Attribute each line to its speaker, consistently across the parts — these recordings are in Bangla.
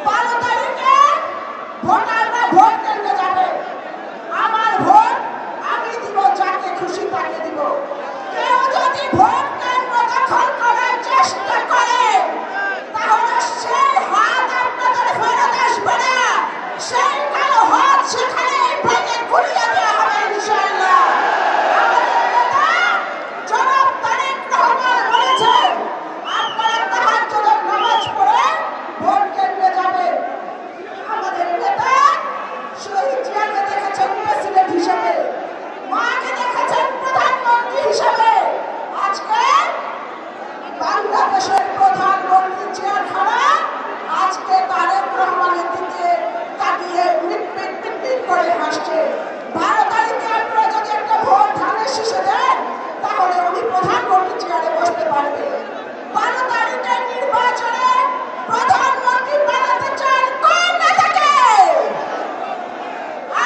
Speaker 1: 12 তারিখে ভোটাররা ভোট কেন্দ্রে যাবে। আমার ভোট আমি দিব, যাকে খুশি তাকে দিব। কেউ যদি ভোট কেন্দ্র দখল করার চেষ্টা করে তাহলে সেই হাত আপনাদের ফেরত আসবে না। সেই কালো হাত সেখানে ভেঙে গুড়িয়ে দেওয়া হবে ইনশাআল্লাহ। আমাদের নেতা জনাব তারেক রহমান বলেছেন, আপনারা তাহাজ্জুদের নামাজ পড়ে ভোট কেন্দ্রে যাবেন। আমাদের নেতা শহীদ জিয়াকে দেখেছেন প্রেসিডেন্ট হিসেবে, মাকে দেখেছেন প্রধানমন্ত্রী হিসেবে। আজকে বাংলাদেশের প্রধানমন্ত্রী চেয়ারখানা আজকে তারেক রহমানের দিকে তাকিয়ে মিটমিট মিটমিট করে হাসছে। 12 তারিখে আপনারা যদি একটা ভোট ধানের শীষে দেন তাহলে উনি প্রধানমন্ত্রী চেয়ারে বসতে পারবে। 12 তারিখের নির্বাচনে প্রধানমন্ত্রী বানাতে চান কোন নেতাকে?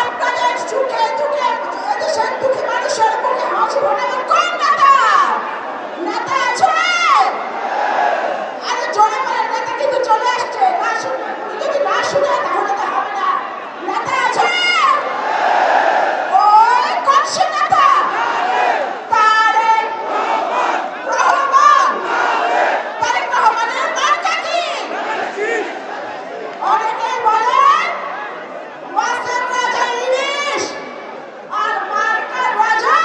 Speaker 1: আপনাদের সুখে দুঃখে এদেশের দুঃখী মানুষের মুখে হাসি ফোটাবেন কোন নেতা? নেতা আছে? আরে জোরে বলেন, নেতা কিন্তু চলে আসছে। না শুনে, যদি না শুনে তাহলে তো হবে না। নেতা আছে? ওই কোন সে নেতা? তারেক রহমান। তারেক রহমানের মার্কা কি? অনেকেই বলেন মাছের রাজা ইলিশ, আর মার্কার রাজা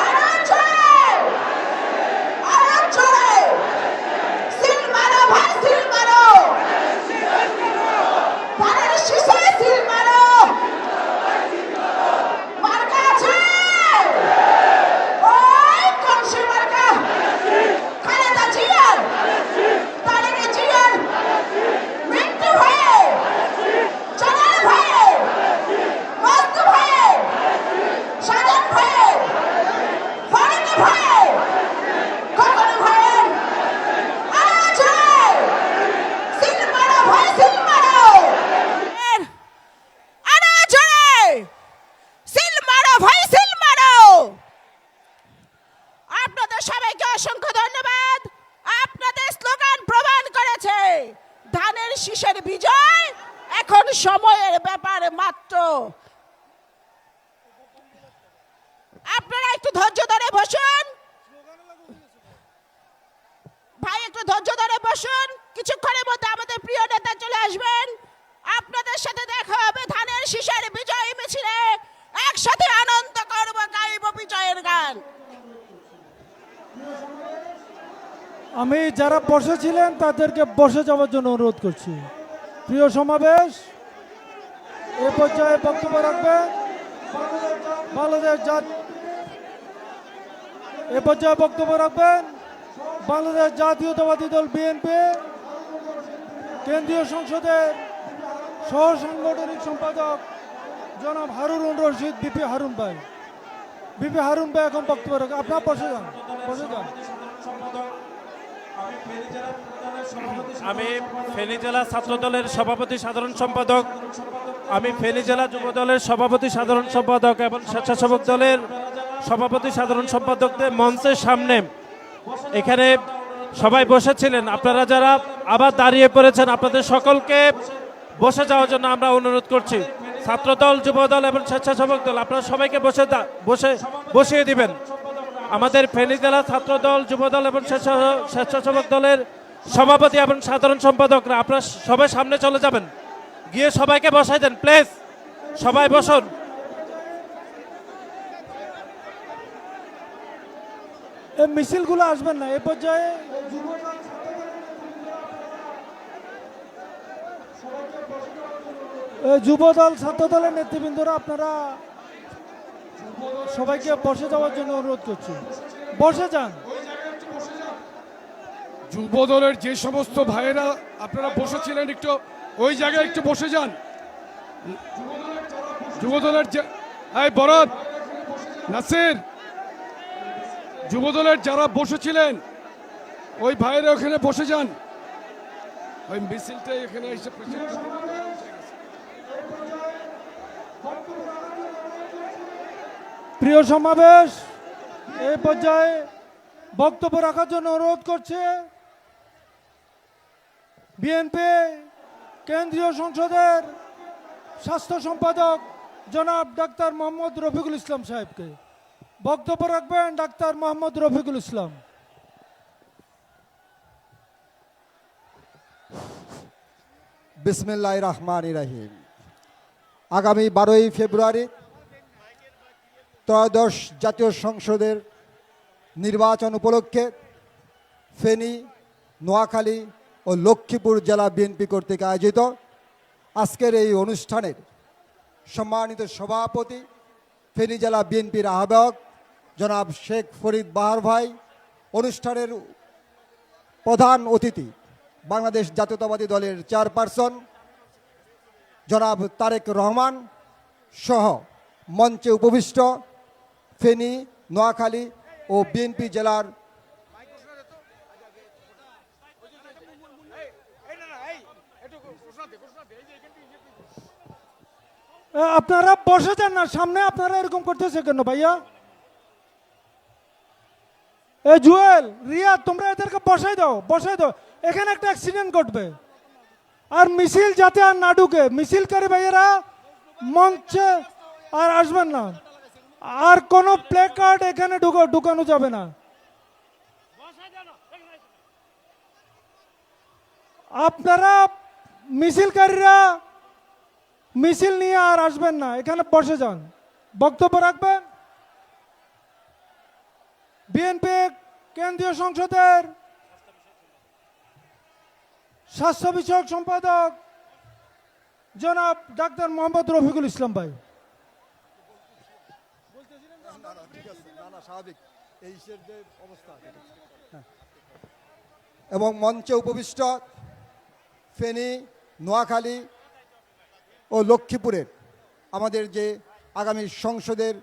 Speaker 1: আরো জোরে, আরো জোরে সিল মারো ভাই, সিল মারো। ধানের শীষে সিল মারো। মার্কা আছে? ওই কোন সে মার্কা? খালেদা জিয়ার, তারেক জিয়ার, মিন্টু ভাইয়ে, জালাল ভাইয়ে, মস্তু ভাইয়ে, সাজান ভাইয়ে, ফারুকি ভাইয়ে, খোকন ভাইয়ে, আরো জোরে সিল মারো ভাই, সিল মারো। আরো জোরে সিল মারো ভাই, সিল মারো। আপনাদের সবাইকে অসংখ্য ধন্যবাদ। আপনাদের স্লোগান প্রমাণ করেছে ধানের শীষের বিজয় এখন সময়ের ব্যাপার মাত্র। আপনারা একটু ধৈর্য ধরে বসুন ভাই, একটু ধৈর্য ধরে বসুন। কিছুক্ষণের মধ্যে আমাদের প্রিয় নেতা চলে আসবেন। আপনাদের সাথে দেখা হবে ধানের শীষের বিজয় মিছিলে। একসাথে আনন্দ করব, গাইব বিজয়ের গান।
Speaker 2: আমি যারা বসেছিলেন তাদেরকে বসে যাওয়ার জন্য অনুরোধ করছি। প্রিয় সমাবেশ, এ পর্যায়ে বক্তব্য রাখবেন বাংলাদেশ এ পর্যায়ে বক্তব্য রাখবেন বাংলাদেশ জাতীয়তাবাদী দল বিএনপি কেন্দ্রীয় সংসদের সহ সাংগঠনিক সম্পাদক জনাব হারুন রশিদ বিপি হারুন ভাই। বিপি হারুন ভাই এখন বক্তব্য রাখবেন। আপনার বসে যান, বসে যান।
Speaker 3: আমি ফেনী জেলা ছাত্র দলের সভাপতি সাধারণ সম্পাদক, আমি ফেনী জেলা যুব দলের সভাপতি সাধারণ সম্পাদক এবং স্বেচ্ছাসেবক দলের সভাপতি সাধারণ সম্পাদকদের মঞ্চের সামনে এখানে সবাই বসেছিলেন। আপনারা যারা আবার দাঁড়িয়ে পড়েছেন, আপনাদের সকলকে বসে যাওয়ার জন্য আমরা অনুরোধ করছি। ছাত্র দল, যুব দল এবং স্বেচ্ছাসেবক দল, আপনারা সবাইকে বসিয়ে দিবেন। আমাদের ফেনী জেলা ছাত্র দল, যুব দল এবং স্বেচ্ছাসেবক দলের সভাপতি এবং সাধারণ সম্পাদকরা আপনারা সবাই সামনে চলে যাবেন, গিয়ে সবাইকে বসাই দেন প্লিজ। সবাই বসুন।
Speaker 2: এই মিছিলগুলো আসবেন না এ পর্যায়ে। যুব দল, ছাত্র দলের নেতৃবৃন্দরা আপনারা সবাইকে বসে যাওয়ার জন্য অনুরোধ করছি। বসে যান।
Speaker 4: যুব দলের যে সমস্ত ভাইয়েরা আপনারা বসেছিলেন একটু ওই জায়গায় একটু বসে যান। যুব দলের বরদ নাসির, যুব দলের যারা বসেছিলেন ওই ভাইয়েরা ওখানে বসে যান। ওই মিছিলটা এখানে এসে
Speaker 2: প্রিয় সমাবেশ, এই পর্যায়ে বক্তব্য রাখার জন্য অনুরোধ করছে বিএনপি কেন্দ্রীয় সংসদের স্বাস্থ্য সম্পাদক জনাব ডাক্তার মোহাম্মদ রফিকুল ইসলাম সাহেবকে। বক্তব্য রাখবেন ডাক্তার মোহাম্মদ রফিকুল ইসলাম।
Speaker 5: বিসমিল্লাহির রহমানির রহিম। আগামী 12ই ফেব্রুয়ারি ত্রয়োদশ জাতীয় সংসদের নির্বাচন উপলক্ষে ফেনী, নোয়াখালী ও লক্ষ্মীপুর জেলা বিএনপি কর্তৃক আয়োজিত আজকের এই অনুষ্ঠানের সম্মানিত সভাপতি, ফেনী জেলা বিএনপির আহ্বায়ক জনাব শেখ ফরিদ বাহার ভাই, অনুষ্ঠানের প্রধান অতিথি বাংলাদেশ জাতীয়তাবাদী দলের চেয়ারপারসন জনাব তারেক রহমান সহ মঞ্চে উপবিষ্ট ফেনী, নোয়াখালী ও বিএনপি জেলার
Speaker 2: আপনারা বসে যান না, সামনে আপনারা এরকম করতেছে কেন ভাইয়া? জুয়েল, রিয়া, তোমরা এদেরকে বসাই দাও, বসাই দাও, এখানে একটা অ্যাক্সিডেন্ট ঘটবে। আর মিছিল যাতে আর না ঢুকে, মিছিলকারী ভাইয়েরা মঞ্চে আর আসবেন না, আর কোনো প্লে কার্ড এখানে ঢুকানো যাবে না। আপনারা মিছিলকারীরা মিছিল নিয়ে আর আসবেন না, এখানে বসে যান, বক্তব্য রাখবেন বিএনপি কেন্দ্রীয় সংসদের স্বাস্থ্য বিষয়ক সম্পাদক জনাব ডাক্তার মোহাম্মদ রফিকুল ইসলাম ভাই।
Speaker 5: এবং মঞ্চে উপবিষ্ট ফেনী, নোয়াখালী ও লক্ষ্মীপুরের আমাদের যে আগামী সংসদের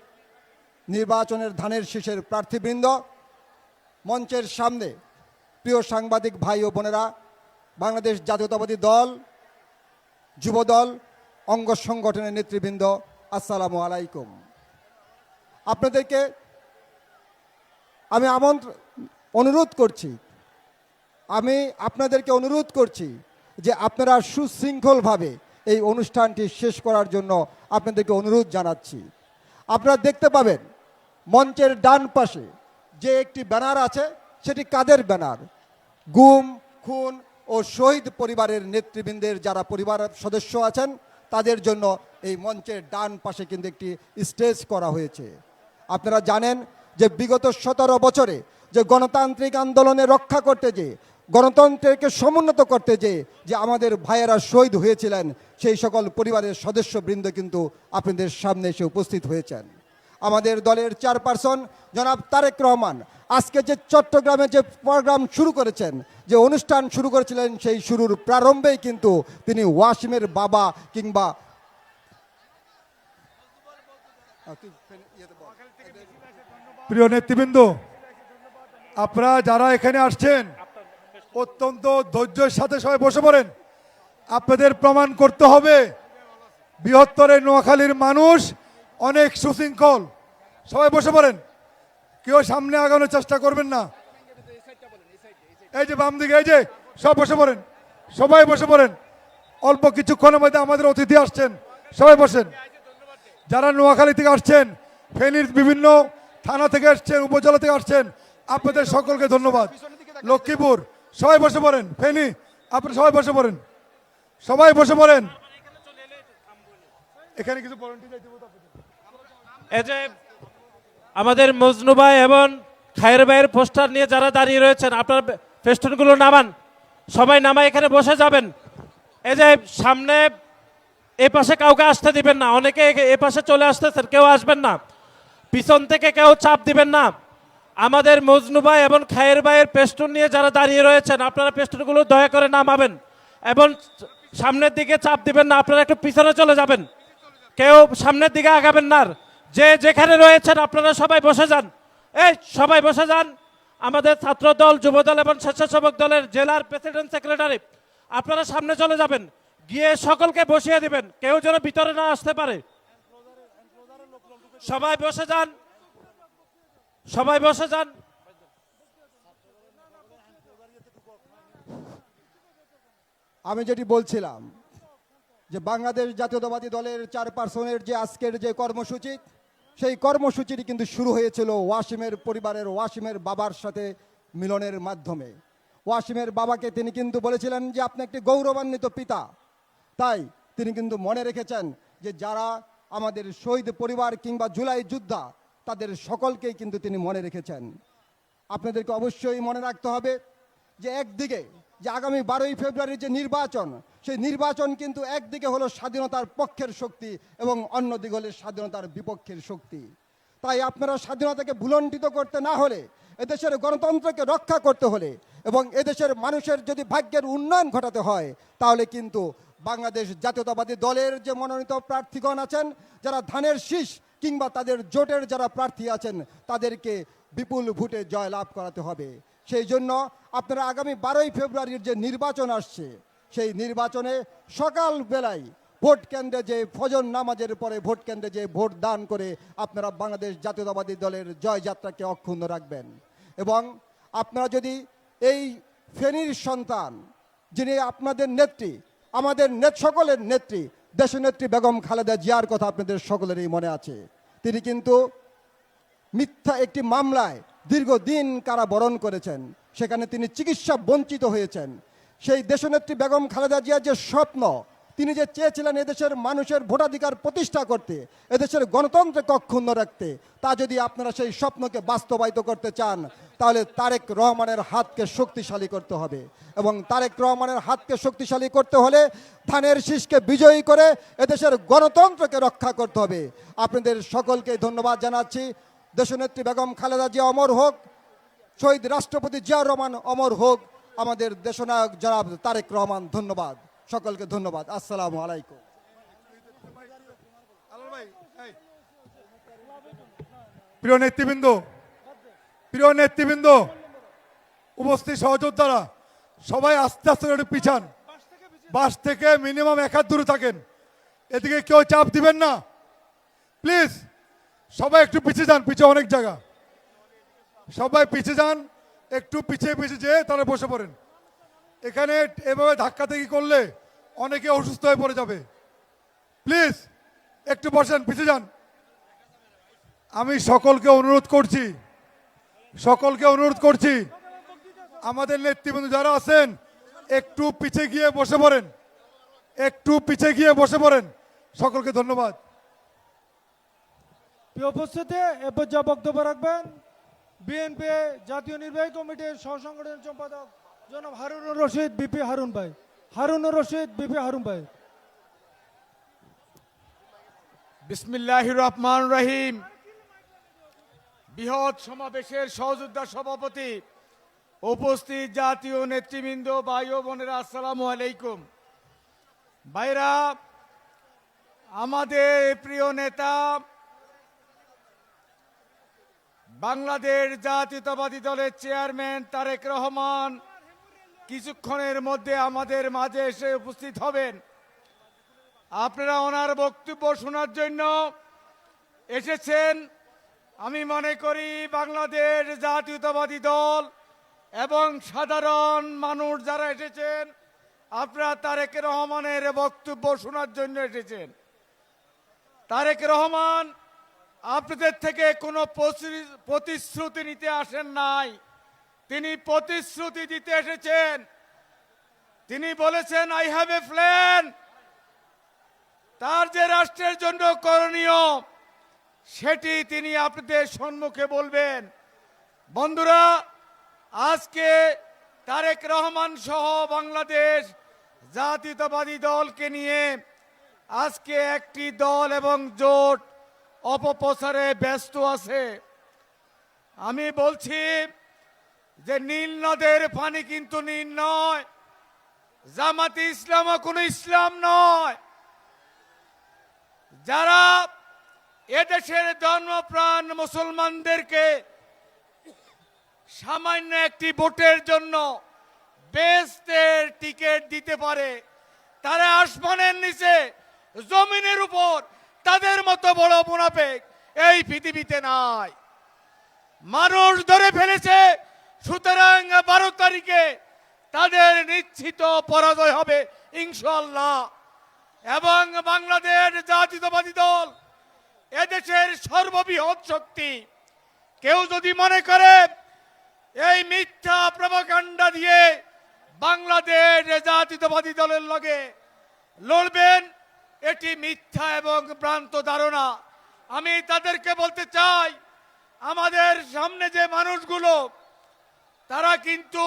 Speaker 5: নির্বাচনের ধানের শীষের প্রার্থীবৃন্দ, মঞ্চের সামনে প্রিয় সাংবাদিক ভাই ও বোনেরা, বাংলাদেশ জাতীয়তাবাদী দল, যুবদল, অঙ্গ সংগঠনের নেতৃবৃন্দ, আসসালামু আলাইকুম। আপনাদেরকে আমি আপনাদেরকে অনুরোধ করছি যে আপনারা সুশৃঙ্খলভাবে এই অনুষ্ঠানটি শেষ করার জন্য আপনাদেরকে অনুরোধ জানাচ্ছি। আপনারা দেখতে পাবেন মঞ্চের ডান পাশে যে একটি ব্যানার আছে, সেটি কাদের ব্যানার? গুম, খুন ও শহীদ পরিবারের নেতৃবৃন্দের যারা পরিবার সদস্য আছেন তাদের জন্য এই মঞ্চের ডান পাশে কিন্তু একটি স্টেজ করা হয়েছে। আপনারা জানেন যে বিগত 17 বছরে যে গণতান্ত্রিক আন্দোলনে রক্ষা করতে যে, গণতন্ত্রকে সমুন্নত করতে যে আমাদের ভাইয়েরা শহীদ হয়েছিলেন, সেই সকল পরিবারের সদস্যবৃন্দ কিন্তু আপনাদের সামনে এসে উপস্থিত হয়েছেন। আমাদের দলের চেয়ারপারসন জনাব তারেক রহমান আজকে যে চট্টগ্রামে যে প্রোগ্রাম শুরু করেছেন, যে অনুষ্ঠান শুরু করেছিলেন, সেই শুরুর প্রারম্ভেই কিন্তু তিনি ওয়াসিমের বাবা কিংবা
Speaker 6: প্রিয় নেতৃবৃন্দ, আপনারা যারা এখানে আসছেন অত্যন্ত ধৈর্যের সাথে সবাই বসে পড়েন। আপনাদের প্রমাণ করতে হবে বৃহত্তরের নোয়াখালীর মানুষ অনেক সুশৃঙ্খল। সবাই বসে পড়েন, কেউ সামনে আগানোর চেষ্টা করবেন না। এই যে বাম দিকে, এই যে সব বসে পড়েন, সবাই বসে পড়েন। অল্প কিছুক্ষণের মধ্যে আমাদের অতিথি আসছেন, সবাই বসেন। যারা নোয়াখালী থেকে আসছেন, ফেনীর বিভিন্ন থানা থেকে আসছেন, উপজেলা থেকে আসছেন, আপনাদের সকলকে ধন্যবাদ। লক্ষ্মীপুর সবাই বসে পড়েন, ফেনী আপনারা সবাই বসে পড়েন, সবাই বসে পড়েন। এখানে কিছু
Speaker 3: এই যে আমাদের মজনু ভাই এবং খায়ের ভাইয়ের পোস্টার নিয়ে যারা দাঁড়িয়ে রয়েছেন, আপনার ফেস্টুনগুলো নামান, সবাই নামায় এখানে বসে যাবেন। এই যে সামনে এ পাশে কাউকে আসতে দিবেন না, অনেকে এ পাশে চলে আসতেছেন, কেউ আসবেন না। পিছন থেকে কেউ চাপ দিবেন না। আমাদের মজনু ভাই এবং খায়ের ভাইয়ের পেস্টুন নিয়ে যারা দাঁড়িয়ে রয়েছেন, আপনারা পেস্টুনগুলো দয়া করে নামাবেন এবং সামনের দিকে চাপ দিবেন না, আপনারা একটু পিছনে চলে যাবেন, কেউ সামনের দিকে আগাবেন না। যে যেখানে রয়েছেন আপনারা সবাই বসে যান, এই সবাই বসে যান। আমাদের ছাত্র দল, যুব দল এবং স্বেচ্ছাসেবক দলের জেলার প্রেসিডেন্ট, সেক্রেটারি, আপনারা সামনে চলে যাবেন, গিয়ে সকলকে বসিয়ে দিবেন, কেউ যেন ভিতরে না আসতে পারে। সবাই বসে যান, সবাই বসে যান।
Speaker 5: আমি যেটি বলছিলাম যে বাংলাদেশ জাতীয়তাবাদী দলের চেয়ারপারসনের যে আজকের যে কর্মসূচি, সেই কর্মসূচিটি কিন্তু শুরু হয়েছিল ওয়াসিমের পরিবারের ওয়াসিমের বাবার সাথে মিলনের মাধ্যমে। ওয়াসিমের বাবাকে তিনি কিন্তু বলেছিলেন যে আপনি একটি গৌরবান্বিত পিতা, তাই তিনি কিন্তু মনে রেখেছেন যে যারা আমাদের শহীদ পরিবার কিংবা জুলাই যোদ্ধা তাদের সকলকেই কিন্তু তিনি মনে রেখেছেন। আপনাদেরকে অবশ্যই মনে রাখতে হবে যে একদিকে যে আগামী 12ই ফেব্রুয়ারির যে নির্বাচন, সেই নির্বাচন কিন্তু একদিকে হলো স্বাধীনতার পক্ষের শক্তি এবং অন্যদিকে হলো স্বাধীনতার বিপক্ষের শক্তি। তাই আপনারা স্বাধীনতাকে ভুলণ্ঠিত করতে না হলে, এদেশের গণতন্ত্রকে রক্ষা করতে হলে এবং এদেশের মানুষের যদি ভাগ্যের উন্নয়ন ঘটাতে হয়, তাহলে কিন্তু বাংলাদেশ জাতীয়তাবাদী দলের যে মনোনীত প্রার্থীগণ আছেন, যারা ধানের শীষ কিংবা তাদের জোটের যারা প্রার্থী আছেন, তাদেরকে বিপুল ভোটে জয়লাভ করাতে হবে। সেই জন্য আপনারা আগামী 12ই ফেব্রুয়ারির যে নির্বাচন আসছে, সেই নির্বাচনে সকালবেলায় ভোট কেন্দ্রে যে ফজর নামাজের পরে ভোট কেন্দ্রে যে ভোট দান করে আপনারা বাংলাদেশ জাতীয়তাবাদী দলের জয়যাত্রাকে অক্ষুণ্ণ রাখবেন। এবং আপনারা যদি এই ফেনীর সন্তান, যিনি আপনাদের নেত্রী, আমাদের সকলের নেত্রী, দেশনেত্রী বেগম খালেদা জিয়ার কথা আপনাদের সকলেরই মনে আছে, তিনি কিন্তু মিথ্যা একটি মামলায় দীর্ঘদিন কারাবরণ করেছেন, সেখানে তিনি চিকিৎসা বঞ্চিত হয়েছেন। সেই দেশনেত্রী বেগম খালেদা জিয়ার যে স্বপ্ন, তিনি যে চেয়েছিলেন এদেশের মানুষের ভোটাধিকার প্রতিষ্ঠা করতে, এদেশের গণতন্ত্রকে অক্ষুণ্ণ রাখতে, তা যদি আপনারা সেই স্বপ্নকে বাস্তবায়িত করতে চান, তাহলে তারেক রহমানের হাতকে শক্তিশালী করতে হবে। এবং তারেক রহমানের হাতকে শক্তিশালী করতে হলে ধানের শীষকে বিজয়ী করে এদেশের গণতন্ত্রকে রক্ষা করতে হবে। আপনাদের সকলকে ধন্যবাদ জানাচ্ছি। দেশনেত্রী বেগম খালেদা জিয়া অমর হোক, শহীদ রাষ্ট্রপতি জিয়াউর রহমান অমর হোক, আমাদের দেশনায়ক জনাব তারেক রহমান। ধন্যবাদ, সকলকে ধন্যবাদ। আসসালামু আলাইকুম।
Speaker 6: প্রিয় নেতৃবৃন্দ, উপস্থিত সহযোদ্ধারা, সবাই আস্তে আস্তে একটু পিছান। বাস থেকে মিনিমাম 1 হাত দূরে থাকেন, এদিকে কেউ চাপ দিবেন না প্লিজ। সবাই একটু পিছিয়ে যান, পিছিয়ে অনেক জায়গা, সবাই পিছিয়ে যান, একটু পিছিয়ে যেয়ে তারা বসে পড়েন। এখানে এভাবে ধাক্কাধাক্কি করলে অনেকে অসুস্থ হয়ে পড়ে যাবে। প্লিজ একটু বসেন, পিছিয়ে যান। আমি সকলকে অনুরোধ করছি, আমাদের নেতৃবৃন্দ যারা আছেন একটু পিছিয়ে গিয়ে বসে পড়েন, সকলকে ধন্যবাদ।
Speaker 2: প্রিয় উপস্থিতি, এরপর যা বক্তব্য রাখবেন বিএনপি জাতীয় নির্বাহী কমিটির সহসাংগঠনিক সম্পাদক জনাব হারুনুর রশিদ বিপি হারুন ভাই।
Speaker 4: বিসমিল্লাহির রহমানির রহিম। বৃহৎ সমাবেশের সহযোদ্ধা সভাপতি, উপস্থিত জাতীয় নেতৃবৃন্দ, ভাই ও বোনেরা, আসসালামু আলাইকুম। ভাইরা, আমাদের প্রিয় নেতা বাংলাদেশ জাতীয়তাবাদী দলের চেয়ারম্যান তারেক রহমান কিছুক্ষণের মধ্যে আমাদের মাঝে এসে উপস্থিত হবেন। আপনারা ওনার বক্তব্য শোনার জন্য এসেছেন। আমি মনে করি বাংলাদেশ জাতীয়তাবাদী দল এবং সাধারণ মানুষ যারা এসেছেন, আপনারা তারেক রহমানের বক্তব্য শোনার জন্য এসেছেন। তারেক রহমান আপনাদের থেকে কোনো প্রতিশ্রুতি নিতে আসেন নাই, তিনি প্রতিশ্রুতি দিতে এসেছেন। তিনি বলেছেন আই হ্যাভ এ প্ল্যান। তার যে রাষ্ট্রের জন্য করণীয় সেটি তিনি আপনাদের সম্মুখে বলবেন। বন্ধুরা, আজকে তারেক রহমান সহ বাংলাদেশ জাতীয়তাবাদী দলকে নিয়ে আজকে একটি দল এবং জোট অপপ্রচারে ব্যস্ত আছে। আমি বলছি যে নীল নদের পানি কিন্তু নীল নয়, জামাতে ইসলামও কোনো ইসলাম নয়। যারা এদেশের ধর্মপ্রাণ মুসলমানদেরকে সামান্য একটি ভোটের জন্য বেহেশতের টিকিট দিতে পারে, তারা আসমানের নিচে জমিনের উপর তাদের মতো বড় মুনাফিক এই পৃথিবীতে নাই। মানুষ ধরে ফেলেছে, সুতরাং 12 তারিখে তাদের নিশ্চিত পরাজয় হবে ইনশাআল্লাহ। এবং বাংলাদেশ জাতীয়তাবাদী দল এদেশের সর্ববৃহৎ শক্তি। কেউ যদি মনে করে এই মিথ্যা প্রপাগান্ডা দিয়ে বাংলাদেশ জাতীয়তাবাদী দলের লগে লড়বেন, এটি মিথ্যা এবং ভ্রান্ত ধারণা। আমি তাদেরকে বলতে চাই, আমাদের সামনে যে মানুষগুলো, তারা কিন্তু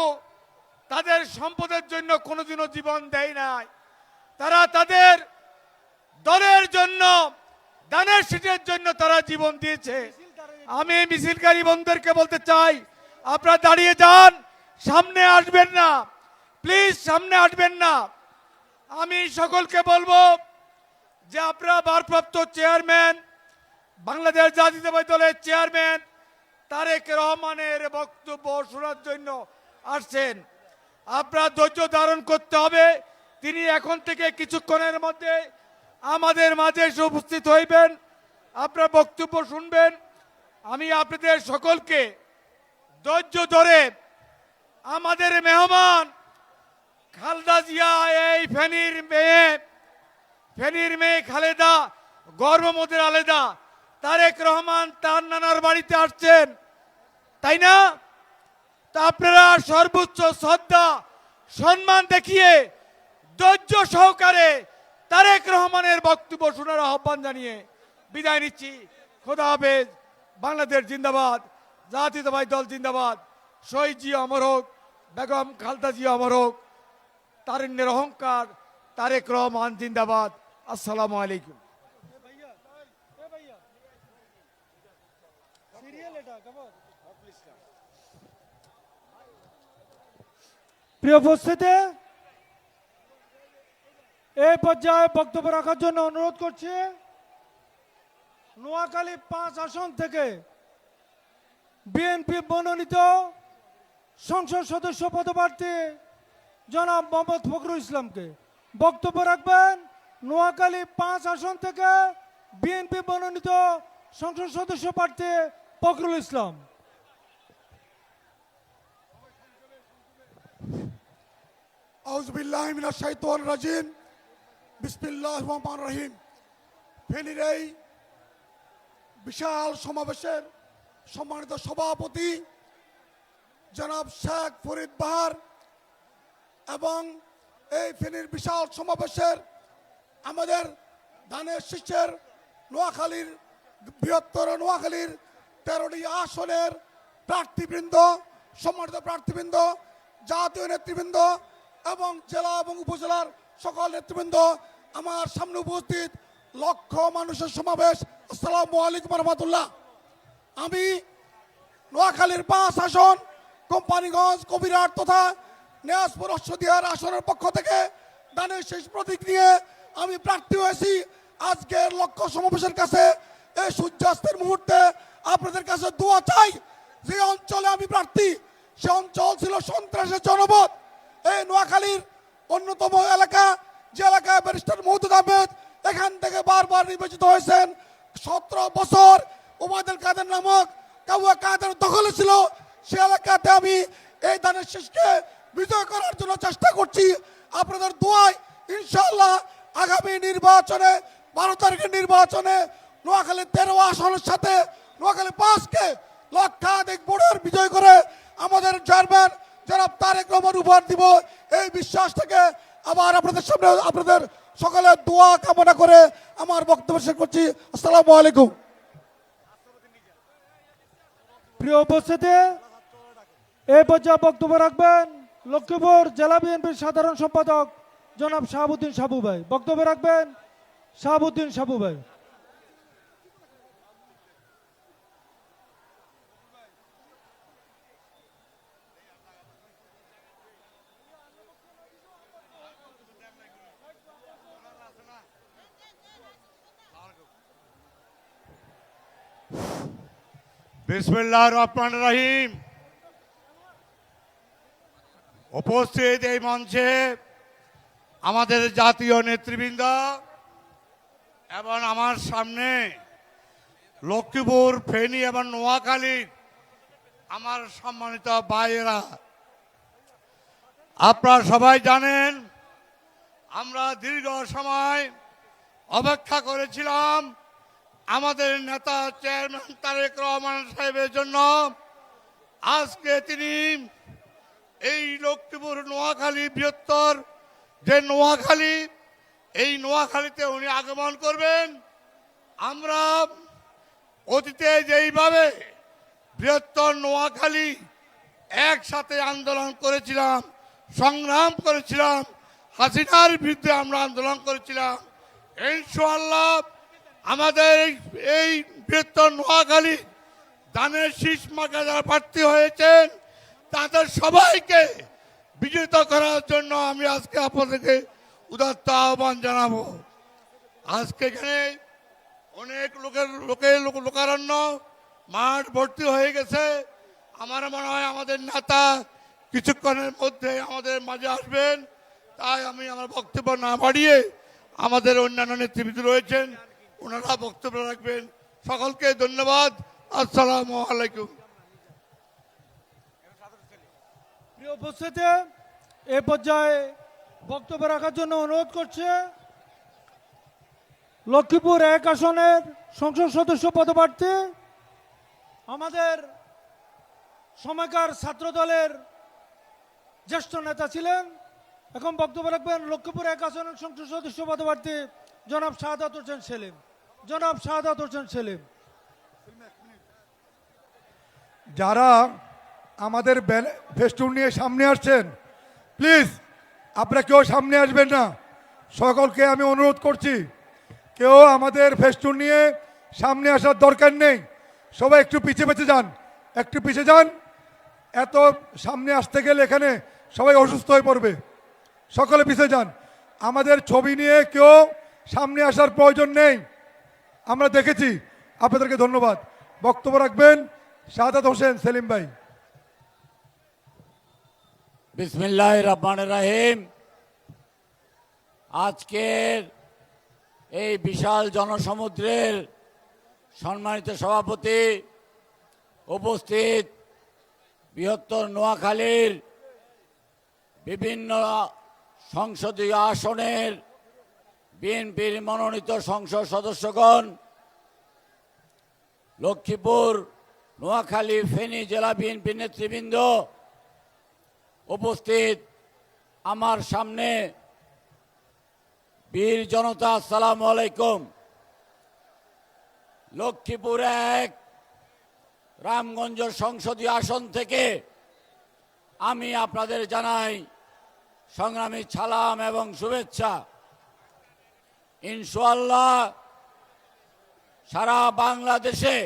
Speaker 4: তাদের সম্পদের জন্য কোনোদিনও জীবন দেয় নাই। তারা তাদের দলের জন্য, দানের শীষের জন্য তারা জীবন দিয়েছে। আমি মিছিলকারী বন্ধুদেরকে বলতে চাই, আপনারা দাঁড়িয়ে যান, সামনে আসবেন না, প্লিজ সামনে আসবেন না। আমি সকলকে বলবো যে আপনারা ভারপ্রাপ্ত চেয়ারম্যান, বাংলাদেশ জাতীয়তাবাদী দলের চেয়ারম্যান তারেক রহমানের বক্তব্য শোনার জন্য আসছেন। আপনারা ধৈর্য ধারণ করতে হবে। তিনি এখন থেকে কিছুক্ষণের মধ্যে আমাদের মাঝে এসে উপস্থিত হইবেন, আপনার বক্তব্য শুনবেন। আমি আপনাদের সকলকে ধৈর্য ধরে আমাদের মেহমান খালেদা জিয়া, এই ফেনীর মেয়ে খালেদা, গর্ভমতের আলেদা, তারেক রহমান তার নানার বাড়িতে আসছেন, তাই না? তা আপনারা সর্বোচ্চ শ্রদ্ধা সম্মান দেখিয়ে ধৈর্য সহকারে তারেক রহমানের বক্তব্য শোনার আহ্বান জানিয়ে বিদায় নিচ্ছি। খোদা হাফেজ। বাংলাদেশ জিন্দাবাদ, জাতীয়তাবাদী দল জিন্দাবাদ। শহীদ জিয়া অমর হোক, বেগম খালেদা জিয়া অমর হোক, তারুণ্যের অহংকার তারেক রহমান জিন্দাবাদ। আসসালামু আলাইকুম।
Speaker 2: প্রিয় উপস্থিতি, এই পর্যায়ে বক্তব্য রাখার জন্য অনুরোধ করছি নোয়াখালী 5 আসন থেকে বিএনপি মনোনীত সংসদ সদস্য পদপ্রার্থী জনাব মোহাম্মদ ফখরুল ইসলামকে। বক্তব্য রাখবেন নোয়াখালী 5 আসন থেকে বিএনপি মনোনীত সংসদ সদস্য প্রার্থী ফখরুল ইসলাম।
Speaker 7: আউযুবিল্লাহি মিনাশ শাইতানির রাজিম। বিসমিল্লাহির রহমানির রহিম। ফেনীর এই বিশাল সমাবেশের সম্মানিত সভাপতি জনাব শেখ ফরিদ বাহার এবং এই ফেনীর বিশাল সমাবেশের আমাদের ধানের শীষের নোয়াখালীর, বৃহত্তর নোয়াখালীর 13টি আসনের প্রার্থীবৃন্দ, সম্মানিত প্রার্থীবৃন্দ, জাতীয় নেতৃবৃন্দ এবং জেলা এবং উপজেলার সকল নেতৃবৃন্দ, আমার সামনে উপস্থিত লক্ষ মানুষের সমাবেশ, আসসালামু আলাইকুম রহমতুল্লাহ। আমি নোয়াখালীর 5 আসন, কোম্পানিগঞ্জ, কবিরহাট তথা নিয়াজপুর রশদিয়ার আসনের পক্ষ থেকে দানের শেষ প্রতীক নিয়ে আমি প্রার্থী হয়েছি। আজকের লক্ষ্য সমাবেশের কাছে এই সূর্যাস্তের মুহূর্তে আপনাদের কাছে দোয়া চাই। যে অঞ্চলে আমি প্রার্থী, সে অঞ্চল ছিল সন্ত্রাসের জনপদ। এই নোয়াখালীর অন্যতম এলাকা, যে এলাকায় ব্যারিস্টার মওদুদ আহমেদ এখান থেকে বারবার নির্বাচিত হয়েছেন। 17 বছর ওবায়দুল কাদের নামক কাউয়া কাদের দখলে ছিল। সে এলাকাতে আমি এই দানের শেষকে বিজয় করার জন্য চেষ্টা করছি। আপনাদের দোয়ায় ইনশাআল্লাহ আগামী নির্বাচনে, 12 তারিখের নির্বাচনে নোয়াখালী 13 আসনের সাথে নোয়াখালী 5কে লক্ষাধিক ভোটের বিজয় করে আমাদের চেয়ারম্যান জনাব তারেক রহমান উপহার দিব, এই বিশ্বাস থেকে আবার আপনাদের সামনে আপনাদের সকলের দোয়া কামনা করে আমার বক্তব্য শেষ করছি। আসসালামু আলাইকুম।
Speaker 2: প্রিয় উপস্থিতি, এই পর্যায়ে বক্তব্য রাখবেন লক্ষ্মীপুর জেলা বিএনপির সাধারণ সম্পাদক জনাব শাহাবুদ্দিন সাবু ভাই। বক্তব্য রাখবেন শাহাবুদ্দিন সাবু ভাই।
Speaker 8: বিসমিল্লাহির রহমানির রহিম। উপস্থিত এই মঞ্চে আমাদের জাতীয় নেতৃবৃন্দ এবং আমার সামনে লক্ষ্মীপুর, ফেনী এবং নোয়াখালীর আমার সম্মানিত ভাইয়েরা, আপনারা সবাই জানেন আমরা দীর্ঘ সময় অপেক্ষা করেছিলাম আমাদের নেতা চেয়ারম্যান তারেক রহমান সাহেবের জন্য। আজকে তিনি এই লক্ষ্মীপুর নোয়াখালী বৃহত্তর যে নোয়াখালী, এই নোয়াখালীতে উনি আগমন করবেন। আমরা অতীতে যেইভাবে বৃহত্তর নোয়াখালী একসাথে আন্দোলন করেছিলাম, সংগ্রাম করেছিলাম, হাসিনার বিরুদ্ধে আমরা আন্দোলন করেছিলাম, ইনশাআল্লাহ আমাদের এই বৃহত্তর নোয়াখালী ধানের শীষ মার্কা যারা প্রার্থী হয়েছেন তাদের সবাইকে বিজয়িত করার জন্য আমি আজকে আপনাদেরকে উদাত্ত আহ্বান জানাবো। আজকে এখানে অনেক লোকারণ্য মাঠ ভর্তি হয়ে গেছে। আমার মনে হয় আমাদের নেতা কিছুক্ষণের মধ্যে আমাদের মাঝে আসবেন, তাই আমি আমার বক্তব্য না বাড়িয়ে আমাদের অন্যান্য নেতৃবৃন্দ রয়েছেন, ওনারা বক্তব্য রাখবেন। সকলকে ধন্যবাদ। আসসালামু আলাইকুম।
Speaker 2: প্রিয় উপস্থিতি, এ পর্যায়ে বক্তব্য রাখার জন্য অনুরোধ করছে লক্ষ্মীপুর 1 আসনের সংসদ সদস্য পদপ্রার্থী আমাদের সময়কার ছাত্র দলের জ্যেষ্ঠ নেতা ছিলেন, এখন বক্তব্য রাখবেন লক্ষ্মীপুর 1 আসনের সংসদ সদস্য পদপ্রার্থী জনাব শাহাদাত হোসেন সেলিম। জনাব শাহাদাত হোসেন সেলিম।
Speaker 6: যারা আমাদের ফেস্টুন নিয়ে সামনে আসছেন, প্লিজ আপনারা কেউ সামনে আসবেন না। সকলকে আমি অনুরোধ করছি, কেউ আমাদের ফেস্টুন নিয়ে সামনে আসার দরকার নেই। সবাই একটু পিছিয়ে পিছিয়ে যান, একটু পিছিয়ে যান। এত সামনে আসতে গেলে এখানে সবাই অসুস্থ হয়ে পড়বে। সকলে পিছিয়ে যান। আমাদের ছবি নিয়ে কেউ সামনে আসার প্রয়োজন নেই। আমরা দেখেছি। আপনাদেরকে ধন্যবাদ। বক্তব্য রাখবেন শাহাদাত হোসেন সেলিম ভাই।
Speaker 9: বিসমিল্লাহির রহমানির রহিম। আজকের এই বিশাল জনসমুদ্রের সম্মানিত সভাপতি, উপস্থিত বৃহত্তর নোয়াখালীর বিভিন্ন সংসদীয় আসনের বিএনপির মনোনীত সংসদ সদস্যগণ, লক্ষ্মীপুর, নোয়াখালী, ফেনী জেলা বিএনপি নেতৃবৃন্দ, উপস্থিত আমার সামনে বীর জনতা, আসসালামু আলাইকুম। লক্ষ্মীপুর 1 রামগঞ্জ সংসদীয় আসন থেকে আমি আপনাদের জানাই সংগ্রামী সালাম এবং শুভেচ্ছা। ইনশাআল্লাহ সারা বাংলাদেশে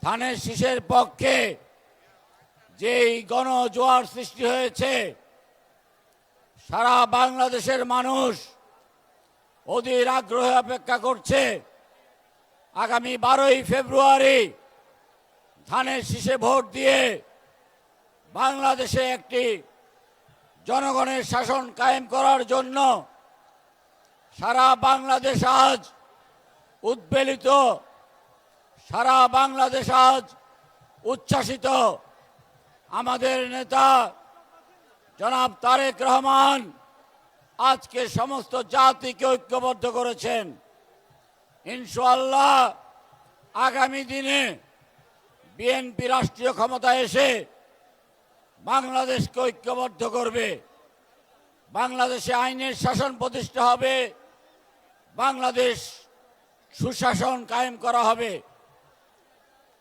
Speaker 9: ধানের শীষের পক্ষে যেই গণজোয়ার সৃষ্টি হয়েছে, সারা বাংলাদেশের মানুষ অধীর আগ্রহে অপেক্ষা করছে আগামী 12ই ফেব্রুয়ারি ধানের শীষে ভোট দিয়ে বাংলাদেশে একটি জনগণের শাসন কায়েম করার জন্য। সারা বাংলাদেশ আজ উদ্বেলিত, সারা বাংলাদেশ আজ উচ্ছ্বাসিত। আমাদের নেতা জনাব তারেক রহমান আজকে সমস্ত জাতিকে ঐক্যবদ্ধ করেছেন। ইনশাআল্লাহ আগামী দিনে বিএনপি রাষ্ট্রীয় ক্ষমতায় এসে বাংলাদেশকে ঐক্যবদ্ধ করবে। বাংলাদেশে আইনের শাসন প্রতিষ্ঠা হবে, বাংলাদেশ সুশাসন কায়েম করা হবে।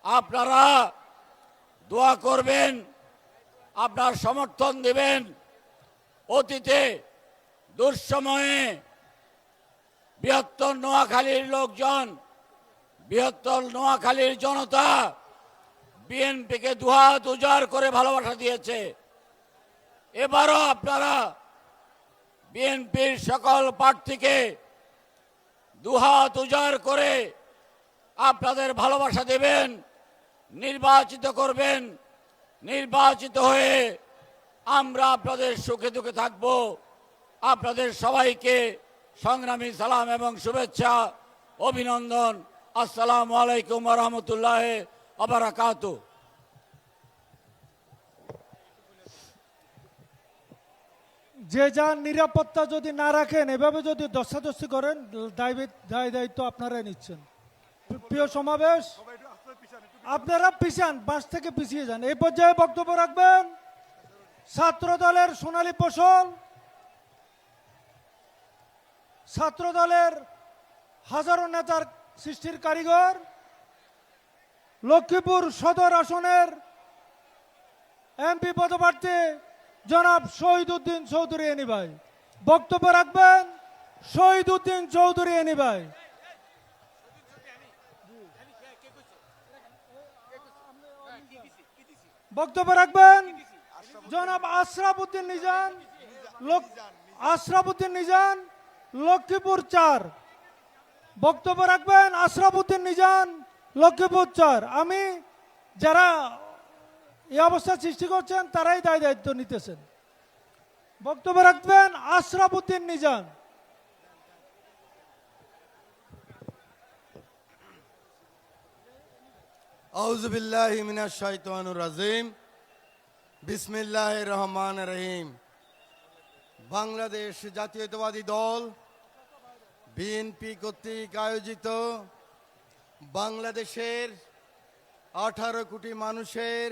Speaker 9: আপনারা দোয়া করবেন, আপনার সমর্থন দেবেন। অতীতে দুঃসময়ে বৃহত্তর নোয়াখালীর লোকজন, বৃহত্তর নোয়াখালীর জনতা বিএনপিকে দুহাত উজাড় করে ভালোবাসা দিয়েছে। এবারও আপনারা বিএনপির সকল প্রার্থীকে দুহাত উজাড় করে আপনাদের ভালোবাসা দেবেন, নির্বাচিত করবেন। নির্বাচিত হয়ে আমরা আপনাদের সুখে দুঃখে থাকব। আপনাদের সবাইকে সংগ্রামী সালাম এবং শুভেচ্ছা, অভিনন্দন। আসসালামু আলাইকুম ওয়া রাহমাতুল্লাহি ওয়া বারাকাতুহু।
Speaker 2: যে যার নিরাপত্তা যদি না রাখেন, এভাবে যদি দস্তাদস্তি করেন, দায় দায়িত্ব আপনারাই নিচ্ছেন। প্রিয় সমাবেশ, আপনারা পিছান, বাস থেকে পিছিয়ে যান। এই পর্যায়ে বক্তব্য রাখবেন ছাত্র দলের সোনালী ফসল, ছাত্র দলের হাজারো নেতার সৃষ্টির কারিগর, লক্ষ্মীপুর সদর আসনের এমপি পদপ্রার্থী জনাব শহীদউদ্দিন চৌধুরী এনি ভাই। বক্তব্য রাখবেন শহীদউদ্দিন চৌধুরী এনি ভাই। বক্তব্য রাখবেন জনাব আশরাফউদ্দিন নিজান, আশরাফউদ্দিন নিজান, লক্ষ্মীপুর 4। বক্তব্য রাখবেন আশরাফউদ্দিন নিজান, লক্ষ্মীপুর 4। আমি যারা এই অবস্থা সৃষ্টি করছেন তারাই দায় দায়িত্ব নিতেছেন। বক্তব্য রাখবেন আশরাফউদ্দিন নিজান।
Speaker 10: আউযু বিল্লাহি মিনাশ শাইতানির রাজিম। বিসমিল্লাহির রহমানির রহিম। বাংলাদেশ জাতীয়তাবাদী দল বিএনপি কর্তৃক আয়োজিত বাংলাদেশের 18 কোটি মানুষের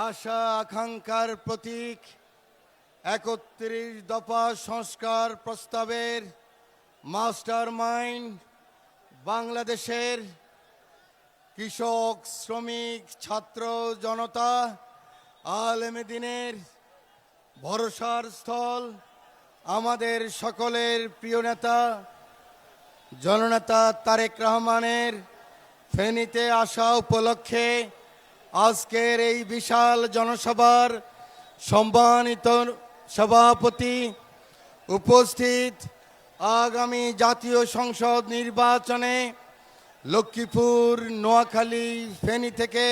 Speaker 10: আশা আকাঙ্ক্ষার প্রতীক 31 দফা সংস্কার প্রস্তাবের মাস্টার মাইন্ড বাংলাদেশের কৃষক, শ্রমিক, ছাত্র জনতা, আলেমে দ্বীনের ভরসার স্থল, আমাদের সকলের প্রিয় নেতা জননেতা তারেক রহমানের ফেনীতে আসা উপলক্ষে আজকের এই বিশাল জনসভার সম্মানিত সভাপতি, উপস্থিত আগামী জাতীয় সংসদ নির্বাচনে লক্ষ্মীপুর, নোয়াখালী, ফেনী থেকে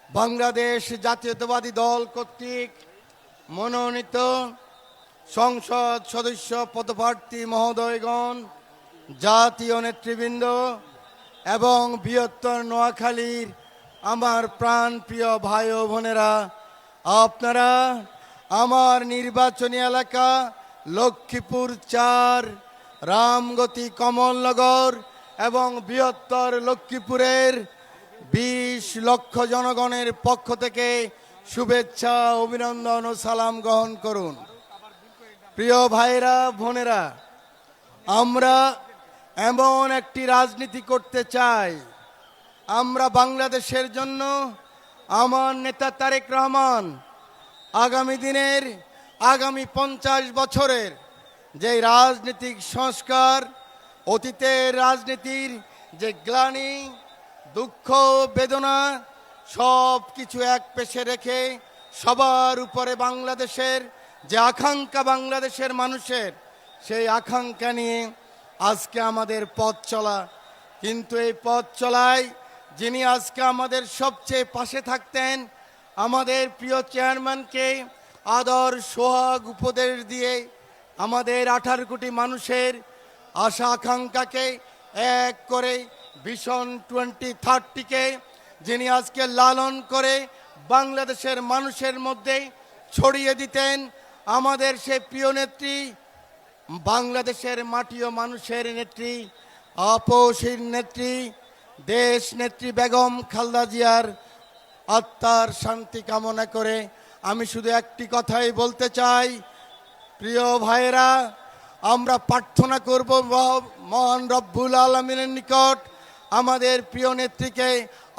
Speaker 10: বাংলাদেশ জাতীয়তাবাদী দল কর্তৃক মনোনীত সংসদ সদস্য পদপ্রার্থী মহোদয়গণ, জাতীয় নেতৃবৃন্দ এবং বৃহত্তর নোয়াখালীর আমার প্রাণ প্রিয় ভাই ও বোনেরা, আপনারা আমার নির্বাচনী এলাকা লক্ষ্মীপুর 4, রামগতি, কমলনগর এবং বৃহত্তর লক্ষ্মীপুরের 20 লক্ষ জনগণের পক্ষ থেকে শুভেচ্ছা, অভিনন্দন ও সালাম গ্রহণ করুন। প্রিয় ভাইরা বোনেরা, আমরা এমন একটি রাজনীতি করতে চাই, আমরা বাংলাদেশের জন্য আমার নেতা তারেক রহমান আগামী দিনের, আগামী 50 বছরের যে রাজনৈতিক সংস্কার, অতীতের রাজনীতির যে গ্লানি, দুঃখ, বেদনা সব কিছু এক পেশে রেখে সবার উপরে বাংলাদেশের যে আকাঙ্ক্ষা, বাংলাদেশের মানুষের সেই আকাঙ্ক্ষা নিয়ে আজকে আমাদের পথ চলা। কিন্তু এই পথ চলায় যিনি আজকে আমাদের সবচেয়ে পাশে থাকতেন, আমাদের প্রিয় চেয়ারম্যানকে আদর সোহাগ উপদেশ দিয়ে আমাদের 18 কোটি মানুষের আশা আকাঙ্ক্ষাকে এক করে ভিশন 2030-কে যিনি আজকে লালন করে বাংলাদেশের মানুষের মধ্যে ছড়িয়ে দিতেন, আমাদের সে প্রিয় নেত্রী, বাংলাদেশের মাটি ও মানুষের নেত্রী, আপসীর নেত্রী, দেশ নেত্রী বেগম খালেদা জিয়ার আত্মার শান্তি কামনা করে আমি শুধু একটি কথাই বলতে চাই, প্রিয় ভাইয়েরা, আমরা প্রার্থনা করব মহান রব্বুল আলামিনের নিকট আমাদের প্রিয় নেত্রীকে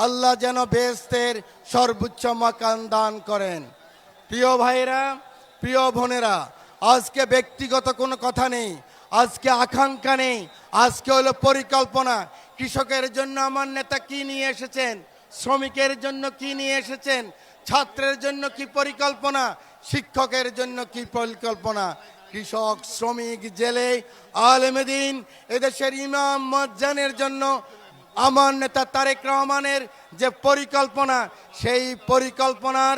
Speaker 10: আল্লাহ যেন বেহেশতের সর্বোচ্চ মাকাম দান করেন। প্রিয় ভাইয়েরা, প্রিয় বোনেরা, আজকে ব্যক্তিগত কোনো কথা নেই, আজকে আকাঙ্ক্ষা নেই, আজকে হলো পরিকল্পনা। কৃষকের জন্য আমার নেতা কি নিয়ে এসেছেন, শ্রমিকের জন্য কি নিয়ে এসেছেন, ছাত্রের জন্য কি পরিকল্পনা, শিক্ষকের জন্য কি পরিকল্পনা, কৃষক, শ্রমিক, জেলে, আলেমে দ্বীন, এদেশের ইমাম মুয়াজ্জিনের জন্য আমার নেতা তারেক রহমানের যে পরিকল্পনা, সেই পরিকল্পনার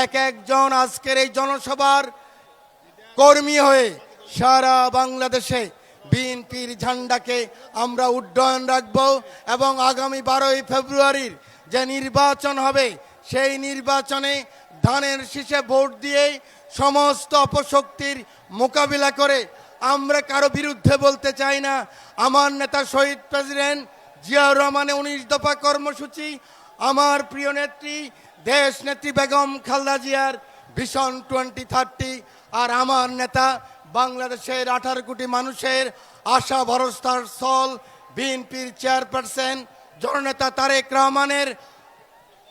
Speaker 10: এক একজন আজকের এই জনসভার কর্মী হয়ে সারা বাংলাদেশে বিএনপির ঝান্ডাকে আমরা উড্ডয়ন রাখব এবং আগামী 12ই ফেব্রুয়ারির যে নির্বাচন হবে সেই নির্বাচনে ধানের শীষে ভোট দিয়ে সমস্ত অপশক্তির মোকাবিলা করে আমরা কারো বিরুদ্ধে বলতে চাই না। আমার নেতা শহীদ প্রেসিডেন্ট জিয়াউর রহমানের 19 দফা কর্মসূচি, আমার প্রিয় নেত্রী দেশ নেত্রী বেগম খালেদা জিয়ার ভিশন 2030, আর আমার নেতা বাংলাদেশের 18 কোটি মানুষের আশা ভরসার স্থল বিএনপির চেয়ারপারসন জননেতা তারেক রহমানের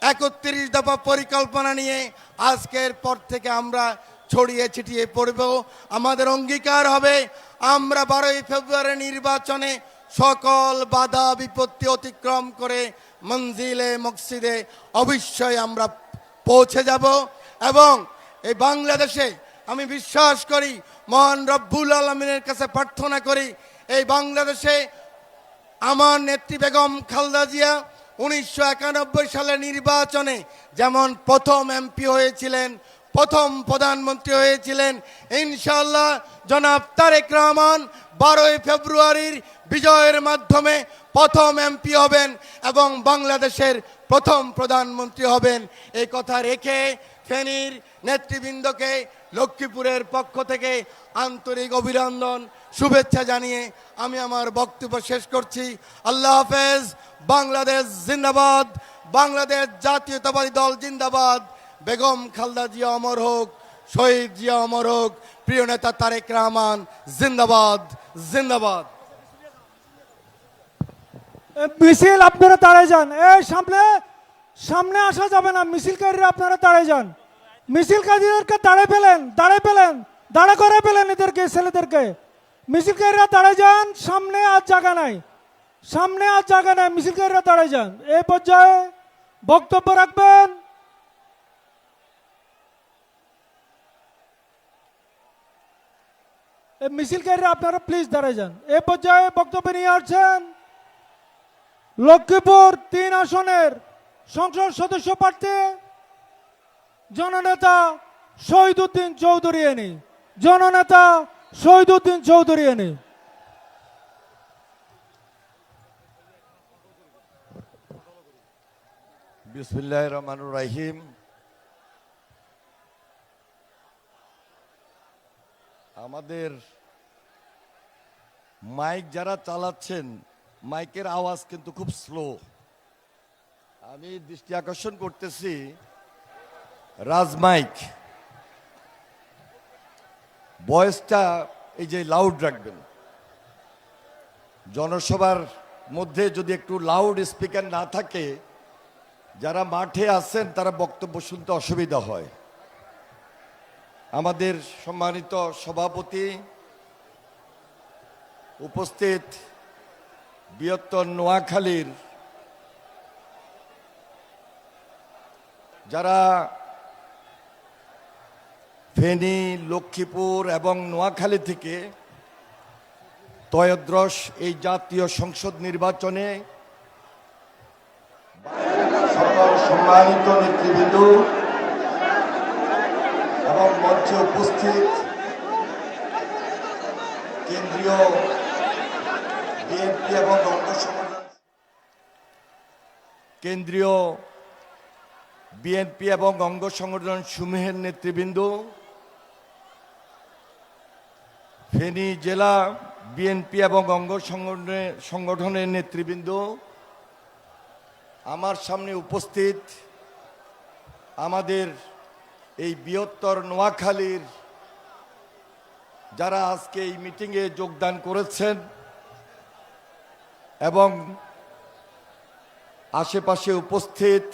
Speaker 10: 31 দফা পরিকল্পনা নিয়ে আজকের পর থেকে আমরা ছড়িয়ে ছিটিয়ে পড়ব। আমাদের অঙ্গীকার হবে আমরা 12 ফেব্রুয়ারি নির্বাচনে সকল বাধা বিপত্তি অতিক্রম করে মঞ্জিলে মকসিদে অবশ্যই আমরা পৌঁছে যাব। এবং এই বাংলাদেশে আমি বিশ্বাস করি, মহান রব্বুল আলমিনের কাছে প্রার্থনা করি, এই বাংলাদেশে আমার নেত্রী বেগম খালেদা জিয়া 1991 সালের নির্বাচনে যেমন প্রথম এমপি হয়েছিলেন, প্রথম প্রধানমন্ত্রী হয়েছিলেন, ইনশাআল্লাহ জনাব তারেক রহমান 12 ফেব্রুয়ারির বিজয়ের মাধ্যমে প্রথম এমপি হবেন এবং বাংলাদেশের প্রথম প্রধানমন্ত্রী হবেন। এই কথা রেখে ফেনীর নেতৃবৃন্দকে লক্ষ্মীপুরের পক্ষ থেকে আন্তরিক অভিনন্দন শুভেচ্ছা জানিয়ে আমি আমার বক্তব্য শেষ করছি। আল্লাহ হাফেজ। বাংলাদেশ জিন্দাবাদ, বাংলাদেশ জাতীয়তাবাদী দল জিন্দাবাদ। বেগম খালেদা জিয়া অমর হোক, শহীদ জিয়া অমর হোক, প্রিয় নেতা তারেক রহমান জিন্দাবাদ জিন্দাবাদ।
Speaker 2: মিছিল আপনারা দাঁড়িয়ে যান, এই সামনে সামনে আসা যাবে না, মিছিলকারীরা আপনারা দাঁড়িয়ে যান, মিছিলকারীদেরকে দাঁড়িয়ে ফেলেন, দাঁড়া করে ফেলেন এদেরকে, ছেলেদেরকে। মিছিলকারীরা দাঁড়িয়ে যান, সামনে আর জায়গা নাই, সামনে আর জায়গা নাই, মিছিলকারীরা দাঁড়িয়ে যান। এই পর্যায়ে বক্তব্য রাখবেন এই মিছিলকারীরা, আপনারা প্লিজ দাঁড়িয়ে যান। এই পর্যায়ে বক্তব্য নিয়ে আসছেন লক্ষ্মীপুর 3 আসনের সংসদ সদস্য প্রার্থী জননেতা শহীদউদ্দিন চৌধুরী এনি, জননেতা শহীদউদ্দিন চৌধুরী এনি।
Speaker 10: বিসমিল্লাহির রহমানির রহিম। আমাদের মাইক যারা চালাচ্ছেন, মাইকের আওয়াজ কিন্তু খুব স্লো। আমি দৃষ্টি আকর্ষণ করতেছি, রাজমাইক ভয়েসটা এই যে লাউড রাখবেন। জনসভার মধ্যে যদি একটু লাউড স্পিকার না থাকে, যারা মাঠে আছেন তারা বক্তব্য শুনতে অসুবিধা হয়। আমাদের সম্মানিত সভাপতি, উপস্থিত বৃহত্তর নোয়াখালীর যারা ফেনী, লক্ষ্মীপুর এবং নোয়াখালী থেকে ত্রয়োদশ এই জাতীয় সংসদ নির্বাচনে সকল সম্মানিত নেতৃবৃন্দ এবং মঞ্চে উপস্থিত কেন্দ্রীয় বিএনপি এবং অঙ্গ সংগঠন, কেন্দ্রীয় বিএনপি এবং অঙ্গ সংগঠন সমূহের নেতৃবৃন্দ, ফেনী জেলা বিএনপি এবং অঙ্গ সংগঠনের নেতৃবৃন্দ, আমার সামনে উপস্থিত আমাদের এই বৃহত্তর নোয়াখালীর যারা আজকে এই মিটিংয়ে যোগদান করেছেন এবং আশেপাশে উপস্থিত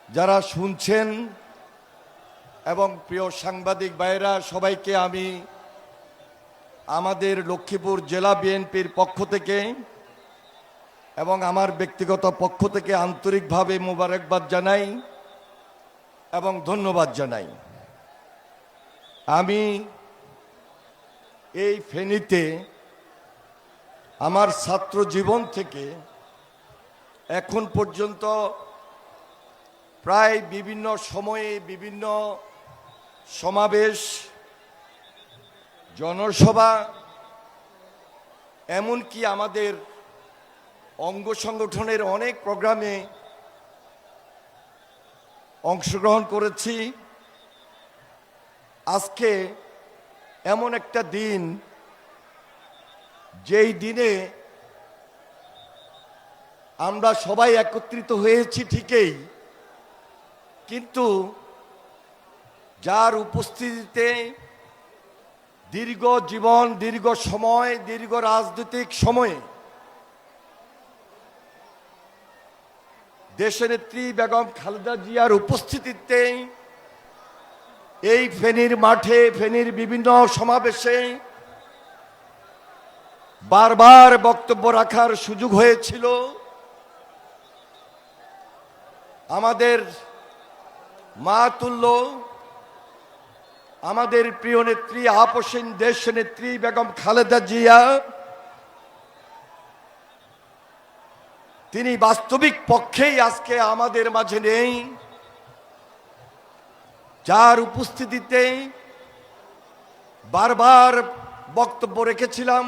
Speaker 10: যারা শুনছেন এবং প্রিয় সাংবাদিক ভাইরা, সবাইকে আমি আমাদের লক্ষ্মীপুর জেলা বিএনপির পক্ষ থেকে এবং আমার ব্যক্তিগত পক্ষ থেকে আন্তরিকভাবে মোবারকবাদ জানাই এবং ধন্যবাদ জানাই। আমি এই ফেনীতে আমার ছাত্র জীবন থেকে এখন পর্যন্ত প্রায় বিভিন্ন সময়ে বিভিন্ন সমাবেশ, জনসভা, এমনকি আমাদের অঙ্গ সংগঠনের অনেক প্রোগ্রামে অংশগ্রহণ করেছি আজকে এমন একটা দিন, যেই দিনে আমরা সবাই একত্রিত হয়েছি ঠিকই, কিন্তু যার উপস্থিতিতে দীর্ঘ জীবন, দীর্ঘ সময়, দীর্ঘ রাজনৈতিক সময়ে দেশনেত্রী বেগম খালেদা জিয়ার উপস্থিতিতে এই ফেনীর মাঠে, ফেনীর বিভিন্ন সমাবেশে বারবার বক্তব্য রাখার সুযোগ হয়েছিল, আমাদের মা তুল্য, আমাদের প্রিয় নেত্রী, আপসীন দেশ নেত্রী বেগম খালেদা জিয়া তিনি বাস্তবিক পক্ষেই আজকে আমাদের মাঝে নেই, যার উপস্থিতিতে বারবার বক্তব্য রেখেছিলাম।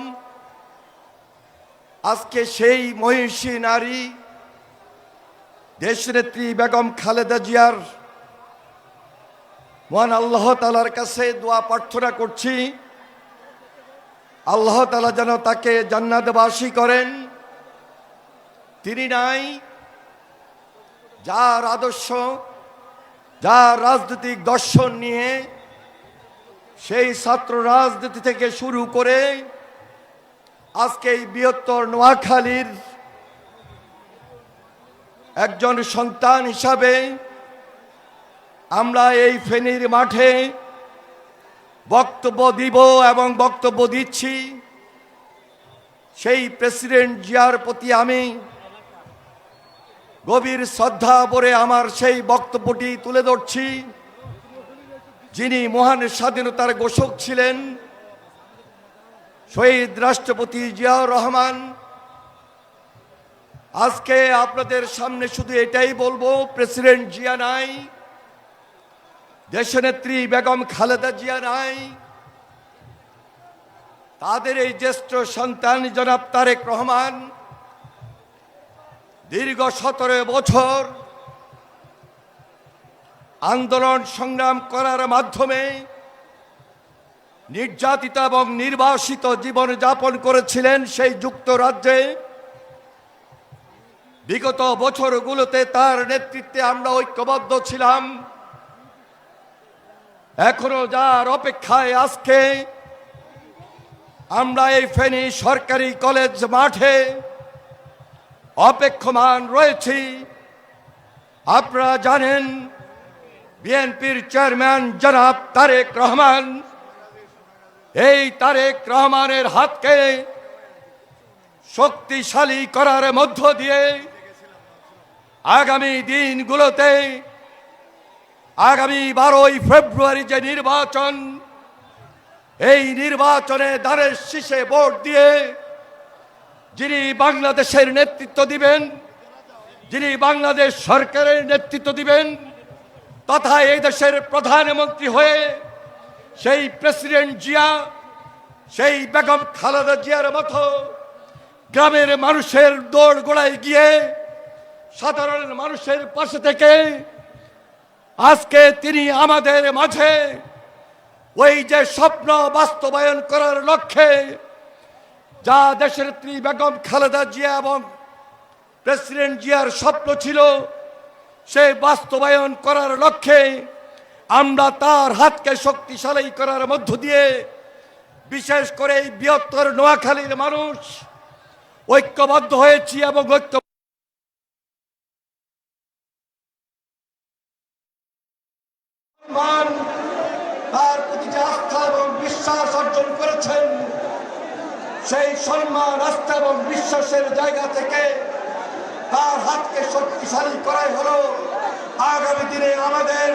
Speaker 10: আজকে সেই মহিষী নারী দেশনেত্রী বেগম খালেদা জিয়ার মহান আল্লাহ তাআলার কাছে দোয়া প্রার্থনা করছি, আল্লাহ তাআলা যেন তাকে জান্নাতবাসী করেন। তিনি নাই, যার আদর্শ, যার রাজনৈতিক দর্শন নিয়ে সেই ছাত্র রাজনীতি থেকে শুরু করে আজকে এই বৃহত্তর নোয়াখালীর একজন সন্তান হিসাবে আমরা এই ফেনীর মাঠে বক্তব্য দিব এবং বক্তব্য দিচ্ছি। সেই প্রেসিডেন্ট জিয়ার প্রতি আমি গভীর শ্রদ্ধা ভরে আমার সেই বক্তব্যটি তুলে ধরছি, যিনি মহান স্বাধীনতার ঘোষক ছিলেন, শহীদ রাষ্ট্রপতি জিয়াউর রহমান। আজকে আপনাদের সামনে শুধু এটাই বলবো, প্রেসিডেন্ট জিয়া নাই, দেশনেত্রী বেগম খালেদা জিয়া নাই, তাদের এই জ্যেষ্ঠ সন্তান জনাব তারেক রহমান দীর্ঘ 17 বছর আন্দোলন সংগ্রাম করার মাধ্যমে নির্যাতিত এবং নির্বাসিত জীবন যাপন করেছিলেন সেই যুক্তরাজ্যে। বিগত বছরগুলোতে তার নেতৃত্বে আমরা ঐক্যবদ্ধ ছিলাম। এখনো যার অপেক্ষায় আজকে আমরা এই ফেনী সরকারি কলেজ মাঠে অপেক্ষমান রয়েছি। আপনারা জানেন, বিএনপির চেয়ারম্যান জনাব তারেক রহমান, এই তারেক রহমানের হাতকে শক্তিশালী করার মধ্য দিয়ে আগামী দিনগুলোতে, আগামী 12ই ফেব্রুয়ারি যে নির্বাচন, এই নির্বাচনে ধানের শীষে ভোট দিয়ে যিনি বাংলাদেশের নেতৃত্ব দিবেন, যিনি বাংলাদেশ সরকারের নেতৃত্ব দিবেন, তথা এই দেশের প্রধানমন্ত্রী হয়ে সেই প্রেসিডেন্ট জিয়া, সেই বেগম খালেদা জিয়ার মতো গ্রামের মানুষের দৌড় গোড়ায় গিয়ে সাধারণ মানুষের পাশে থেকে আজকে তিনি আমাদের মাঝে ওই যে স্বপ্ন বাস্তবায়ন করার লক্ষ্যে, যা দেশের নেত্রী বেগম খালেদা জিয়া এবং প্রেসিডেন্ট জিয়ার স্বপ্ন ছিল, সে বাস্তবায়ন করার লক্ষ্যে আমরা তার হাতকে শক্তিশালী করার মধ্য দিয়ে, বিশেষ করে এই বৃহত্তর নোয়াখালীর মানুষ ঐক্যবদ্ধ হয়েছি এবং তার প্রতি যে আস্থা এবং বিশ্বাস অর্জন করেছেন, সেই সম্মান, আস্থা এবং বিশ্বাসের জায়গা থেকে তার হাতকে শক্তিশালী করাই হলো আগামী দিনে আমাদের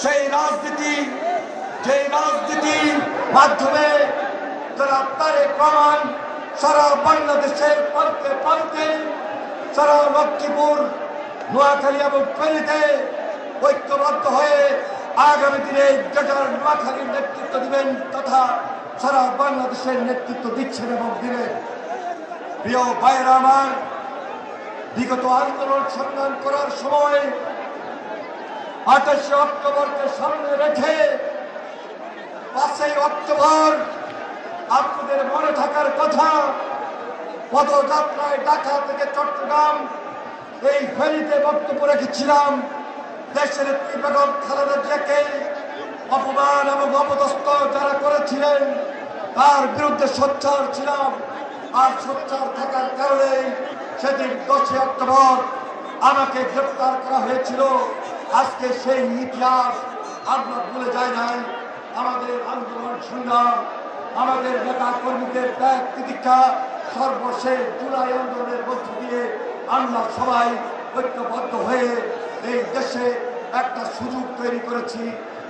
Speaker 10: সেই রাজনীতি, যে রাজনীতির মাধ্যমে যারা তারেক রহমান সারা বাংলাদেশের প্রান্তে প্রান্তে, সারা লক্ষ্মীপুর, নোয়াখালী এবং ফেনীতে ঐক্যবদ্ধ হয়ে আগামী দিনে যেটার নোয়াখালীর নেতৃত্ব দিবেন তথা সারা বাংলাদেশের নেতৃত্ব দিচ্ছেন এবং দিবেন। প্রিয় ভাইয়েরা আমার, বিগত আন্দোলন সংগ্রাম করার সময় 28 অক্টোবরকে সামনে রেখে
Speaker 6: 5ই অক্টোবর আপনাদের মনে থাকার কথা, পদযাত্রায় ঢাকা থেকে চট্টগ্রাম এই ফেরিতে বক্তব্য রেখেছিলাম। দেশের নেত্রী বেগম খালেদা জিয়াকে অপমান এবং অপদস্থ যারা করেছিলেন তার বিরুদ্ধে সোচ্চার ছিলাম। আর সোচ্চার থাকার কারণে সেদিন 10ই অক্টোবর আমাকে গ্রেফতার করা হয়েছিল। আজকে সেই ইতিহাস আমরা ভুলে যাই নাই। আমাদের আন্দোলন সংগ্রাম, আমাদের নেতা কর্মীদের ত্যাগ তিতিক্ষা, সর্বশেষ জুলাই আন্দোলনের মধ্য দিয়ে আমরা সবাই ঐক্যবদ্ধ হয়ে এই দেশে একটা সুযোগ তৈরি করেছি।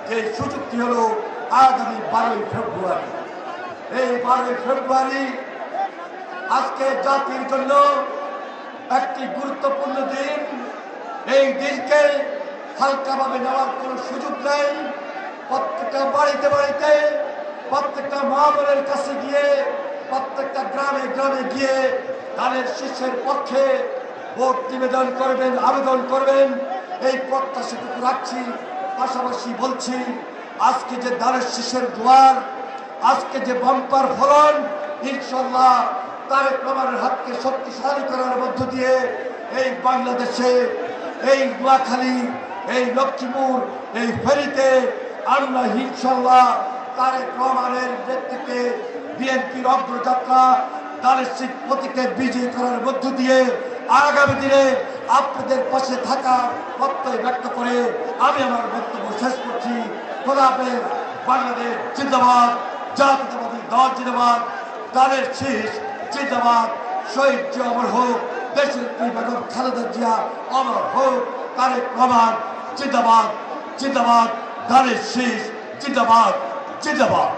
Speaker 6: যে সুযোগটি হলো আগামী 12ই ফেব্রুয়ারি। এই 12ই ফেব্রুয়ারি আজকে জাতির জন্য একটি গুরুত্বপূর্ণ দিন। এই দিনকে হালকাভাবে নেওয়ার কোনো সুযোগ নেই। প্রত্যেকটা বাড়িতে বাড়িতে, প্রত্যেকটা মা বোনের কাছে গিয়ে, প্রত্যেকটা গ্রামে গ্রামে গিয়ে ধানের শীষের পক্ষে ভোট নিবেদন করবেন, আবেদন করবেন, এই প্রত্যাশাটুকু রাখছি। পাশাপাশি বলছি, আজকে যে ধানের শীষের জোয়ার, আজকে যে বাম্পার ফলন, ইনশাল্লাহ তারেক রহমানের হাতকে শক্তিশালী করার মধ্য দিয়ে এই বাংলাদেশে, এই নোয়াখালী, এই লক্ষ্মীপুর, এই ফেনীতে আমরা ইনশাল্লাহ তারেক রহমানের নেতৃত্বে বিএনপির অগ্রযাত্রা ধানের শীষ প্রতীকে বিজয়ী করার মধ্য দিয়ে আগামী দিনে আপনাদের পাশে থাকা প্রত্যয় ব্যক্ত করে আমি আমার বক্তব্য শেষ করছি। খোদা হাফেজ। বাংলাদেশ জিন্দাবাদ, জাতীয়তাবাদী দল জিন্দাবাদ, ধানের শীষ জিন্দাবাদ, শহীদ জিয়া অমর হোক, দেশের নেত্রী বেগম খালেদা জিয়া অমর হোক, তারেক রহমান জিন্দাবাদ, জিন্দাবাদ, ধানের শীষ জিন্দাবাদ, জিন্দাবাদ।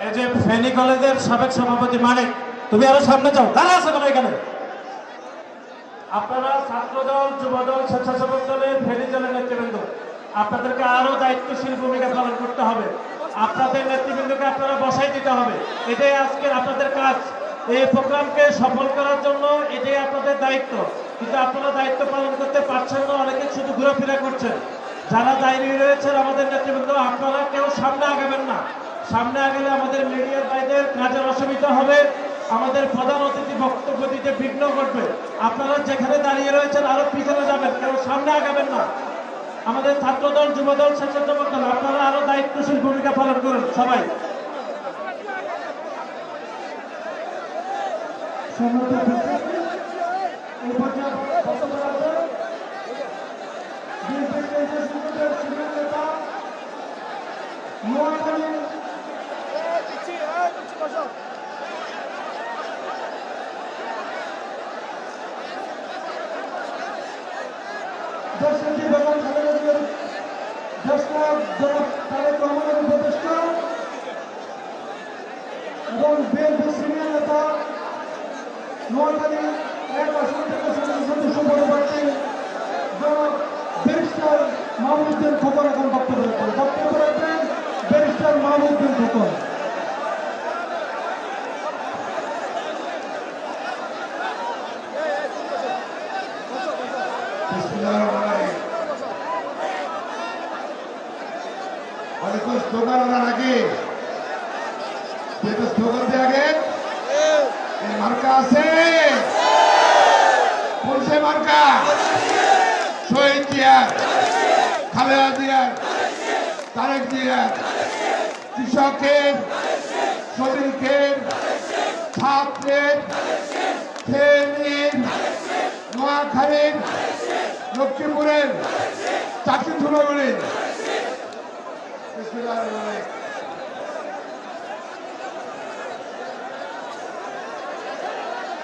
Speaker 3: এই যে ফেনী কলেজের সাবেক সভাপতি মানিক, তুমি আরো সামনে যাও, দাঁড়া আছো কেন এখানে? আপনারা ছাত্রদল, যুবদল, স্বেচ্ছাসেবক দলের ফেনী জেলার নেতৃবৃন্দ, আপনাদেরকে আরো দায়িত্বশীল ভূমিকা পালন করতে হবে। আপনাদের নেতৃবৃন্দকে আপনারা বসাই দিতে হবে। এটাই আজকের আপনাদের কাজ। এই প্রোগ্রামকে সফল করার জন্য এটাই আপনাদের দায়িত্ব। কিন্তু আপনারা দায়িত্ব পালন করতে পারছেন না, অনেকে শুধু ঘোরাফেরা করছেন। যারা দাঁড়িয়ে রয়েছেন আমাদের নেতৃবৃন্দ, আপনারা কেউ সামনে আগাবেন না। সামনে আগেলে আমাদের মিডিয়ার ভাইদের কাজের অসুবিধা হবে, আমাদের প্রধান অতিথি বক্তব্য দিতে বিঘ্ন ঘটবে। আপনারা যেখানে দাঁড়িয়ে রয়েছেন আরো পিছনে যাবেন, কেউ সামনে আগাবেন না। আমাদের ছাত্রদল, যুবদল, স্বেচ্ছাসেবক দল, আপনারা আরো দায়িত্বশীল ভূমিকা পালন করুন সবাই।
Speaker 2: দেশনেত্রী বেগম খালেদা জিয়ার দেশনায়ক জনাব তারেক রহমানের উপদেষ্টা এবং বিএনপি সিনিয়র নেতা নোয়াখালী 1 আসন থেকে সদস্য পদপ্রার্থী জনাব ব্যারিস্টার মাহমুদুদ্দিন খোকন এখন বক্তব্য রাখবেন। ব্যারিস্টার মাহমুদুদ্দিন খোকন।
Speaker 6: অনেক স্লোগান ওনার আগে যেহেতু স্লোগান দিয়ে আগে মার্কা আছে, কোন সে মার্কা? শহীদ জিয়া, খালেদা জিয়া, তারেক জিয়া, কৃষকের, শ্রমিকের, ছাত্রের, ফেনীর, নোয়াখালীর, লক্ষ্মীপুরের, চাকরি ধুলোগুলির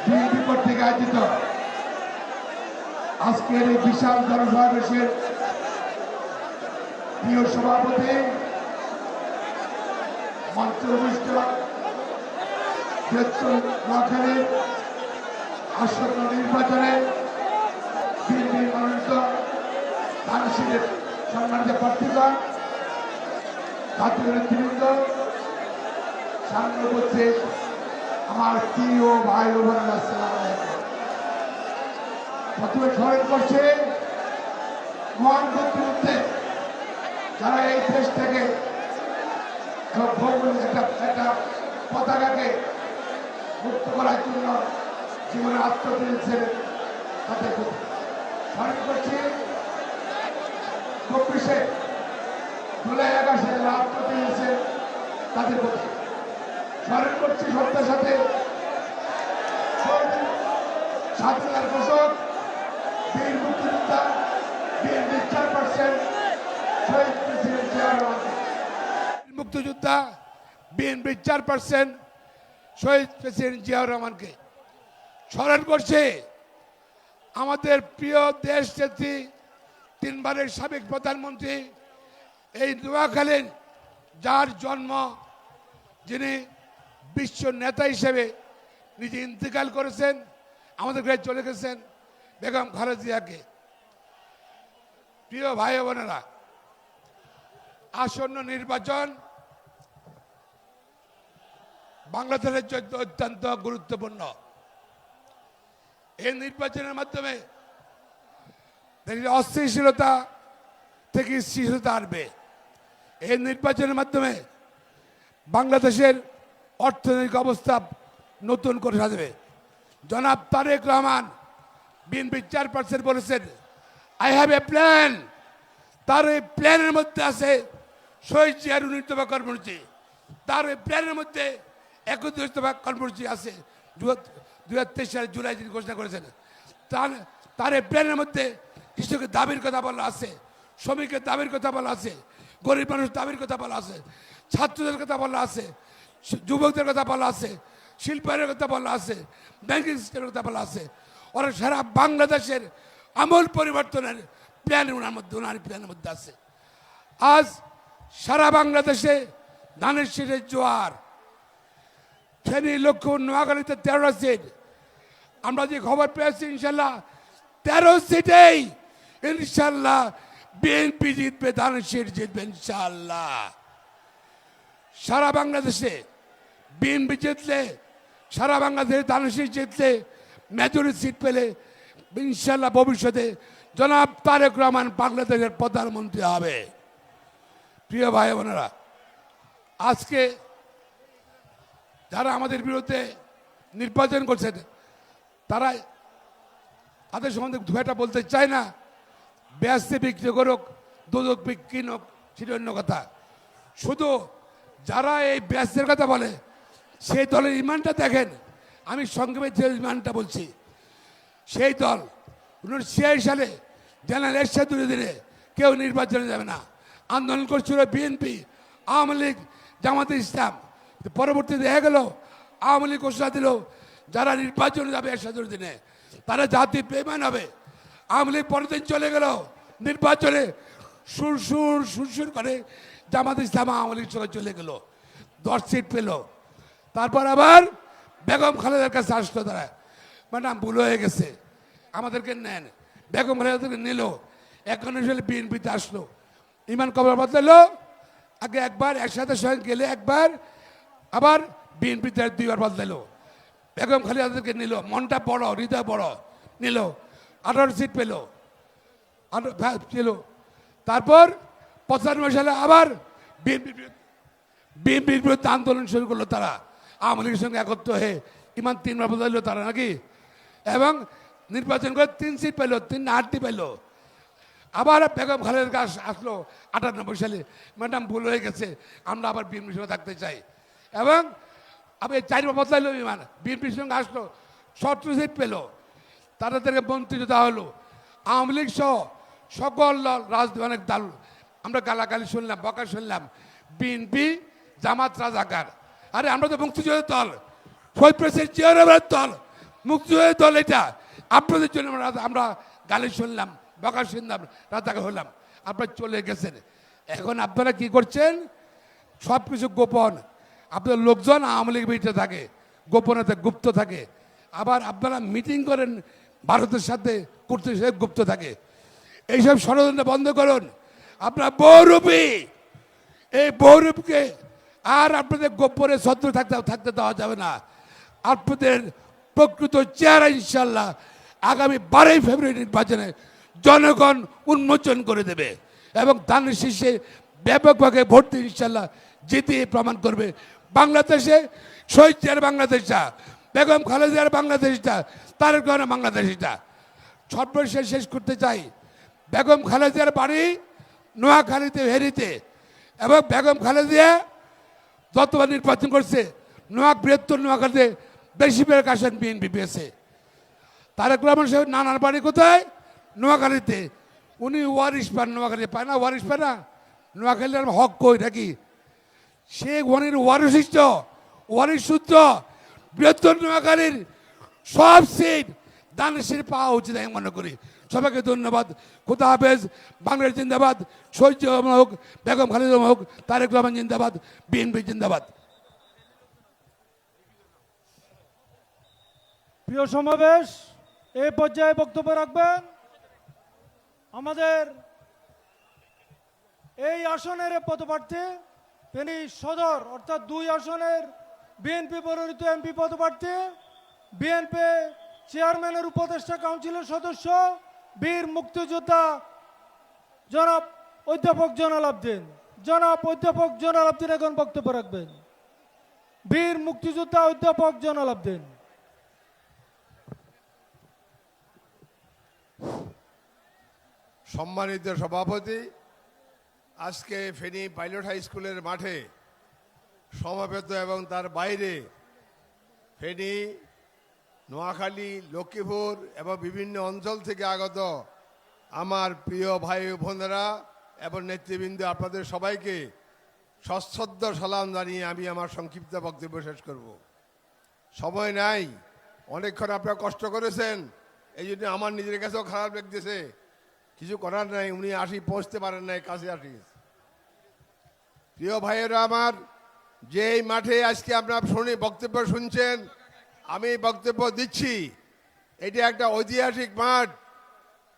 Speaker 6: বিএনপি কর্তৃক আয়োজিত আজকের এই বিশাল জনসমাবেশের প্রিয় সভাপতি, মন্ত্রবিষ্ট নোয়াখালীর আসন্ন নির্বাচনে বিএনপির মনোনীত ধানশীলের সম্মানিত প্রার্থীগণ, জাতীয় নেতৃবৃন্দ, সামনে উপস্থিত আমার প্রিয় ভাই ও বোনেরা, আসসালামু আলাইকুম। প্রথমে স্মরণ করছে মহান মুক্তিযুদ্ধে যারা এই দেশ থেকে
Speaker 7: এবং ভৌগোলিক একটা পতাকাকে মুক্ত করার জন্য জীবনে আত্মহত্যা দিয়েছেন তাদের প্রতি স্মরণ করছি 24 জুলাই আগস্টে যারা আত্মহত্যা দিয়েছে তাদের প্রতি স্মরণ করছি সত্যের সাথে স্বাধীনতার ঘোষক বীর মুক্তিযোদ্ধা বিএনপির চেয়ারপারসন শহীদ প্রেসিডেন্ট জিয়া রহমান মুক্তিযোদ্ধা বিএনপির চেয়ারপারসন শহীদ প্রেসিডেন্ট জিয়াউর রহমানকে স্মরণ করছে আমাদের প্রিয় দেশ নেত্রী 3 বারের সাবেক প্রধানমন্ত্রী এই নোয়াখালীর যার জন্ম যিনি বিশ্ব নেতা হিসেবে নিজে ইন্তেকাল করেছেন আমাদের ঘরে চলে গেছেন বেগম খালেদা জিয়াকে। প্রিয় ভাই বোনেরা, আসন্ন নির্বাচন বাংলাদেশের জন্য অত্যন্ত গুরুত্বপূর্ণ। এই নির্বাচনের মাধ্যমে অস্থিতিশীলতা থেকে স্থিরতা আসবে। এই নির্বাচনের মাধ্যমে বাংলাদেশের অর্থনৈতিক অবস্থা নতুন করে সাজবে। জনাব তারেক রহমান বিএনপি চেয়ারপারসন বলেছেন, আই হ্যাভ এ প্ল্যান। তার এই প্ল্যানের মধ্যে আছে শহীদ জিয়ার 19 দফা কর্মসূচি, তার এই প্ল্যানের মধ্যে 31 দফা কর্মসূচি আছে 2023 সালের জুলাই তিনি ঘোষণা করেছেন। তার এই প্ল্যানের মধ্যে কৃষকের দাবির কথা বলা আছে, শ্রমিকের দাবির কথা বলা আছে, গরিব মানুষ দাবির কথা বলা আছে, ছাত্রদের কথা বলা আছে, যুবকদের কথা বলা আছে, শিল্পের কথা বলা আছে, ব্যাংকিং সিস্টেমের কথা বলা আছে। ওরা সারা বাংলাদেশের আমূল পরিবর্তনের প্ল্যান ওনার প্ল্যানের মধ্যে আছে। আজ সারা বাংলাদেশে ধানের শীষের জোয়ার, ফেনী, লক্ষ্মীপুর, নোয়াখালীতে 13টা সিট। আমরা যে খবর পেয়েছি ইনশাল্লাহ 13 সিটেই ইনশাল্লাহ বিএনপি জিতবে, ধানের শীষ জিতবে ইনশাল্লাহ। সারা বাংলাদেশে বিএনপি জিতলে, সারা বাংলাদেশে ধানের শীষ জিতলে, মেজরিটি সিট পেলে ইনশাল্লাহ ভবিষ্যতে জনাব তারেক রহমান বাংলাদেশের প্রধানমন্ত্রী হবে। প্রিয় ভাই বোনেরা, আজকে যারা আমাদের বিরুদ্ধে নির্বাচন করছেন তারা তাদের সম্বন্ধে দু একটা বলতে চায় না। ব্যস্তে বিক্রি করুক, দুদক বিক্রি হোক, সেটা অন্য কথা। শুধু যারা এই ব্যস্তের কথা বলে সেই দলের ইমানটা দেখেন। আমি সংক্ষেপে যে ইমানটা বলছি, সেই দল 1986 সালে জেনারেল এরশাদুর দিনে কেউ নির্বাচনে যাবে না। আন্দোলন করছিল বিএনপি, আওয়ামী লীগ, জামাতে ইসলাম। পরবর্তীতে দেখা গেল আওয়ামী লীগ ঘোষণা দিল যারা নির্বাচনে যাবে এরশাদুর দিনে তারা জাতি বেঈমান হবে। আওয়ামী লীগ পরের দিন চলে গেল নির্বাচনে, সুর করে জামাত ইসলাম আওয়ামী লীগ সঙ্গে চলে গেল, 10 সিট পেল। তারপর আবার বেগম খালেদার কাছে আসলো তারা, ম্যাডাম ভুল হয়ে গেছে, আমাদেরকে নেন। বেগম খালেদাকে নিল, 51 সালে বিএনপিতে আসলো, ইমান কবর বদলালো। আগে একবার একসাথে সঙ্গে গেলে একবার, আবার বিএনপিতে 2বার বদলালো। বেগম খালেদাকে নিল, মনটা বড়, হৃদয় বড়, নিল, 18 সিট পেল, ছিল। তারপর 95 সালে আবার বিএনপির বিরুদ্ধে আন্দোলন শুরু করলো তারা, আওয়ামী লীগের সঙ্গে একত্র হয়ে ইমান 3বার বদলাইলো তারা নাকি, এবং নির্বাচন করে 3 সিট পেল, 8টি পেল। আবার বেগম খালেদার কাছে আসলো 98 সালে, ম্যাডাম ভুল হয়ে গেছে, আমরা আবার বিএনপির সঙ্গে থাকতে চাই। এবং আবার 4বার বদলাইলো ইমান, বিএনপির সঙ্গে আসলো, 17 সিট পেল। তাদেরকে মন্ত্রী দেওয়া হলো। আওয়ামী লীগ সহ সকল রাজনৈতিক অনেক দল আমরা গালাগালি শুনলাম, বকা শুনলাম, বিএনপি জামাত রাজাকার। আরে আমরা তো মুক্তিযোদ্ধার দল, শহীদ প্রেসিডেন্ট জিয়া রহমানের দল, মুক্তিযোদ্ধার দল। এটা আপনাদের জন্য আমরা গালি শুনলাম, বকা শুনলাম, রাজাকার হলাম, আপনারা চলে গেছেন। এখন আপনারা কি করছেন? সব কিছু গোপন। আপনার লোকজন আওয়ামী লীগ বিরুদ্ধে থাকে, গোপনতা গুপ্ত থাকে। আবার আপনারা মিটিং করেন ভারতের সাথে, কূটনীতির সাথে গুপ্ত থাকে। এইসব ষড়যন্ত্র বন্ধ করুন। আপনার বহুরূপী, এই বহুরূপকে আর আপনাদের গোপনে শত্রু থাকতে দেওয়া যাবে না। আপনাদের প্রকৃত চেহারা ইনশাল্লাহ আগামী 12 ফেব্রুয়ারি নির্বাচনে জনগণ উন্মোচন করে দেবে এবং ধানের শীর্ষে ব্যাপকভাবে ভোট দিয়ে ইনশাল্লাহ
Speaker 11: জিতিয়ে প্রমাণ করবে বাংলাদেশে শহীদ জিয়ার বাংলাদেশটা, বেগম খালেদার বাংলাদেশটা, তারেক রহমানের বাংলাদেশটা। সর্বশেষ শেষ করতে চাই, বেগম খালেদার বাড়ি নোয়াখালীতে হেরিতে, এবং বেগম খালেদা যতবার নির্বাচন করছে বৃহত্তর নোয়াখালীতে বেশিরভাগ আসন বিএনপি পেয়েছে। তারেক রহমান সাহেব নানার বাড়ি কোথায়? নোয়াখালীতে। উনি ওয়ারিশ পান, নোয়াখালী পায় না, ওয়ারিশ পায় না, নোয়াখালীর হক কই নাকি? সে ওয়ানের ওয়ারিশ সূত্র বৃহত্তর নোয়াখালীর সব সিট দানেশের পাওয়া উচিত আমি মনে করি। সবাইকে ধন্যবাদ, খোদা হাফেজ। বাংলাদেশ জিন্দাবাদ, শহীদ জিয়া হোক, বেগম খালেদা হোক, তারেক রহমান জিন্দাবাদ, বিএনপি জিন্দাবাদ।
Speaker 2: প্রিয় সমাবেশ, এই পর্যায়ে বক্তব্য রাখবেন আমাদের এই আসনের পদপ্রার্থী, তিনি সদর অর্থাৎ 2 আসনের বিএনপি মনোনীত এমপি পদপ্রার্থী, বিএনপি চেয়ারম্যানের উপদেষ্টা কাউন্সিলের সদস্য, বীর মুক্তিযোদ্ধা জনাব অধ্যাপক জয়নাল আবদিন। জনাব অধ্যাপক জয়নাল আবদিন এখন বক্তব্য রাখবেন। বীর মুক্তিযোদ্ধা অধ্যাপক জয়নাল আবদিন।
Speaker 8: সম্মানিত সভাপতি, আজকে ফেনী পাইলট হাই স্কুলের মাঠে সমাবেত এবং তার বাইরে ফেনী, নোয়াখালী, লক্ষ্মীপুর এবং বিভিন্ন অঞ্চল থেকে আগত আমার প্রিয় ভাই বোনেরা এবং নেতৃবৃন্দ, আপনাদের সবাইকে সশ্রদ্ধ সালাম জানিয়ে আমি আমার সংক্ষিপ্ত বক্তব্য শেষ করব। সময় নাই, অনেকক্ষণ আপনারা কষ্ট করেছেন, এই জন্য আমার নিজের কাছেও খারাপ লাগতেছে। কিছু করার নাই, উনি পৌঁছতে পারেন নাই, কাছে আসিস। প্রিয় ভাইয়েরা আমার, যেই মাঠে আজকে আপনারা বক্তব্য শুনছেন, আমি বক্তব্য দিচ্ছি, এটি একটা ঐতিহাসিক মাঠ।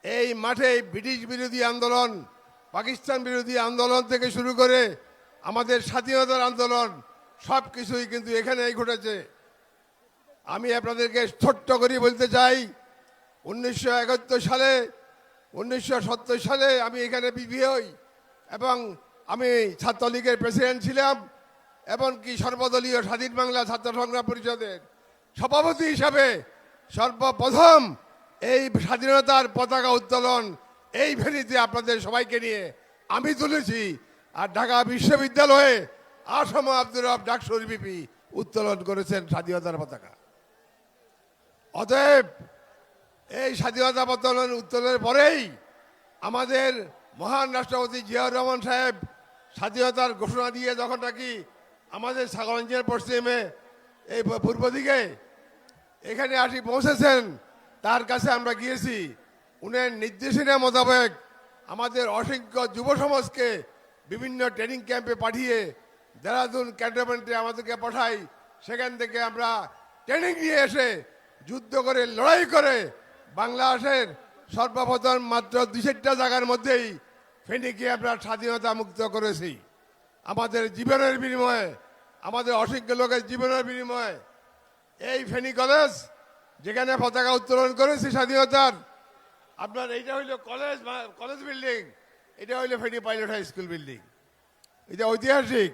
Speaker 8: এই মাঠে ব্রিটিশ বিরোধী আন্দোলন, পাকিস্তান বিরোধী আন্দোলন থেকে শুরু করে আমাদের স্বাধীনতার আন্দোলন সব কিছুই কিন্তু এখানেই ঘটেছে। আমি আপনাদেরকে ছোট্ট করে বলতে চাই, 1971 সালে 1970 সালে আমি এখানে বিবি হই এবং আমি ছাত্রলীগের প্রেসিডেন্ট ছিলাম, এমনকি সর্বদলীয় স্বাধীন বাংলা ছাত্র সংগ্রাম পরিষদের সভাপতি হিসাবে সর্বপ্রথম এই স্বাধীনতার পতাকা উত্তোলন এই ভেন্যুতে আপনাদের সবাইকে নিয়ে আমি তুলেছি। আর ঢাকা বিশ্ববিদ্যালয়ে আসম আব্দুর রব ডাকসুর বিপি উত্তোলন করেছেন স্বাধীনতার পতাকা। অতএব এই স্বাধীনতা উত্তোলনের পরেই আমাদের মহান রাষ্ট্রপতি জিয়াউর রহমান সাহেব স্বাধীনতার ঘোষণা দিয়ে যখন নাকি আমাদের ছাগলঞ্জের পশ্চিমে এই পূর্ব দিকে এখানে পৌঁছেছেন, তার কাছে আমরা গিয়েছি। উনার নির্দেশনা মোতাবেক আমাদের অসংখ্য যুব সমাজকে বিভিন্ন ট্রেনিং ক্যাম্পে পাঠিয়ে দেরাদুন ক্যান্টনমেন্টে আমাদেরকে পাঠাই। সেখান থেকে আমরা ট্রেনিং নিয়ে এসে যুদ্ধ করে, লড়াই করে বাংলাদেশের সর্বপ্রথম মাত্র 2-4টা জায়গার মধ্যেই ফেনীকে আমরা স্বাধীনতা মুক্ত করেছি। আমাদের জীবনের বিনিময়ে, আমাদের অসংখ্য লোকের জীবনের বিনিময়ে এই ফেনী কলেজ যেখানে পতাকা উত্তোলন করেছি স্বাধীনতার, আপনার এইটা হইল কলেজ বিল্ডিং, এটা হইল Feni pilot high school building. এটা ঐতিহাসিক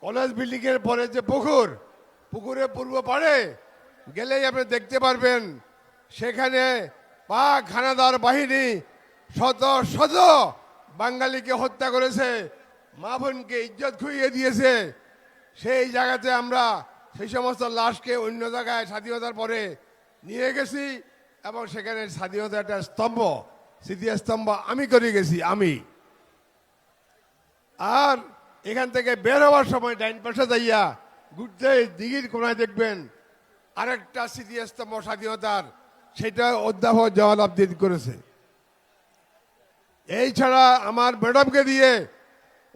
Speaker 8: কলেজ বিল্ডিং এর পরে যে পুকুরের পূর্ব পাড়ে গেলেই আপনি দেখতে পারবেন, সেখানে পাক হানাদার বাহিনী শত শত বাঙালিকে হত্যা করেছে, মা বোনকে ইজ্জত খুইয়ে দিয়েছে। সেই জায়গাতে আমরা সেই সমস্ত লাশকে অন্য জায়গায় স্বাধীনতার পরে নিয়ে গেছি এবং সেখানে স্বাধীনতার একটা স্তম্ভ, স্মৃতিস্তম্ভ আমি করে গেছি আমি। আর এখান থেকে বের হওয়ার সময় ডাইন পাশে যাইয়া ঘুরতে দিঘির কোনায় দেখবেন আরেকটা স্মৃতিস্তম্ভ স্বাধীনতার, সেটা অধ্যাপক জয়নাল আবদিন করেছে। এই ছাড়া আমার ম্যাডামকে দিয়ে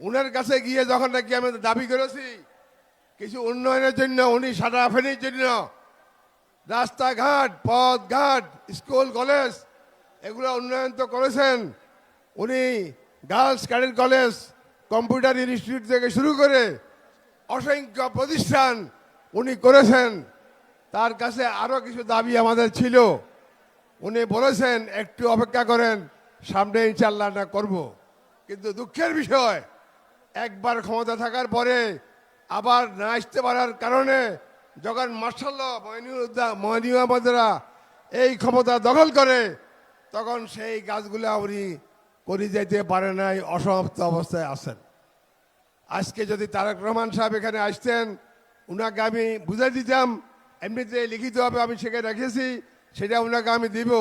Speaker 8: উনার কাছে গিয়ে যখন নাকি আমি দাবি করেছি কিছু উন্নয়নের জন্য, উনি সারা ফেনীর জন্য রাস্তাঘাট, পথঘাট, স্কুল, কলেজ এগুলো উন্নয়ন তো করেছেন। উনি girls cadet college, computer institute থেকে শুরু করে অসংখ্য প্রতিষ্ঠান উনি করেছেন। তার কাছে আরও কিছু দাবি আমাদের ছিল, উনি বলেছেন একটু অপেক্ষা করেন, সামনে ইনশাআল্লাহ না করব। কিন্তু দুঃখের বিষয় একবার ক্ষমতা থাকার পরে আবার না আসতে পারার কারণে যখন মার্শাল্লাহ মহিনুদ্দিনরা এই ক্ষমতা দখল করে তখন সেই কাজগুলো উনি করে যেতে পারে নাই, অসমাপ্ত অবস্থায় আছেন। আজকে যদি তারেক রহমান সাহেব এখানে আসতেন, উনাকে আমি বুঝাই দিতাম, এমনিতে লিখিতভাবে আমি সেখানে রেখেছি, সেটা উনাকে আমি দিব।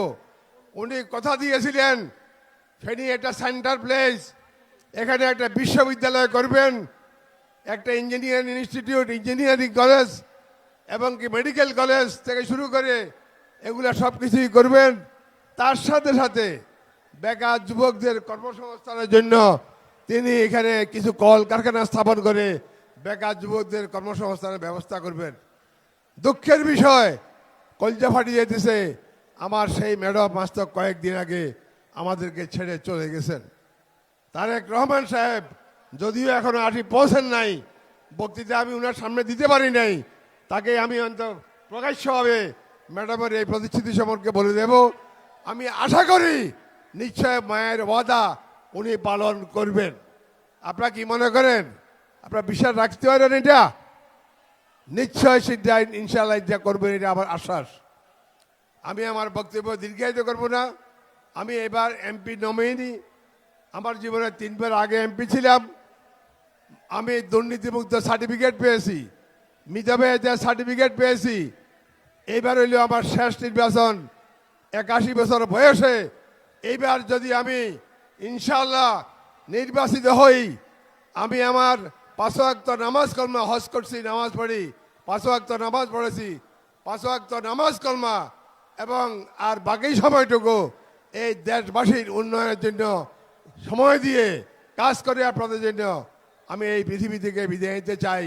Speaker 8: উনি কথা দিয়েছিলেন ফেনী একটা সেন্টার প্লেস, এখানে একটা বিশ্ববিদ্যালয় করবেন, একটা ইঞ্জিনিয়ারিং ইনস্টিটিউট, ইঞ্জিনিয়ারিং কলেজ এবং কি মেডিকেল কলেজ থেকে শুরু করে এগুলো সব কিছুই করবেন। তার সাথে সাথে বেকার যুবকদের কর্মসংস্থানের জন্য তিনি এখানে কিছু কলকারখানা স্থাপন করে বেকার যুবকদের কর্মসংস্থানের ব্যবস্থা করবেন। দুঃখের বিষয়, কলজা ফাটিয়ে দিয়েছে আমার সেই ম্যাডাম মাস্টার কয়েকদিন আগে আমাদেরকে ছেড়ে চলে গেছেন। তারেক রহমান সাহেব যদিও এখনো পৌঁছেন নাই, বক্তৃতা আমি ওনার সামনে দিতে পারি নাই, তাকে আমি অন্তত প্রকাশ্যভাবে ম্যাডামের এই প্রতিশ্রুতি সম্পর্কে বলে দেব। আমি আশা করি নিশ্চয় মায়ের ওয়াদা উনি পালন করবেন। আপনারা কি মনে করেন? আপনারা বিশ্বাস রাখতে পারেন? এটা নিশ্চয় সেটা ইনশাআল্লাহ এটা করবেন, এটা আমার আশ্বাস। আমি আমার বক্তব্য দীর্ঘায়িত করব না। আমি এবার এমপি নমিনি, আমার জীবনে 3 বার আগে এমপি ছিলাম। আমি দুর্নীতিমুক্ত সার্টিফিকেট পেয়েছি, মিতাবে সার্টিফিকেট পেয়েছি। এইবার হইল আমার শেষ নির্বাচন 81 বছর বয়সে। এইবার যদি আমি ইনশাআল্লাহ নির্বাচিত হই, আমি আমার 5 ওয়াক্ত নামাজ কলমা, হজ করছি, নামাজ পড়ি, 5 ওয়াক্ত নামাজ পড়েছি, 5 ওয়াক্ত নামাজ কলমা এবং আর বাকি সময়টুকু এই দেশবাসীর উন্নয়নের জন্য সময় দিয়ে কাজ করে আপনাদের জন্য আমি এই পৃথিবী থেকে বিদায় নিতে চাই।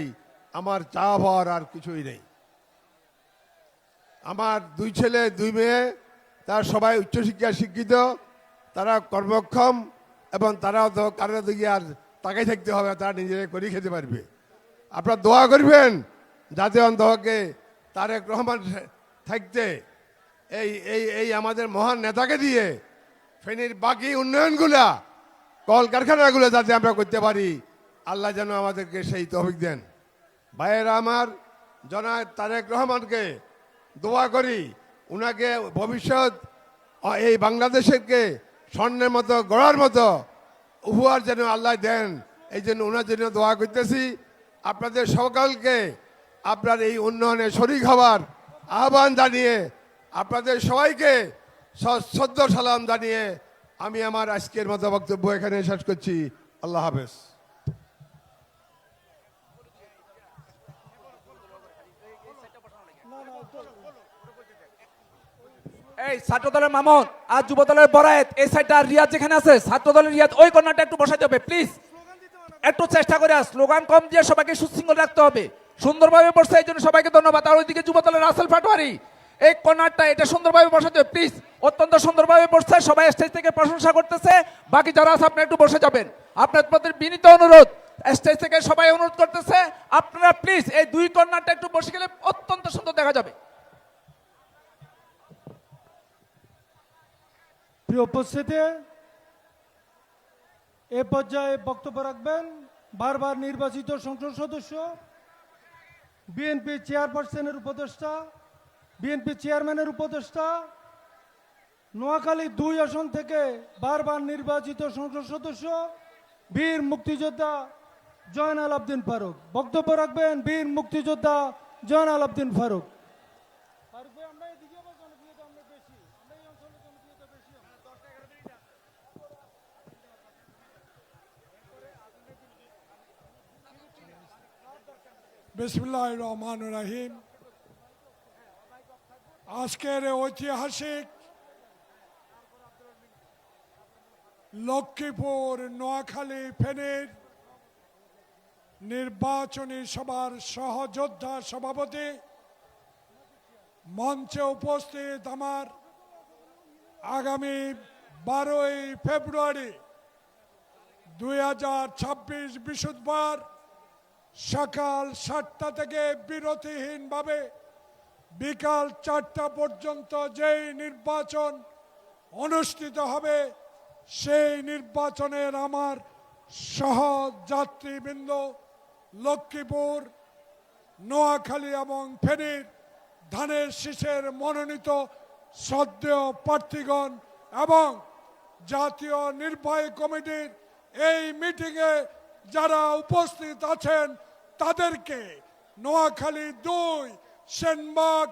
Speaker 8: আমার চা পাওয়ার আর কিছুই নেই। আমার 2 ছেলে 2 মেয়ে, তারা সবাই উচ্চশিক্ষায় শিক্ষিত, তারা কর্মক্ষম এবং তারাও তো কারোর দিকে আর তাকাই থাকতে হবে, তারা নিজেরাই করে খেতে পারবে। আপনারা দোয়া করবেন যাতে অন্তকে তারেক রহমান থাকতে এই এই এই আমাদের মহান নেতাকে দিয়ে ফেনীর বাকি উন্নয়নগুলা, কলকারখানাগুলো যাতে আমরা করতে পারি, আল্লাহ যেন আমাদেরকে সেই তৌফিক দেন। ভাইয়েরা আমার, জনাব তারেক রহমানকে দোয়া করি, উনাকে ভবিষ্যৎ এই বাংলাদেশকে স্বর্ণের মতো গড়ার মতো উপহার যেন আল্লাহ দেন, এই জন্য ওনার জন্য দোয়া করতেছি। আপনাদের সকলকে আপনার এই উন্নয়নে শরীক হওয়ার আহ্বান জানিয়ে, আপনাদের সবাইকে সশ্রদ্ধ সালাম জানিয়ে আমি আমার আজকের মতো বক্তব্য এখানে শেষ করছি। আল্লাহ হাফেজ।
Speaker 12: এই ছাত্র দলের মামুন আর যুব দলের বরায়েত, এই সাইডটা রিয়াদ যেখানে আছে ছাত্র দলের রিয়াদ, ওই কর্নারটা একটু বসাইতে হবে প্লিজ। একটু চেষ্টা করে স্লোগান কম দিয়ে সবাইকে সুশৃঙ্খল রাখতে হবে। সুন্দরভাবে বসছে, এই জন্য সবাইকে ধন্যবাদ। আর ওইদিকে যুব দলের রাসেল পাটোয়ারি, এই কর্নারটা এটা সুন্দরভাবে বসাতে হবে প্লিজ। অত্যন্ত সুন্দরভাবে বসছে, সবাই স্টেজ থেকে প্রশংসা করতেছে। বাকি যারা আছে আপনি একটু বসে যাবেন। আপনার প্রতি বিনীত অনুরোধ, স্টেজ থেকে সবাই অনুরোধ করতেছে আপনারা প্লিজ এই 2 কর্নারটা একটু বসে গেলে অত্যন্ত সুন্দর দেখা যাবে।
Speaker 2: প্রিয় উপস্থিতি, এ পর্যায়ে বক্তব্য রাখবেন বারবার নির্বাচিত সংসদ সদস্য, বিএনপি চেয়ারপারসনের উপদেষ্টা, বিএনপি চেয়ারম্যানের উপদেষ্টা, নোয়াখালী 2 আসন থেকে বারবার নির্বাচিত সংসদ সদস্য বীর মুক্তিযোদ্ধা জয়নাল আবদিন ফারুক। বক্তব্য রাখবেন বীর মুক্তিযোদ্ধা জয়নাল আবদিন ফারুক।
Speaker 6: বিসমিল্লাহির রহমানির রহিম। আজকের ঐতিহাসিক লক্ষ্মীপুর নোয়াখালী ফেনীর নির্বাচনী সভার সহযোদ্ধা সভাপতি, মঞ্চে উপস্থিত আমার আগামী 12ই ফেব্রুয়ারি 2026 বৃহস্পতিবার সকাল 7টা থেকে বিরতিহীনভাবে বিকাল 4টা পর্যন্ত যেই নির্বাচন অনুষ্ঠিত হবে, সেই নির্বাচনের আমার সহ যাত্রীবৃন্দ, লক্ষ্মীপুর, নোয়াখালী এবং ফেনীর ধানের শীষের মনোনীত শ্রদ্ধেয় প্রার্থীগণ এবং জাতীয় নির্বাহী কমিটির এই মিটিংয়ে যারা উপস্থিত আছেন তাদেরকে নোয়াখালী 2 সেনবাগ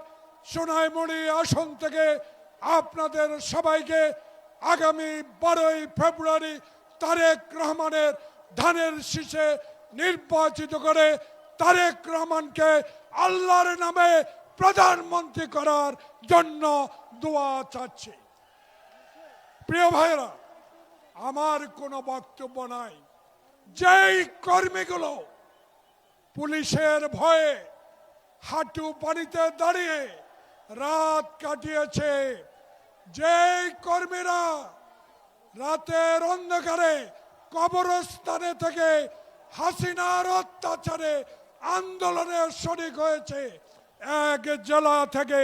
Speaker 6: সোনাইমুড়ি আসন থেকে আপনাদের সবাইকে আগামী 12ই ফেব্রুয়ারি তারেক রহমানের ধানের শীষে নির্বাচিত করে তারেক রহমানকে আল্লাহর নামে প্রধানমন্ত্রী করার জন্য দোয়া চাচ্ছি। প্রিয় ভাইরা, আমার কোনো বক্তব্য নাই। যেই কর্মীগুলো পুলিশের ভয়ে হাঁটু পানিতে দাঁড়িয়ে রাত কাটিয়েছে, যেই কর্মীরা রাতের অন্ধকারে কবরস্থানে থেকে হাসিনার অত্যাচারে আন্দোলনে শরিক হয়েছে, এক জেলা থেকে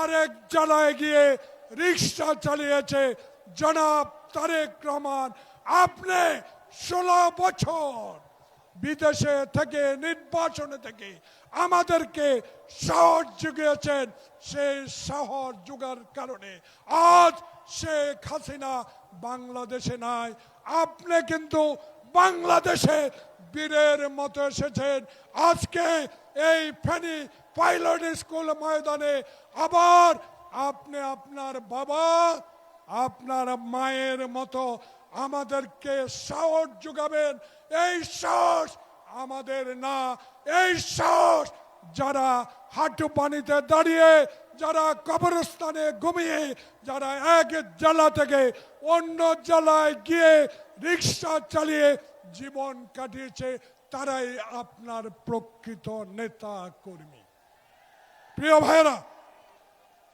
Speaker 6: আরেক জেলায় গিয়ে রিক্সা চালিয়েছে, জনাব তারেক রহমান আপনি 16 বছর বিদেশে থেকে নির্বাচনে থেকে আমাদেরকে সাহস জুগিয়েছেন। সেই সাহস জোগার কারণে আজ শেখ হাসিনা বাংলাদেশে নাই। আপনি কিন্তু বাংলাদেশে বীরের মতো এসেছেন। আজকে এই ফেনী পাইলট স্কুল ময়দানে আবার আপনি আপনার বাবা, আপনার মায়ের মতো আমাদেরকে সাহস যোগাবেন। এই সাহস আমাদের না, এই সাহস যারা হাঁটু পানিতে দাঁড়িয়ে, যারা কবরস্থানে ঘুমিয়ে, যারা এক জেলা থেকে অন্য জেলায় গিয়ে রিক্সা চালিয়ে জীবন কাটিয়েছে, তারাই আপনার প্রকৃত নেতা কর্মী। প্রিয় ভাইরা,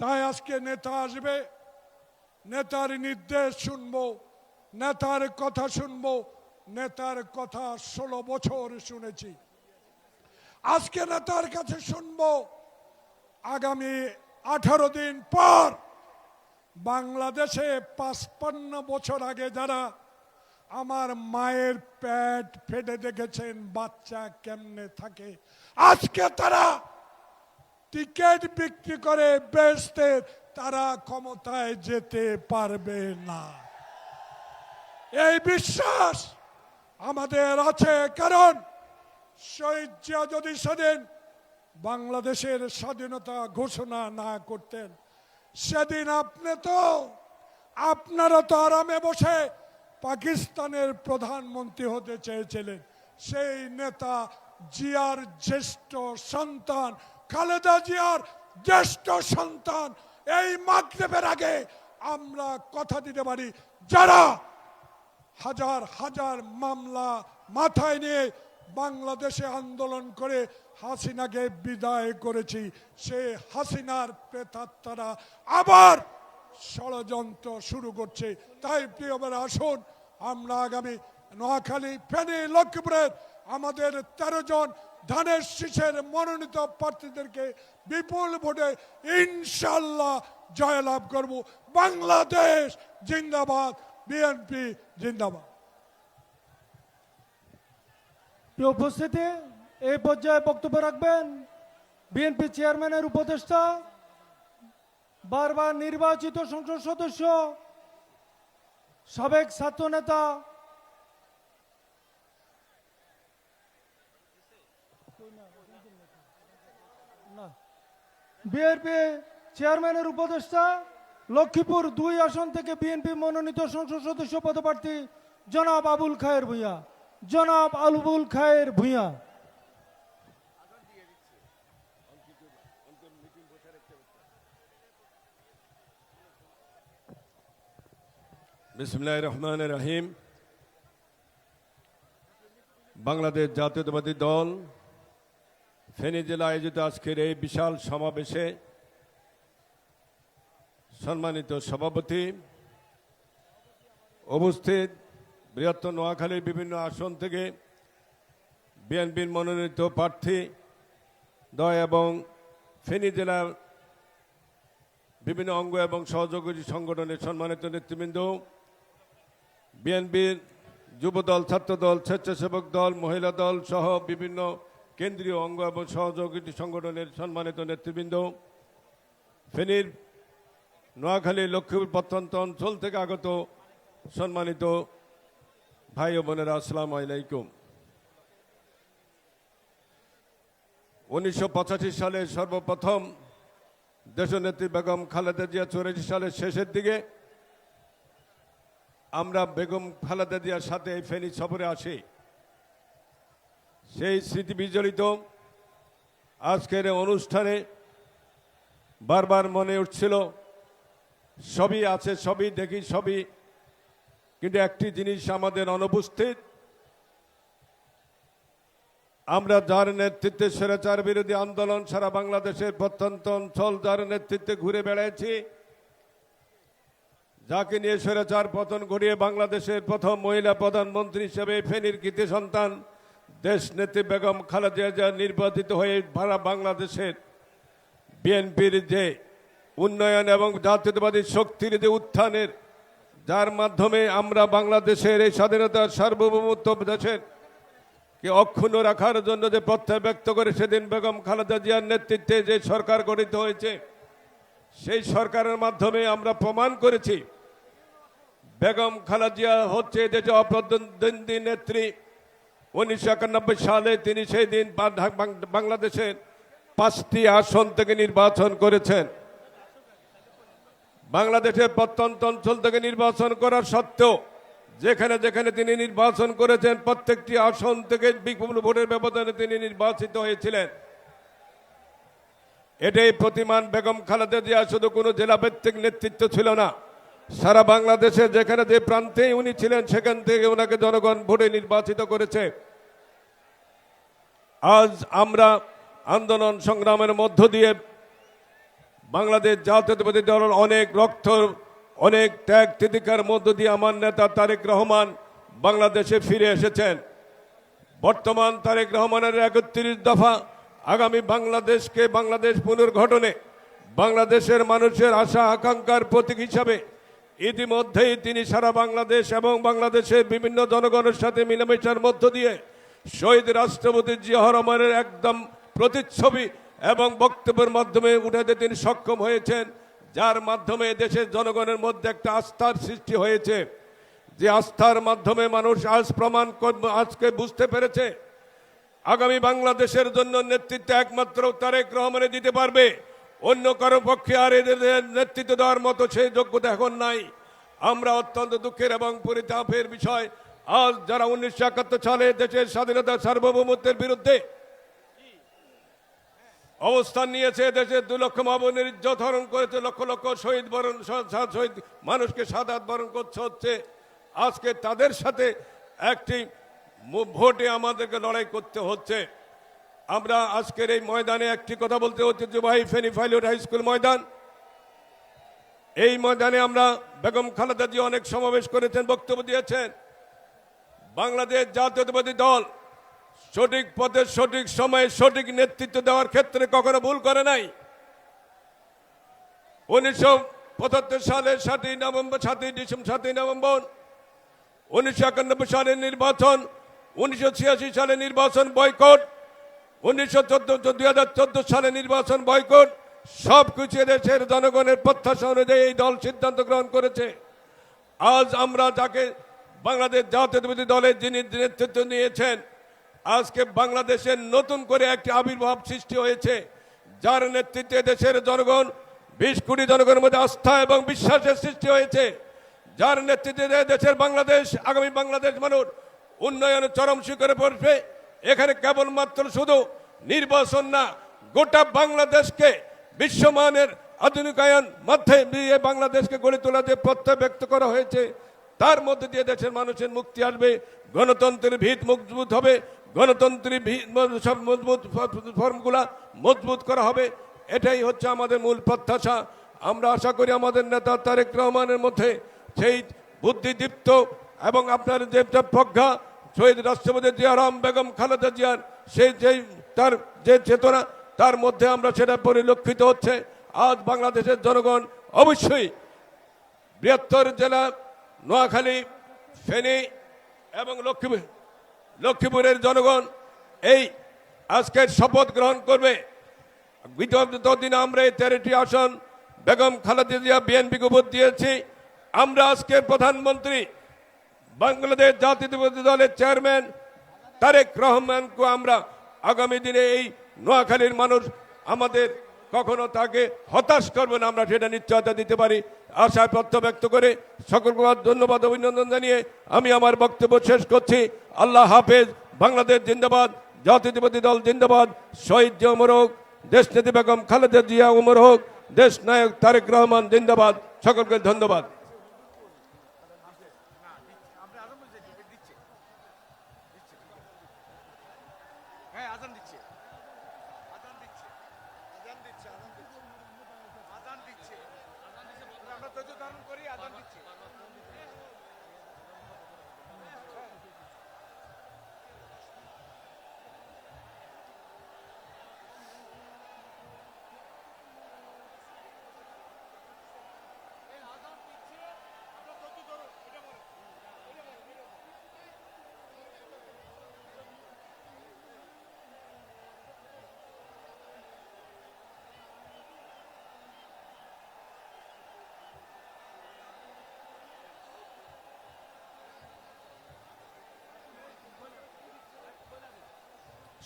Speaker 6: তাই আজকে নেতা আসবে, নেতার নির্দেশ শুনবো, নেতার কথা শুনবো। নেতার কথা 16 বছর শুনেছি, আজকে নেতার কাছে শুনবো। আগামী 18 দিন পর বাংলাদেশে 55 বছর আগে যারা আমার মায়ের পেট ফেটে দেখেছেন বাচ্চা কেমনে থাকে, আজকে তারা টিকিট বিক্রি করে বেচতে তারা ক্ষমতায় যেতে পারবে না। এই বিশ্বাস আমাদের আছে, কারণ শহীদ জিয়া যদি সেদিন বাংলাদেশের স্বাধীনতা ঘোষণা না করতেন, সেদিন আপনারা তো আরামে বসে পাকিস্তানের প্রধানমন্ত্রী হতে চেয়েছিলেন। সেই নেতা জিয়ার জ্যেষ্ঠ সন্তান, খালেদা জিয়ার জ্যেষ্ঠ সন্তান, এই মাগরিবের আগে আমরা কথা দিতে পারি, যারা হাজার হাজার মামলা মাথায় নিয়ে বাংলাদেশে আন্দোলন করে হাসিনাকে বিদায় করেছি, সেই হাসিনার প্রেতাত্মারা আবার ষড়যন্ত্র শুরু করছে। তাই প্রিয়রা, আসুন আমরা আগামী নোয়াখালী, ফেনী, লক্ষ্মীপুরের আমাদের 13 জন ধানের শীষের মনোনীত প্রার্থীদেরকে বিপুল ভোটে ইনশাল্লাহ জয়লাভ করব। বাংলাদেশ জিন্দাবাদ, বিএনপি জিন্দাবাদ।
Speaker 2: প্রিয় উপস্থিতি, এই পর্যায়ে বক্তব্য রাখবেন বিএনপি চেয়ারম্যানের উপদেষ্টা, বারবার নির্বাচিত সংসদ সদস্য, সাবেক ছাত্র নেতা বিএনপি চেয়ারম্যানের উপদেষ্টা, লক্ষ্মীপুর 2 আসন থেকে বিএনপি মনোনীত সংসদ সদস্য পদপ্রার্থী জনাব আবুল খায়ের ভূঁইয়া। জনাব আবুল খায়ের ভূঁইয়া।
Speaker 8: বিসমিল্লাহির রহমানির রহিম। বাংলাদেশ জাতীয়তাবাদী দল ফেনী জেলা আয়োজিত আজকের এই বিশাল সমাবেশে সম্মানিত সভাপতি, উপস্থিত বৃহত্তর নোয়াখালীর বিভিন্ন আসন থেকে বিএনপির মনোনীত প্রার্থী দয় এবং ফেনী জেলার বিভিন্ন অঙ্গ এবং সহযোগী সংগঠনের সম্মানিত নেতৃবৃন্দ, বিএনপির যুবদল, ছাত্রদল, স্বেচ্ছাসেবক দল, মহিলা দল সহ বিভিন্ন কেন্দ্রীয় অঙ্গ এবং সহযোগী সংগঠনের সম্মানিত নেতৃবৃন্দ, ফেনীর নোয়াখালী লক্ষ্মীপুর প্রত্যন্ত অঞ্চল থেকে আগত সম্মানিত ভাই ও বোনেরা, আসসালামু আলাইকুম। 1985 সালে সর্বপ্রথম দেশনেত্রী বেগম খালেদা জিয়া 84 সালের শেষের দিকে আমরা বেগম খালেদা জিয়ার সাথে ফেনী সফরে আসি। সেই স্মৃতি বিজড়িত আজকের অনুষ্ঠানে বারবার মনে উঠছিল, সবই আছে, সবই দেখি, সবই, কিন্তু একটি জিনিস আমাদের অনুপস্থিত। আমরা যার নেতৃত্বে স্বৈরাচার বিরোধী আন্দোলন সারা বাংলাদেশের প্রত্যন্ত অঞ্চল যার নেতৃত্বে ঘুরে বেড়াচ্ছি, যাকে নিয়ে স্বৈরাচার পতন ঘটিয়ে বাংলাদেশের প্রথম মহিলা প্রধানমন্ত্রী হিসেবে ফেনীর কৃতি সন্তান দেশ নেত্রী বেগম খালেদা জিয়া নির্বাচিত হয়ে সারা বাংলাদেশের বিএনপির যে উন্নয়ন এবং জাতীয়তাবাদী শক্তির যে উত্থানের, যার মাধ্যমে আমরা বাংলাদেশের এই স্বাধীনতার সার্বভৌমত্ব দেশের কে অক্ষুণ্ণ রাখার জন্য যে প্রত্যয় ব্যক্ত করে সেদিন বেগম খালেদা জিয়ার নেতৃত্বে যে সরকার গঠিত হয়েছে, সেই সরকারের মাধ্যমে আমরা প্রমাণ করেছি বেগম খালেদা জিয়া হচ্ছে দেশে অপ্রতিদ্বন্দ্বী নেত্রী। 1991 সালে তিনি সেই দিন বাংলাদেশের 5টি আসন থেকে নির্বাচন করেছেন। বাংলাদেশের প্রত্যন্ত অঞ্চল থেকে নির্বাচন করার সত্ত্বেও যেখানে যেখানে তিনি নির্বাচন করেছেন প্রত্যেকটি আসন থেকে বিপুল ভোটের ব্যবধানে তিনি নির্বাচিত হয়েছিলেন। এটাই প্রতিমান বেগম খালেদা জিয়া শুধু কোনো জেলা ভিত্তিক নেতৃত্ব ছিল না, সারা বাংলাদেশে যেখানে যে প্রান্তে উনি ছিলেন সেখান থেকে ওনাকে জনগণ ভোটে নির্বাচিত করেছে। আজ আমরা আন্দোলন সংগ্রামের মধ্য দিয়ে বাংলাদেশ জাতীয়তাবাদী দলের অনেক রক্ত, অনেক ত্যাগ তিতিকার মধ্য দিয়ে আমার নেতা তারেক রহমান বাংলাদেশে ফিরে এসেছেন। বর্তমান তারেক রহমানের 31 দফা আগামী বাংলাদেশকে, বাংলাদেশ পুনর্গঠনে বাংলাদেশের মানুষের আশা আকাঙ্ক্ষার প্রতীক হিসাবে ইতিমধ্যেই তিনি সারা বাংলাদেশ এবং বাংলাদেশের বিভিন্ন জনগণের সাথে মিলেমিশার মধ্য দিয়ে শহীদ রাষ্ট্রপতি জিয়া রহমানের একদম প্রতিচ্ছবি এবং বক্তব্যের মাধ্যমে উঠাতে তিনি সক্ষম হয়েছেন, যার মাধ্যমে দেশের জনগণের মধ্যে একটা আস্থার সৃষ্টি হয়েছে। যে আস্থার মাধ্যমে মানুষ আজ আজকে বুঝতে পেরেছে আগামী বাংলাদেশের জন্য নেতৃত্ব একমাত্র তারেক রহমানে দিতে পারবে, অন্য কারো পক্ষে আর এদের নেতৃত্ব দেওয়ার মতো সেই যোগ্যতা এখন নাই। আমরা অত্যন্ত দুঃখের এবং পরিতাপের বিষয়, আজ যারা 1971 সালে দেশের স্বাধীনতা সার্বভৌমত্বের বিরুদ্ধে অবস্থান নিয়েছে, দেশের 2 লক্ষ মা বোনের ইজ্জত হরণ করেছে, লক্ষ লক্ষ শহীদ মানুষকে শাহাদাত বরণ করতে হচ্ছে, আজকে তাদের সাথে একটি ভোটে আমাদেরকে লড়াই করতে হচ্ছে। আমরা আজকের এই ময়দানে একটি কথা বলতে হচ্ছে, ঐতিহ্যবাহী ফেনী পাইলট হাই স্কুল ময়দান, এই ময়দানে আমরা বেগম খালেদা জিয়া অনেক সমাবেশ করেছেন, বক্তব্য দিয়েছেন। বাংলাদেশ জাতীয়তাবাদী দল সঠিক পথে সঠিক সময়ে সঠিক নেতৃত্ব দেওয়ার ক্ষেত্রে কখনো ভুল করে নাই। 1975 সালের 7 নভেম্বর 1991 সালের নির্বাচন, 1986 সালে নির্বাচন বয়কট, 2014 সালে নির্বাচন বয়কট, সবকিছু দেশের জনগণের প্রত্যাশা অনুযায়ী এই দল সিদ্ধান্ত গ্রহণ করেছে। আজ আমরা যাকে বাংলাদেশ জাতীয়তাবাদী দলের যিনি নেতৃত্ব নিয়েছেন, আজকে বাংলাদেশের নতুন করে একটি আবির্ভাব সৃষ্টি হয়েছে, যার নেতৃত্বে দেশের জনগণ 20 কোটি জনগণের মধ্যে আস্থা এবং বিশ্বাসের সৃষ্টি হয়েছে, যার নেতৃত্বে দেশের বাংলাদেশ, আগামী বাংলাদেশ মানুষ উন্নয়নের চরম শিখরে পড়বে। এখানে কেবলমাত্র শুধু নির্বাচন না, গোটা বাংলাদেশকে বিশ্বমানের আধুনিকায়ন মাধ্যমে দিয়ে বাংলাদেশকে গড়ে তোলা যে প্রত্যয় ব্যক্ত করা হয়েছে, তার মধ্যে দিয়ে দেশের মানুষের মুক্তি আসবে, গণতন্ত্রের ভিত মজবুত হবে, গণতন্ত্রের সব মজবুত ফর্মগুলা মজবুত করা হবে। এটাই হচ্ছে আমাদের মূল প্রত্যাশা। আমরা আশা করি আমাদের নেতা তারেক রহমানের মধ্যে সেই বুদ্ধিদীপ্ত এবং আপনার যে প্রজ্ঞা, শহীদ রাষ্ট্রপতি জিয়া রহমান বেগম খালেদা জিয়ার সেই তার যে চেতনা, তার মধ্যে আমরা সেটা পরিলক্ষিত হচ্ছে। আজ বাংলাদেশের জনগণ অবশ্যই বৃহত্তর জেলা নোয়াখালী, ফেনী
Speaker 13: এবং লক্ষ্মীপুরের জনগণ এই আজকের শপথ গ্রহণ করবে। বিগত দিনে আমরা এই 13টি আসন বেগম খালেদা জিয়া বিএনপিকে ভোট দিয়েছি। আমরা আজকের প্রধানমন্ত্রী বাংলাদেশ জাতীয়তাবাদী দলের চেয়ারম্যান তারেক রহমানকে আমরা আগামী দিনে এই নোয়াখালীর মানুষ আমাদের কখনো তাকে হতাশ করবে না, আমরা সেটা নিশ্চয়তা দিতে পারি। আশায় ব্যক্ত করে সকলকে ধন্যবাদ অভিনন্দন জানিয়ে আমি আমার বক্তব্য শেষ করছি। আল্লাহ হাফেজ। বাংলাদেশ জিন্দাবাদ, জাতীয়তাবাদী দল জিন্দাবাদ। শহীদ জিয়া অমর হোক, দেশনেত্রী বেগম খালেদা জিয়া অমর হোক, দেশ নায়ক তারেক রহমান জিন্দাবাদ। সকলকে ধন্যবাদ।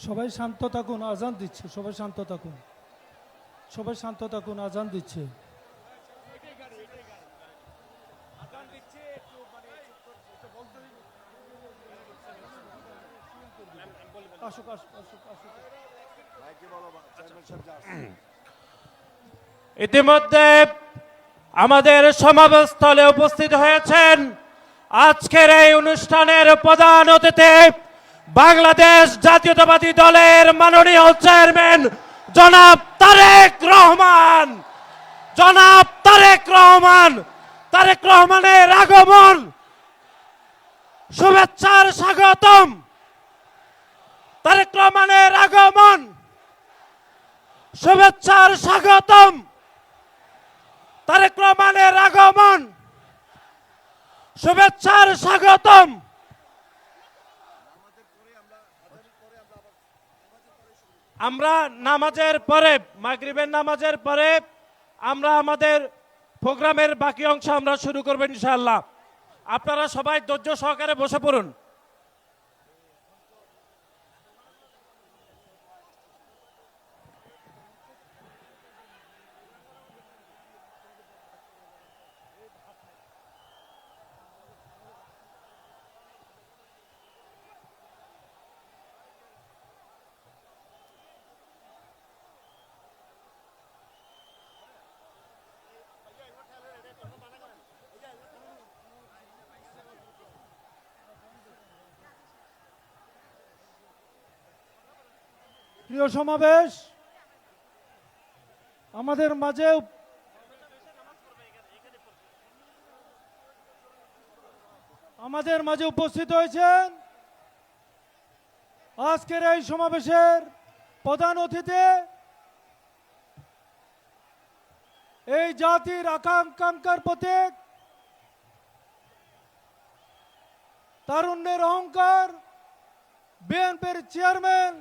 Speaker 2: সবাই শান্ত থাকুন, আজান দিচ্ছে। সবাই শান্ত থাকুন, সবাই শান্ত থাকুন, আজান দিচ্ছে। আসুক আসুক আসুক আসুক।
Speaker 3: ইতিমধ্যে আমাদের সমাবেশস্থলে উপস্থিত হয়েছেন আজকের এই অনুষ্ঠানের প্রধান অতিথি বাংলাদেশ জাতীয়তাবাদী দলের মাননীয় চেয়ারম্যান জনাব তারেক রহমান। জনাব তারেক রহমান, তারেক রহমানের আগমন, শুভেচ্ছার স্বাগতম। তারেক রহমানের আগমন, শুভেচ্ছার স্বাগতম। তারেক রহমানের আগমন, শুভেচ্ছার স্বাগতম। আমরা নামাজের পরে, মাগরিবের নামাজের পরে আমরা আমাদের প্রোগ্রামের বাকি অংশ আমরা শুরু করব ইনশাআল্লাহ। আপনারা সবাই ধৈর্য সহকারে বসে পড়ুন।
Speaker 2: প্রিয় সমাবেশ, আমাদের মাঝে উপস্থিত হয়েছেন আজকের এই সমাবেশের প্রধান অতিথি, এই জাতির আকাঙ্ক্ষার প্রতীক, তারুণ্যের অহংকার, বিএনপির চেয়ারম্যান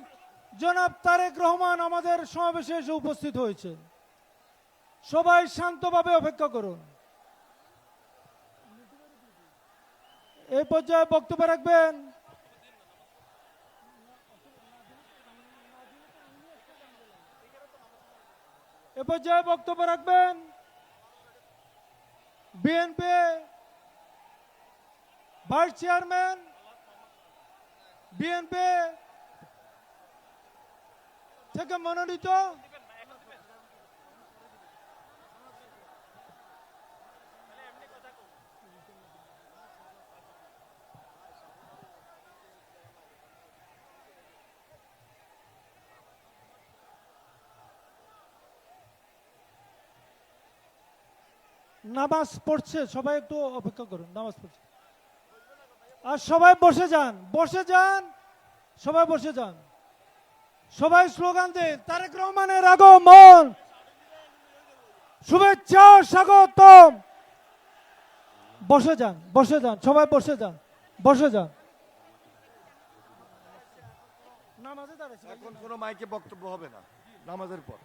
Speaker 2: জনাব তারেক রহমান আমাদের সমাবেশে এসে উপস্থিত হয়েছে। সবাই শান্তভাবে অপেক্ষা করুন। এই পর্যায়ে বক্তব্য রাখবেন বিএনপি ভাইস চেয়ারম্যান, বিএনপি থেকে মনোনীত নামাজ পড়ছে, সবাই একটু অপেক্ষা করুন। নামাজ পড়ছে আর সবাই বসে যান, সবাই বসে যান। সবাই স্লোগান দেন, তারেক রহমানের আগমন, শুভেচ্ছা, স্বাগতম। বসে যান, সবাই বসে যান। নামাজে দাঁড়াইছি।
Speaker 14: এখন কোনো মাইকে বক্তব্য হবে না নামাজের পর।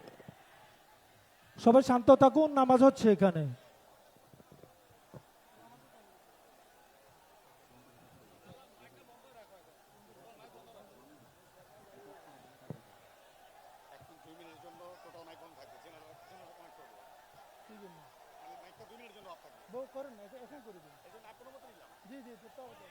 Speaker 2: সবাই শান্ত থাকুন, নামাজ হচ্ছে এখানে। করেন না, এখানে করে দিন। জি জি জি, তাও তো।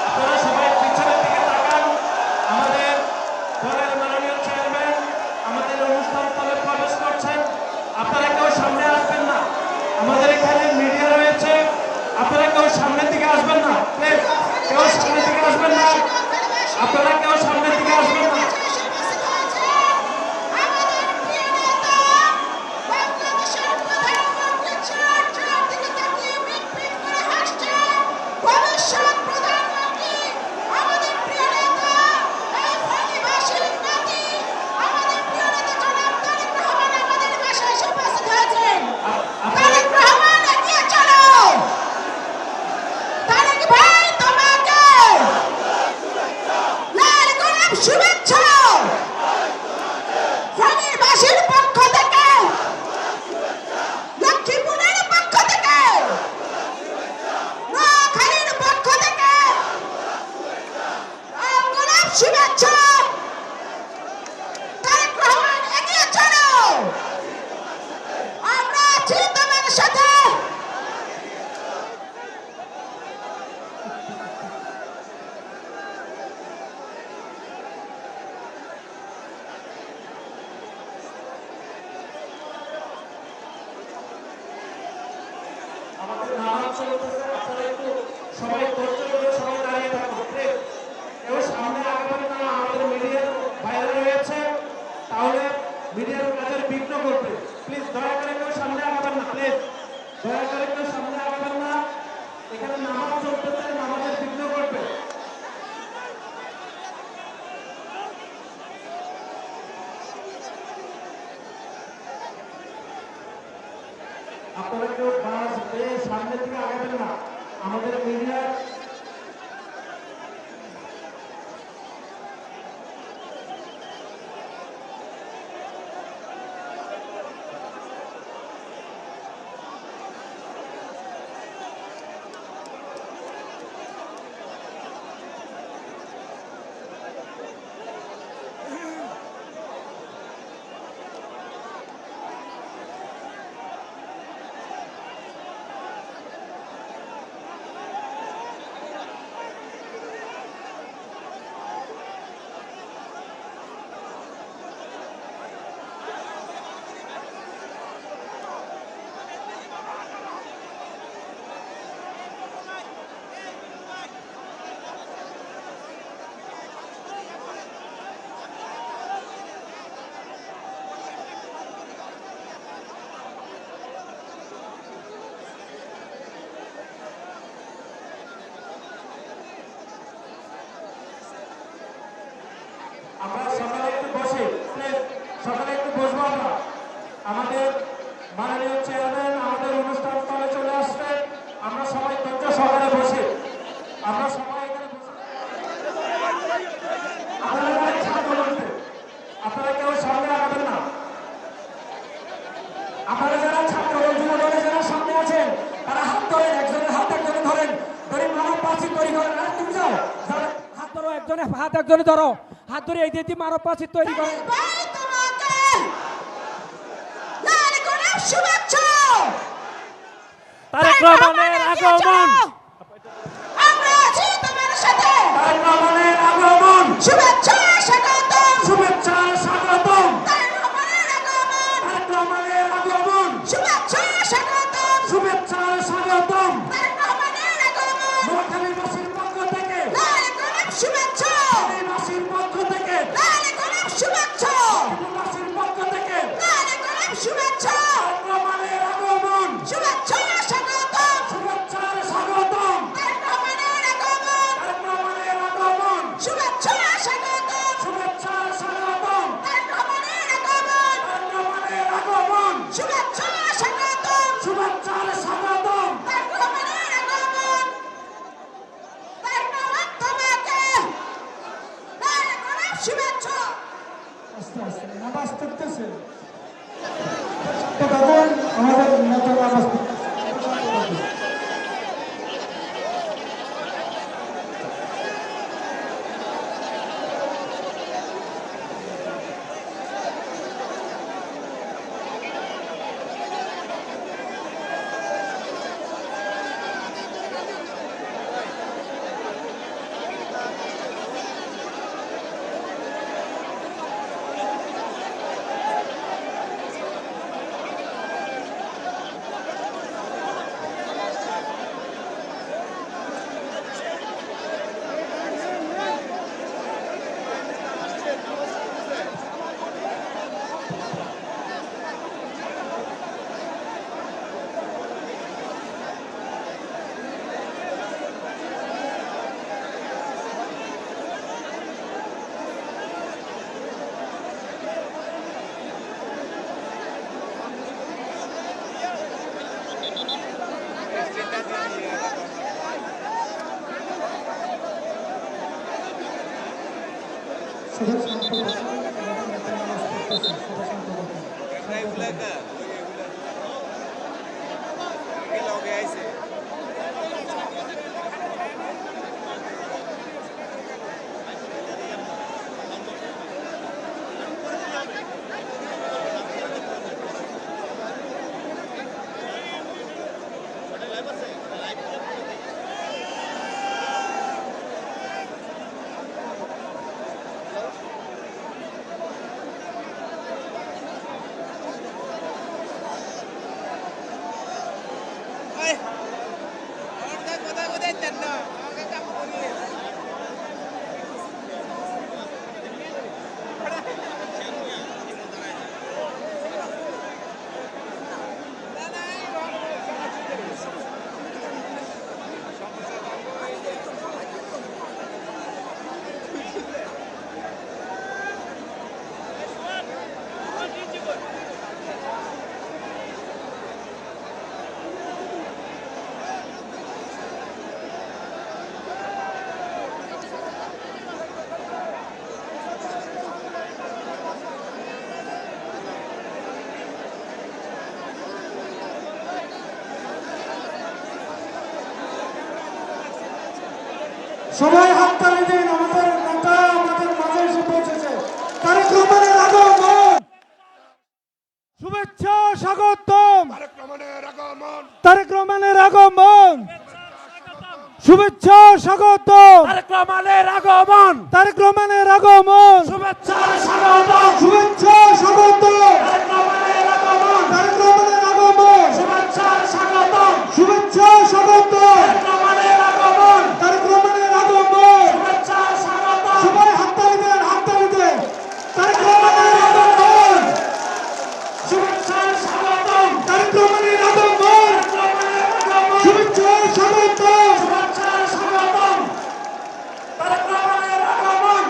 Speaker 3: আপনারা সবাই পিছনের দিকে তাকান। আমাদের দলের মাননীয় চেয়ারম্যান আমাদের অনুষ্ঠান স্থলে প্রবেশ করছেন। আপনারা কেউ সামনে আসবেন না, আমাদের এখানে মিডিয়া রয়েছে, আপনারা কেউ সামনের দিকে আসবেন না, প্লিজ কেউ সামনের দিকে আসবেন না, আপনারা কেউ সামনের দিকে আসবেন না।
Speaker 1: শুভেচ্ছা ফেনীবাসীর পক্ষ থেকে, লক্ষ্মীপুরের পক্ষ থেকে, নোয়াখালীর পক্ষ থেকে গোলাপ শুভেচ্ছা। তারেক রহমান এগিয়ে চলো, আমরা আছি তোমার সাথে।
Speaker 3: আমাদের নামাজ চলতেছে, আপনারা একটু সবাই ধৈর্য ধরে সবাই দাঁড়িয়ে থাকুন, প্লিজ কেউ সামনে আগাবেন না। আমাদের মিডিয়ার বাইরে রয়েছে, তাহলে মিডিয়ার কাজের বিঘ্ন করবে। প্লিজ দয়া করে কেউ সামনে আগাবেন না, প্লিজ দয়া করে কেউ সামনে আগাবেন না। এখানে নামাজ চলতেছে, নামাজের বিঘ্ন করবে। আপনারা কেউ বাস সামনের দিকে আগাবেন না, আমাদের মিডিয়া
Speaker 12: হাত একজনে ধরো, হাত ধরে এই দিয়ে মানব প্রাচীর তৈরি করো।
Speaker 1: ভাই তোমাকে লাল গোলাপ শুভেচ্ছা।
Speaker 3: তারেক রহমানের আগমন,
Speaker 1: আমরা আছি তোমার সাথে।
Speaker 3: তারেক রহমানের আগমন,
Speaker 1: শুভেচ্ছা স্বাগতম।
Speaker 3: শুভেচ্ছা স্বাগতম,
Speaker 1: তারেক রহমানের আগমন।
Speaker 3: তারেক রহমানের আগমন,
Speaker 1: শুভেচ্ছা স্বাগতম।
Speaker 3: শুভেচ্ছা স্বাগতম।
Speaker 1: তারেক রহমানের আগমন।
Speaker 3: নোয়াখালীবাসীর পক্ষ থেকে,
Speaker 1: লাল গোলাপ শুভেচ্ছা।
Speaker 3: নোয়াখালীবাসীর পক্ষ থেকে,
Speaker 1: লাল গোলাপ শুভেচ্ছা।
Speaker 3: নোয়াখালীবাসীর পক্ষ থেকে
Speaker 1: লাল গোলাপ শুভেচ্ছা।
Speaker 3: তারেক রহমানের আগমন,
Speaker 1: শুভেচ্ছা স্বাগতম।
Speaker 3: শুভেচ্ছা স্বাগতম,
Speaker 1: তারেক রহমানের আগমন।
Speaker 3: তারেক রহমানের আগমন,
Speaker 1: শুভেচ্ছা স্বাগতম।
Speaker 3: শুভেচ্ছা স্বাগতম,
Speaker 1: তারেক রহমানের আগমন।
Speaker 3: তারেক রহমানের আগমন,
Speaker 1: শুভেচ্ছা স্বাগতম।
Speaker 3: শুভেচ্ছা স্বাগতম।
Speaker 1: তারেক রহমানের আগমন। তারেক রহমান তোমাকে লাল গোলাপ শুভেচ্ছা।
Speaker 2: আস্তে আস্তে আওয়াজ করতেছে, আমাদের নেতার আওয়াজ করতেছে। সবাই হাততালি দিন, আমাদের নেতা আমাদের মাঝে এসে পৌঁছেছে। তারেক রহমানের আগমন, শুভেচ্ছা স্বাগতম।
Speaker 11: তারেক রহমানের আগমন,
Speaker 2: তারেক রহমানের আগমন, শুভেচ্ছা স্বাগতম।
Speaker 3: তারেক রহমানের আগমন,
Speaker 2: তারেক রহমানের আগমন,
Speaker 3: শুভেচ্ছা স্বাগতম,
Speaker 2: শুভেচ্ছা স্বাগতম।
Speaker 3: তারেক রহমানের আগমন,
Speaker 2: তারেক রহমানের আগমন,
Speaker 3: শুভেচ্ছা স্বাগতম,
Speaker 2: শুভেচ্ছা স্বাগতম।
Speaker 3: তারেক রহমানের আগমন,
Speaker 2: তারেক রহমানের আগমন,
Speaker 3: শুভেচ্ছা স্বাগতম,
Speaker 2: সবাই হাততালি দেন, হাততালি দেন। তারেক রহমানের আগমন,
Speaker 3: শুভেচ্ছা স্বাগতম,
Speaker 2: তারেক রহমানের আগমন, শুভেচ্ছা স্বাগতম।
Speaker 3: শুভেচ্ছা স্বাগতম, তারেক রহমানের আগমন,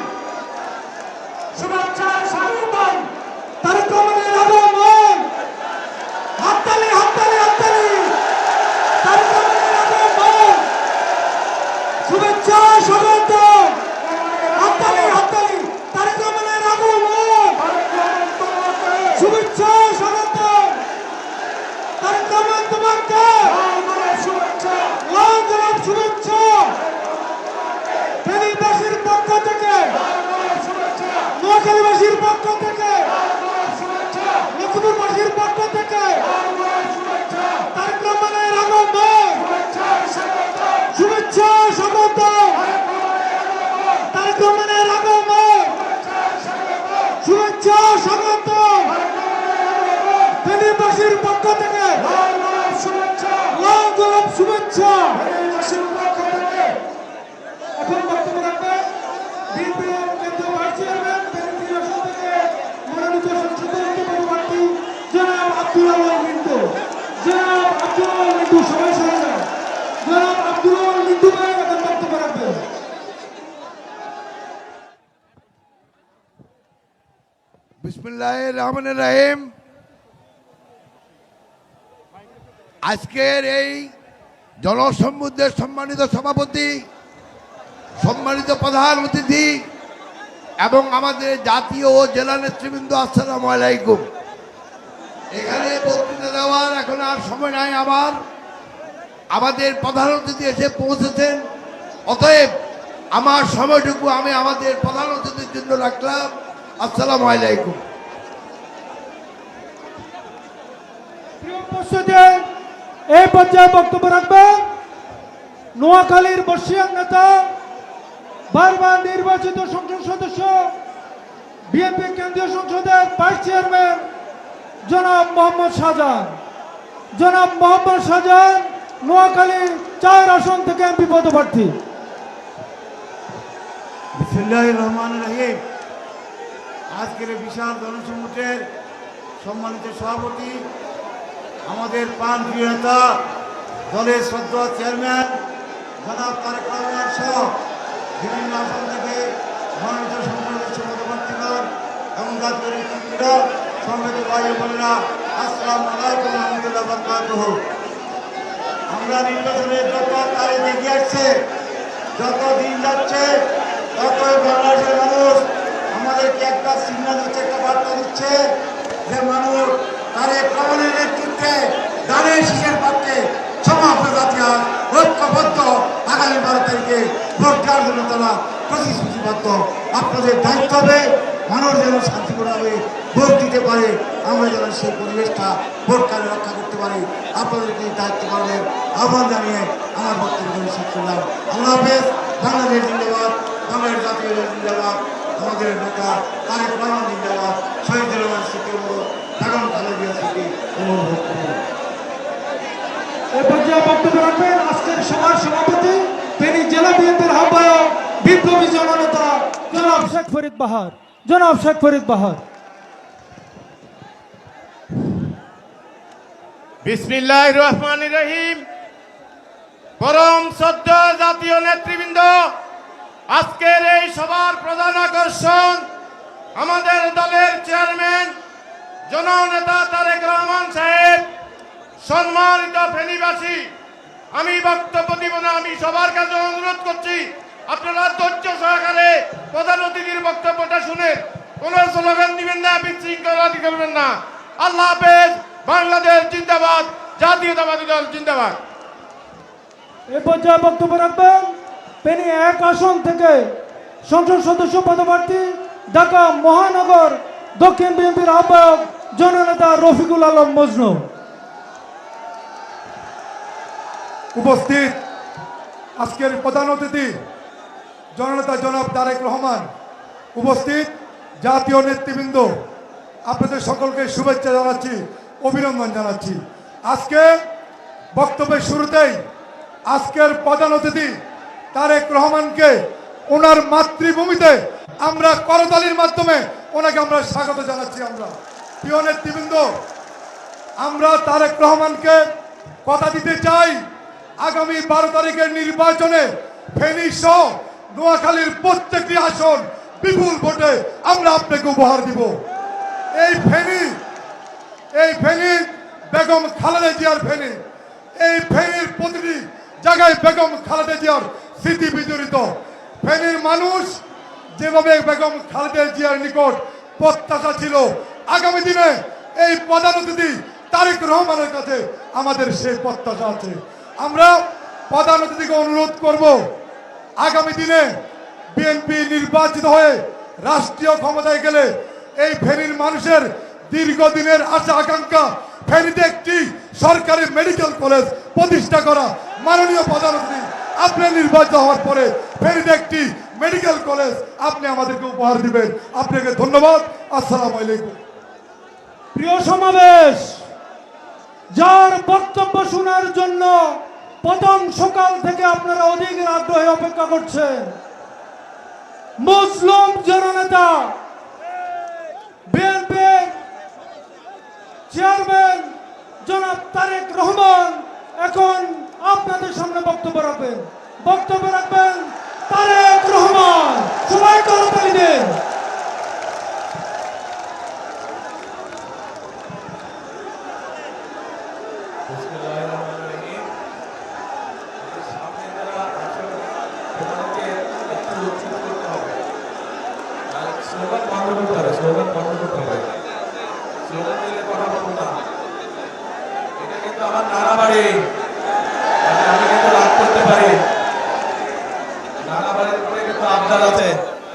Speaker 2: থেকে তারেক রহমানের আগমন, শুভেচ্ছা স্বাগত। তারেক রহমানের আগমন, শুভেচ্ছা স্বাগত। ফেনীবাসীর পক্ষ থেকে লাল গোলাপ শুভেচ্ছা। এখন বক্তব্য রাখবেন বিএনপি কেন্দ্রীয় ভাইস চেয়ারম্যান ফেনী আসন থেকে মনোনীত সংসদের পদপ্রার্থী জনাব আব্দুল আওয়াল মিন্টু। জনাব আব্দুল আওয়াল মিন্টু, সবাই সরে যান। জনাব আব্দুল আওয়াল মিন্টু ভাই এখন বক্তব্য রাখবেন।
Speaker 8: বিসমিল্লাহির রহমানির রহিম। আজকের এই জনসমুদ্রের সম্মানিত সভাপতি, সম্মানিত প্রধান অতিথি এবং আমাদের জাতীয় ও জেলা নেতৃবৃন্দ, আসসালামু আলাইকুম। এখানে বক্তৃতা দেওয়ার এখন আর সময় নাই আমাদের প্রধান অতিথি এসে পৌঁছেছেন। অতএব আমার সময়টুকু আমি আমাদের প্রধান অতিথির জন্য রাখলাম। আসসালামু আলাইকুম।
Speaker 2: প্রিয় উপস্থিতি, এই পর্যায়ে বক্তব্য রাখবেন নোয়াখালীর বর্ষিয়ান নেতা, বারবার নির্বাচিত সংসদ সদস্য, বিএনপি কেন্দ্রীয় সংসদের ভাইস চেয়ারম্যান জনাব মোহাম্মদ শাহজাহান। জনাব মোহাম্মদ শাহজাহান নোয়াখালী 4 আসন থেকে এমপি পদপ্রার্থী।
Speaker 15: বিসমিল্লাহির রহমানির রহিম। আজকের এই বিশাল জনসমুদ্রের সম্মানিত সভাপতি, আমাদের প্রাণপ্রিয় নেতা, দলের শ্রদ্ধা চেয়ারম্যান জনাব তারেক রহমান সহ বিভিন্ন আসন থেকে মনোনীত সংসদ পদপ্রার্থীগণ এবং জাতীয় নেতৃত্বরা, সম্মানিত ভাই ও বোনেরা, আসসালামু আলাইকুম ওয়া রাহমাতুল্লাহি ওয়া বারাকাতুহু। আমরা নির্বাচনের যত তারিখ এগিয়ে আসছে, যত দিন যাচ্ছে, ততই বাংলাদেশের মানুষ আমাদেরকে একটা সিগন্যাল দিচ্ছে, একটা বার্তা দিচ্ছে যে মানুষ তারেক রহমানের নেতৃত্বে ধানের শীষের পক্ষে সমগ্র জাতি আজ ঐক্যবদ্ধ। আগামী 12 তারিখে ভোট দেওয়ার জন্য তারা প্রতিশ্রুতিবদ্ধ। আপনাদের দায়িত্ব হবে মানুষ যেন শান্তিপূর্ণভাবে ভোট দিতে পারে, আমরা যেন সেই পরিবেশটা ভোটকালে রক্ষা করতে পারি। আপনাদেরকে দায়িত্ব পালনের আহ্বান জানিয়ে আমার বক্তব্য শেষ করলাম। আল্লাহ হাফেজ। বাংলাদেশ জিন্দাবাদ, বাংলাদেশ জাতীয় জিন্দাবাদ, আমাদের নেতা তারেক রহমান জিন্দাবাদ, শহীদ রহমান স্মৃতি বেগম খালেদা স্মৃতি অনুভব করুন।
Speaker 2: এই পর্যায়ে বক্তব্য রাখবেন আজকের সভার সভাপতি, ফেনী জেলা বিএনপির আহ্বায়ক, বিপ্লবী জননেতা জনাব শেখ ফরিদ বাহার। জনাব শেখ ফরিদ বাহার।
Speaker 4: বিসমিল্লাহির রহমানির রহিম। পরম শ্রদ্ধা জাতীয় নেতৃবৃন্দ, আজকের এই সভার প্রধান আকর্ষণ আমাদের দলের চেয়ারম্যান জননেতা তারেক রহমান সাহেব। সম্মানিত ফেনীবাসী, আমি বক্তব্য দিব না, আমি সবার কাছে অনুরোধ করছি আপনারা ধৈর্য সহকারে প্রধান অতিথির বক্তব্যটা শুনে কোন স্লোগান দিবেন না, বিশৃঙ্খলাতি করবেন না। আল্লাহ হাফেজ। বাংলাদেশ জিন্দাবাদ, জাতীয়তাবাদী দল জিন্দাবাদ।
Speaker 2: এ পর্যায়ে বক্তব্য রাখবেন ফেনী 1 আসন থেকে সংসদ সদস্য পদপ্রার্থী, ঢাকা মহানগর দক্ষিণ বিএনপির আহ্বায়ক জননেতা রফিকুল আলম মজনু।
Speaker 6: উপস্থিত আজকের প্রধান অতিথি জননেতা জনাব তারেক রহমান, উপস্থিত জাতীয় নেতৃবৃন্দ, আপনাদের সকলকে শুভেচ্ছা জানাচ্ছি, অভিনন্দন জানাচ্ছি। আজকে বক্তব্যের শুরুতেই আজকের প্রধান অতিথি তারেক রহমানকে ওনার মাতৃভূমিতে আমরা করতালির মাধ্যমে ওনাকে আমরা স্বাগত জানাচ্ছি। আমরা প্রিয় নেতৃবৃন্দ, আমরা তারেক রহমানকে কথা দিতে চাই, আগামী 12 তারিখের নির্বাচনে ফেনী সহ নোয়াখালীর প্রত্যেকটি আসন বিপুল ভোটে আমরা আপনাকে উপহার দিব। এই ফেনী বেগম খালেদা জিয়ার ফেনী, এই ফেনীর প্রতিটি জায়গায় বেগম খালেদা জিয়ার স্মৃতি বিজড়িত। ফেনীর মানুষ যেভাবে বেগম খালেদা জিয়ার নিকট প্রত্যাশা ছিল, আগামী দিনে এই প্রধান অতিথি তারেক রহমানের কাছে আমাদের সেই প্রত্যাশা আছে। আমরা প্রধান অতিথিকে অনুরোধ করব, আগামী দিনে বিএনপি নির্বাচিত হয়ে রাষ্ট্রীয় ক্ষমতায় গেলে এই ফেনীর মানুষের দীর্ঘদিনের আশা আকাঙ্ক্ষা ফেনীতে একটি সরকারি মেডিকেল কলেজ প্রতিষ্ঠা করা। মাননীয় প্রধানমন্ত্রী, আপনি নির্বাচিত হওয়ার পরে ফেনীতে একটি মেডিকেল কলেজ আপনি আমাদেরকে উপহার দিবেন। আপনাকে ধন্যবাদ। আসসালামু আলাইকুম।
Speaker 2: প্রিয় সমাবেশ, যার বক্তব্য শোনার জন্য প্রথম সকাল থেকে আপনারা অধিক আগ্রহে অপেক্ষা করছেন, মুসলিম জননেতা বিএনপি চেয়ারম্যান জনাব তারেক রহমান এখন আপনাদের সামনে বক্তব্য রাখবেন। তারেক রহমান, সবাই করতালি দেন।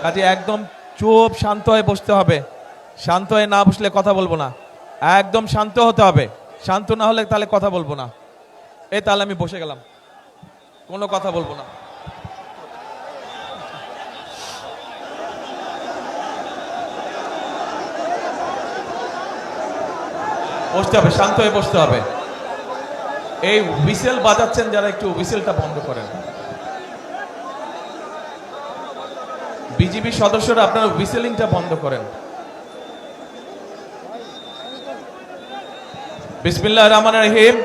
Speaker 12: কাজে একদম চুপ শান্ত হয়ে বসতে হবে। শান্ত হয়ে না বসলে কথা বলবো না। একদম শান্ত হতে হবে। শান্ত না হলে তাহলে কথা বলবো না। তাহলে আমি বসে গেলাম, কোনো কথা বলবো না। বসতে হবে, শান্ত হয়ে বসতে হবে। এই হুইসেল বাজাচ্ছেন যারা, একটু হুইসেলটা বন্ধ করেন। বিজিবি সদস্যরা আপনারা হুইসেলিংটা বন্ধ করেন। বিসমিল্লাহির রহমানির রহিম।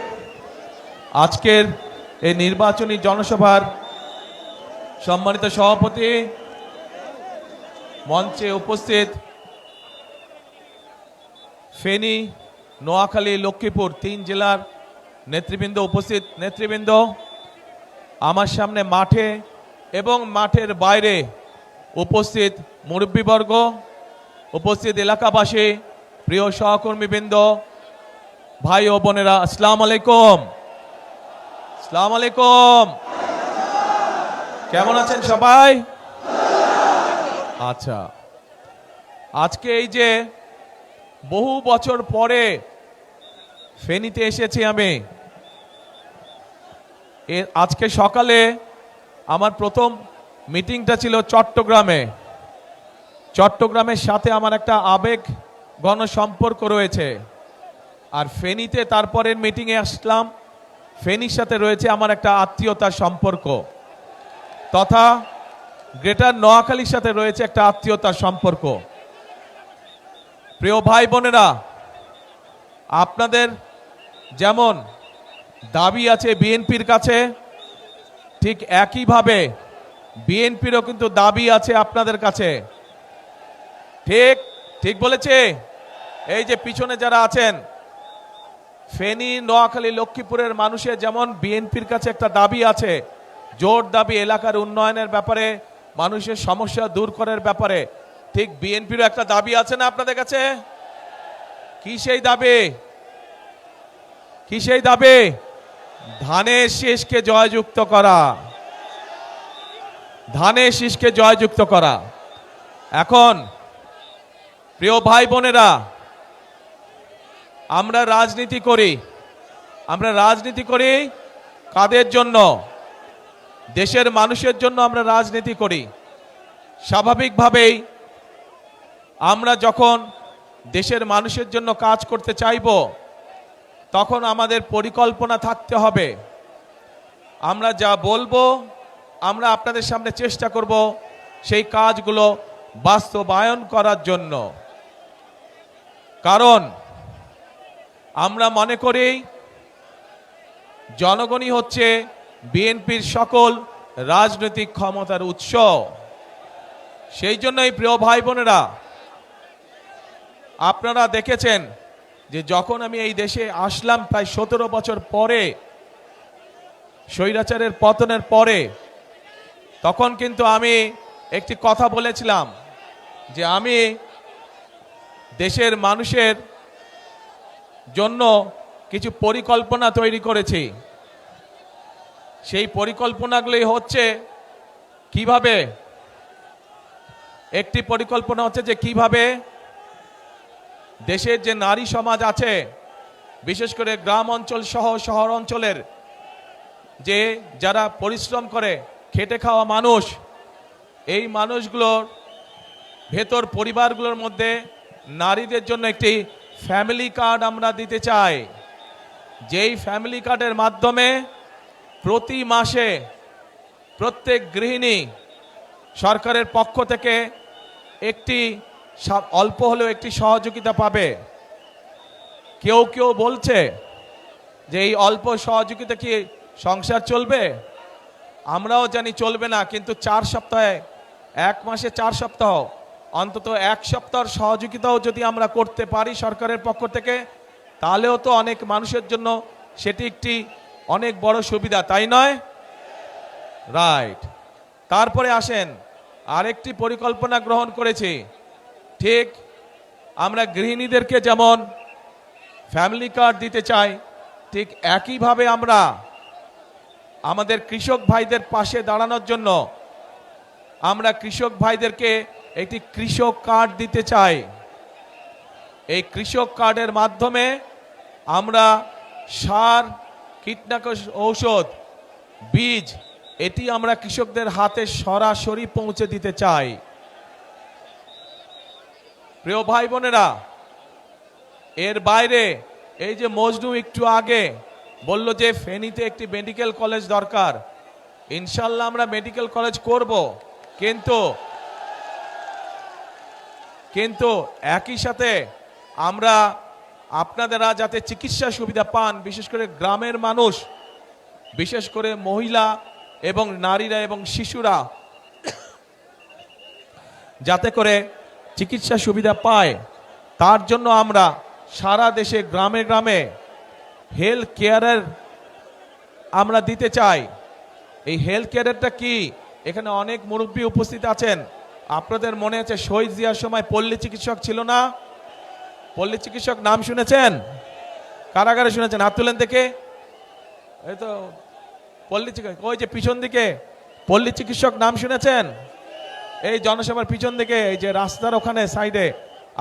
Speaker 12: আজকের এই নির্বাচনী জনসভার সম্মানিত সভাপতি, মঞ্চে উপস্থিত ফেনী, নোয়াখালী, লক্ষ্মীপুর 3 জেলার নেতৃবৃন্দ, উপস্থিত নেতৃবৃন্দ, আমার সামনে মাঠে এবং মাঠের বাইরে উপস্থিত মুরব্বীবর্গ, উপস্থিত এলাকাবাসী, প্রিয় সহকর্মীবৃন্দ, ভাই ও বোনেরা, আসসালামু আলাইকুম। আসসালামু আলাইকুম। কেমন আছেন সবাই? আচ্ছা, আজকে এই যে বহু বছর পরে ফেনীতে এসেছি আমি, আজকে সকালে আমার প্রথম মিটিংটা ছিল চট্টগ্রামে। চট্টগ্রামের সাথে আমার একটা আবেগ ঘন সম্পর্ক রয়েছে। আর ফেনীতে তারপরের মিটিংয়ে আসলাম, ফেনীর সাথে রয়েছে আমার একটা আত্মীয়তার সম্পর্ক, তথা গ্রেটার নোয়াখালীর সাথে রয়েছে একটা আত্মীয়তার সম্পর্ক। প্রিয় ভাই বোনেরা, আপনাদের যেমন দাবি আছে বিএনপির কাছে, ঠিক একইভাবে বিএনপিরও কিন্তু দাবি আছে আপনাদের কাছে। ঠিক ঠিক বলেছে? এই যে পিছনে যারা আছেন, ফেনী, নোয়াখালী, লক্ষ্মীপুরের মানুষের যেমন বিএনপির কাছে একটা দাবি আছে, জোর দাবি এলাকার উন্নয়নের ব্যাপারে, মানুষের সমস্যা দূর করার ব্যাপারে, ঠিক বিএনপিরও একটা দাবি আছে না আপনাদের কাছে? কি সেই দাবি? কি সেই দাবি? ধানের শীষকে জয়যুক্ত করা, ধানের শীষকে জয়যুক্ত করা। এখন প্রিয় ভাই বোনেরা, আমরা রাজনীতি করি কাদের জন্য? দেশের মানুষের জন্য আমরা রাজনীতি করি। স্বাভাবিকভাবেই আমরা যখন দেশের মানুষের জন্য কাজ করতে চাইব, তখন আমাদের পরিকল্পনা থাকতে হবে। আমরা যা বলবো, আমরা আপনাদের সামনে চেষ্টা করব সেই কাজগুলো বাস্তবায়ন করার জন্য। কারণ আমরা মনে করি জনগণই হচ্ছে বিএনপির সকল রাজনৈতিক ক্ষমতার উৎস। সেই জন্যই প্রিয় ভাই বোনেরা, আপনারা দেখেছেন যে যখন আমি এই দেশে আসলাম প্রায় 17 বছর পরে, স্বৈরাচারের পতনের পরে, তখন কিন্তু আমি একটি কথা বলেছিলাম যে আমি দেশের মানুষের জন্য কিছু পরিকল্পনা তৈরি করেছি। সেই পরিকল্পনাগুলি হচ্ছে কিভাবে, একটি পরিকল্পনা হচ্ছে যে কিভাবে দেশের যে নারী সমাজ আছে, বিশেষ করে গ্রাম অঞ্চল সহ শহর অঞ্চলের যে যারা পরিশ্রম করে খেটে খাওয়া মানুষ, এই মানুষগুলোর ভেতর পরিবারগুলোর মধ্যে নারীদের জন্য একটি ফ্যামিলি কার্ড আমরা দিতে চাই। যেই ফ্যামিলি কার্ডের মাধ্যমে প্রতি মাসে প্রত্যেক গৃহিণী সরকারের পক্ষ থেকে একটি অল্প হলেও একটি সহযোগিতা পাবে। কেউ কেউ বলছে যে এই অল্প সহযোগিতা কি সংসার চলবে? আমরাও জানি চলবে না, কিন্তু 4 সপ্তাহে, 1 মাসে 4 সপ্তাহ, অন্তত 1 সপ্তাহের সহযোগিতাও যদি আমরা করতে পারি সরকারের পক্ষ থেকে, তাহলেও তো অনেক মানুষের জন্য সেটি একটি অনেক বড় সুবিধা, তাই নয়? রাইট। তারপরে আসেন, আরেকটি পরিকল্পনা গ্রহণ করেছি। ঠিক আমরা গৃহিণীদেরকে যেমন ফ্যামিলি কার্ড দিতে চাই, ঠিক একইভাবে আমরা আমাদের কৃষক ভাইদের পাশে দাঁড়ানোর জন্য আমরা কৃষক ভাইদেরকে একটি কৃষক কার্ড দিতে চাই। এই কৃষক কার্ডের মাধ্যমে আমরা সার, কীটনাশক ঔষধ, বীজ এটি আমরা কৃষকদের হাতে সরাসরি পৌঁছে দিতে চাই। প্রিয় ভাই বোনেরা, এর বাইরে এই যে মজনু একটু আগে বলল যে ফেনীতে একটি মেডিকেল কলেজ দরকার, ইনশাল্লাহ আমরা মেডিকেল কলেজ করব, কিন্তু একই সাথে আমরা আপনারা যাতে চিকিৎসা সুবিধা পান, বিশেষ করে গ্রামের মানুষ, বিশেষ করে মহিলা এবং নারীরা এবং শিশুরা যাতে করে চিকিৎসা সুবিধা পায়, তার জন্য আমরা সারা দেশে গ্রামে গ্রামে হেলথ কেয়ারের আমরা দিতে চাই। এই হেলথ কেয়ারেরটা কি? এখানে অনেক মুরব্বী উপস্থিত আছেন, আপনাদের মনে আছে শহীদ জিয়ার সময় পল্লী চিকিৎসক ছিল না? পল্লী চিকিৎসক নাম শুনেছেন? কারাগারে শুনেছেন? হাত তুলেন থেকে। এই তো পল্লী চিকিৎসক, ওই যে পিছন দিকে পল্লী চিকিৎসক নাম শুনেছেন? এই জনসভার পিছন দিকে, এই যে রাস্তার ওখানে সাইডে,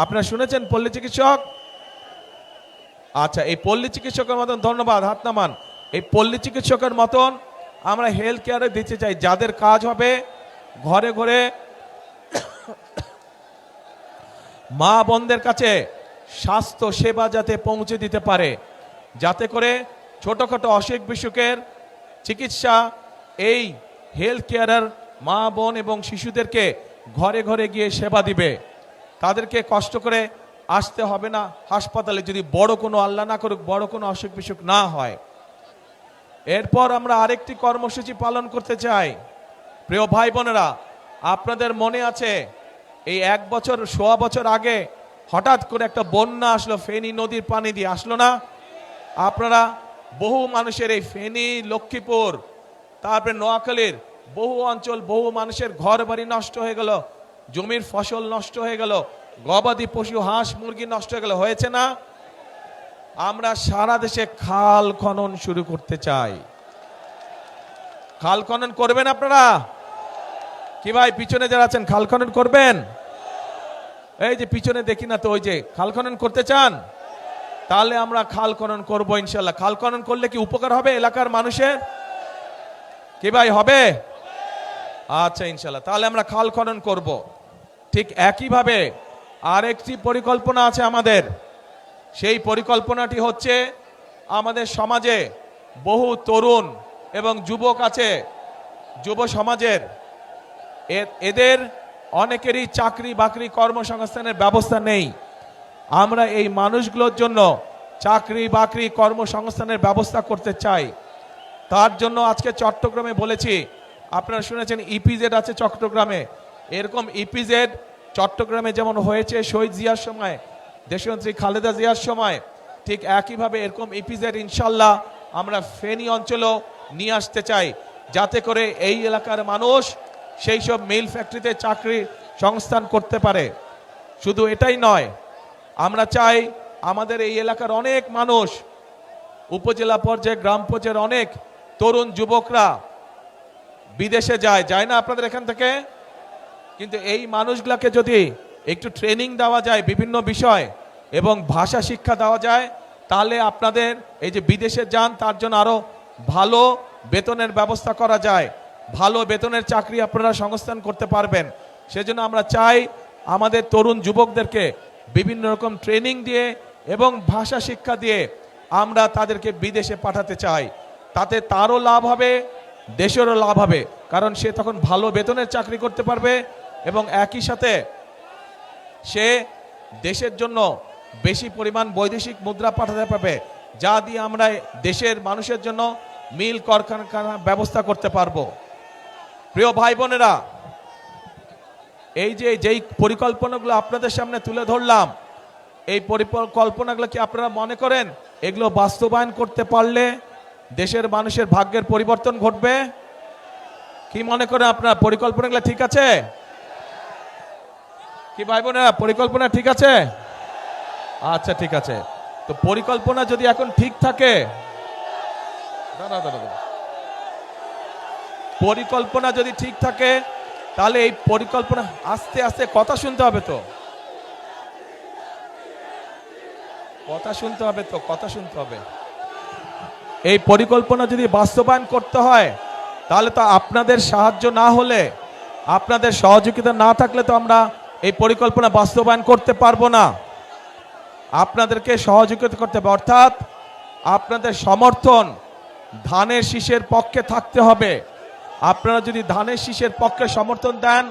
Speaker 12: আপনারা শুনেছেন পল্লী চিকিৎসক? আচ্ছা, এই পল্লী চিকিৎসকের মতন, ধন্যবাদ, হাত নামান। এই পল্লী চিকিৎসকের মতন আমরা হেলথ কেয়ারে দিতে চাই, যাদের কাজ হবে ঘরে ঘরে মা বোনদের কাছে স্বাস্থ্য সেবা যাতে পৌঁছে দিতে পারে, যাতে করে ছোটখাটো অসুখ বিসুখের চিকিৎসা এই হেলথ কেয়ারের মা বোন এবং শিশুদেরকে ঘরে ঘরে গিয়ে সেবা দিবে। তাদেরকে কষ্ট করে আসতে হবে না হাসপাতালে, যদি বড় কোনো, আল্লাহ না করুক, বড় কোনো অসুখ বিসুখ না হয়। এরপর আমরা আরেকটি কর্মসূচি পালন করতে চাই। প্রিয় ভাই বোনেরা, আপনাদের মনে আছে এই 1 বছর, 1.25 বছর আগে হঠাৎ করে একটা বন্যা আসলো, ফেনী নদীর পানি দিয়ে আসলো না? আপনারা বহু মানুষের, এই ফেনী, লক্ষ্মীপুর, তারপরে নোয়াখালীর বহু অঞ্চল, বহু মানুষের ঘর বাড়ি নষ্ট হয়ে গেল, জমির ফসল নষ্ট হয়ে গেল, গবাদি পশু, হাঁস মুরগি নষ্ট হয়ে গেল, হয়েছে না? আমরা সারা দেশে খাল খনন শুরু করতে চাই। খাল খনন করবেন আপনারা? কি ভাই পিছনে যারা আছেন, খাল খনন করবেন? এই যে পিছনে দেখি না তো, ওই যে খাল খনন করতে চান? তাহলে আমরা খাল খনন করবো ইনশাল্লাহ। খাল খনন করলে কি উপকার হবে এলাকার মানুষের? কি ভাই হবে? আচ্ছা ইনশাল্লাহ, তাহলে আমরা খাল খনন করব। ঠিক একইভাবে আরেকটি পরিকল্পনা আছে আমাদের। সেই পরিকল্পনাটি হচ্ছে, আমাদের সমাজে বহু তরুণ এবং যুবক আছে, যুব সমাজের, এদের অনেকেরই চাকরি বাকরি কর্মসংস্থানের ব্যবস্থা নেই। আমরা এই মানুষগুলোর জন্য চাকরি বাকরি কর্মসংস্থানের ব্যবস্থা করতে চাই। তার জন্য আজকে চট্টগ্রামে বলেছি, আপনারা শুনেছেন ইপিজেড আছে চট্টগ্রামে, এরকম ইপিজেড চট্টগ্রামে যেমন হয়েছে শহীদ জিয়ার সময়, দেশনেত্রী খালেদা জিয়ার সময়, ঠিক একইভাবে এরকম ইপিজেড ইনশাল্লাহ আমরা ফেনী অঞ্চলেও নিয়ে আসতে চাই, যাতে করে এই এলাকার মানুষ সেই সব মিল ফ্যাক্টরিতে চাকরি সংস্থান করতে পারে। শুধু এটাই নয়, আমরা চাই আমাদের এই এলাকার অনেক মানুষ, উপজেলা পর্যায়ে, গ্রাম পর্যায়ের অনেক তরুণ যুবকরা বিদেশে যায় না আপনাদের এখান থেকে? কিন্তু এই মানুষগুলোকে যদি একটু ট্রেনিং দেওয়া যায় বিভিন্ন বিষয়,
Speaker 16: এবং ভাষা শিক্ষা দেওয়া যায়, তাহলে আপনাদের এই যে বিদেশে যান তার জন্য আরও ভালো বেতনের ব্যবস্থা করা যায়, ভালো বেতনের চাকরি আপনারা সংস্থান করতে পারবেন। সেজন্য আমরা চাই আমাদের তরুণ যুবকদেরকে বিভিন্ন রকম ট্রেনিং দিয়ে এবং ভাষা শিক্ষা দিয়ে আমরা তাদেরকে বিদেশে পাঠাতে চাই। তাতে তারও লাভ হবে, দেশেরও লাভ হবে, কারণ সে তখন ভালো বেতনের চাকরি করতে পারবে এবং একই সাথে সে দেশের জন্য বেশি পরিমাণ বৈদেশিক মুদ্রা পাঠাতে পারবে, যা দিয়ে আমরা দেশের মানুষের জন্য মিল কারখানা ব্যবস্থা করতে পারবো। প্রিয় ভাই বোনেরা, এই যে যেই পরিকল্পনাগুলো আপনাদের সামনে তুলে ধরলাম, এই পরিকল্পনাগুলো কি আপনারা মনে করেন এগুলো বাস্তবায়ন করতে পারলে দেশের মানুষের ভাগ্যের পরিবর্তন ঘটবে? কি মনে করেন আপনারা? পরিকল্পনাগুলো ঠিক আছে কি ভাই বোনেরা? পরিকল্পনা ঠিক আছে? আচ্ছা, ঠিক আছে। তো পরিকল্পনা যদি এখন ঠিক থাকে, পরিকল্পনা যদি ঠিক থাকে তাহলে এই পরিকল্পনা আস্তে আস্তে কথা শুনতে হবে, তো কথা শুনতে হবে, তো কথা শুনতে হবে। এই পরিকল্পনা যদি বাস্তবায়ন করতে হয় তাহলে তো আপনাদের সাহায্য না হলে, আপনাদের সহযোগিতা না থাকলে তো আমরা এই পরিকল্পনা বাস্তবায়ন করতে পারবো না। আপনাদেরকে সহযোগিতা করতে হবে, অর্থাৎ আপনাদের সমর্থন ধানের শীষের পক্ষে থাকতে হবে। আপনারা যদি ধানের শীষের পক্ষে সমর্থন দেন,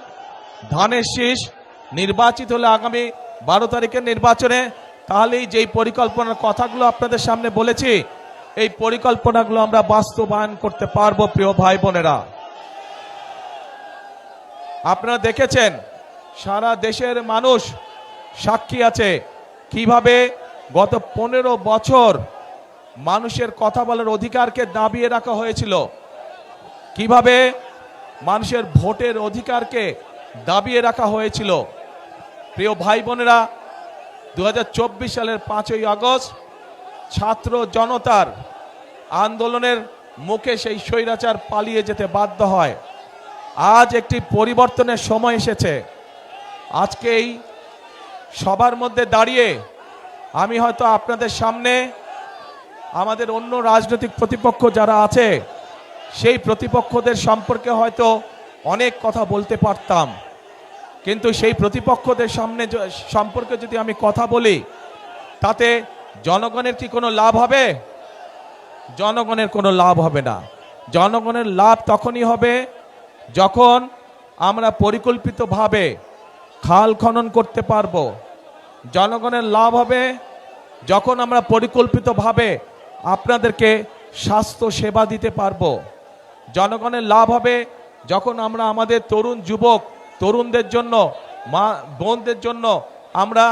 Speaker 16: ধানের শীষ নির্বাচিত হলে আগামী 12 তারিখের নির্বাচনে, তাহলেই যেই পরিকল্পনার কথাগুলো আপনাদের সামনে বলেছি এই পরিকল্পনাগুলো আমরা বাস্তবায়ন করতে পারবো। প্রিয় ভাই বোনেরা, আপনারা দেখেছেন সারা দেশের মানুষ সাক্ষী আছে কিভাবে গত 15 বছর মানুষের কথা বলার অধিকারকে দাবিয়ে রাখা হয়েছিল, কিভাবে মানুষের ভোটের অধিকারকে দাবিয়ে রাখা হয়েছিল। প্রিয় ভাই বোনেরা, 2024 সালের 5ই আগস্ট ছাত্র জনতার আন্দোলনের মুখে সেই স্বৈরাচার পালিয়ে যেতে বাধ্য হয়। আজ একটি পরিবর্তনের সময় এসেছে। আজকে এই সবার মধ্যে দাঁড়িয়ে আমি হয়তো আপনাদের সামনে আমাদের অন্য রাজনৈতিক প্রতিপক্ষ যারা আছে সেই প্রতিপক্ষদের সম্পর্কে হয়তো অনেক কথা বলতে পারতাম, কিন্তু সেই প্রতিপক্ষদের সামনে সম্পর্কে যদি আমি কথা বলি তাতে জনগণের কি কোনো লাভ হবে? জনগণের কোনো লাভ হবে না। জনগণের লাভ তখনই হবে যখন আমরা পরিকল্পিতভাবে খাল খনন করতে পারবো। জনগণের লাভ হবে যখন আমরা পরিকল্পিতভাবে আপনাদেরকে স্বাস্থ্য সেবা দিতে পারবো। জনগণের লাভ হবে যখন আমরা আমাদের তরুণ যুবক তরুণদের জন্য, মা বোনদের জন্য আমরা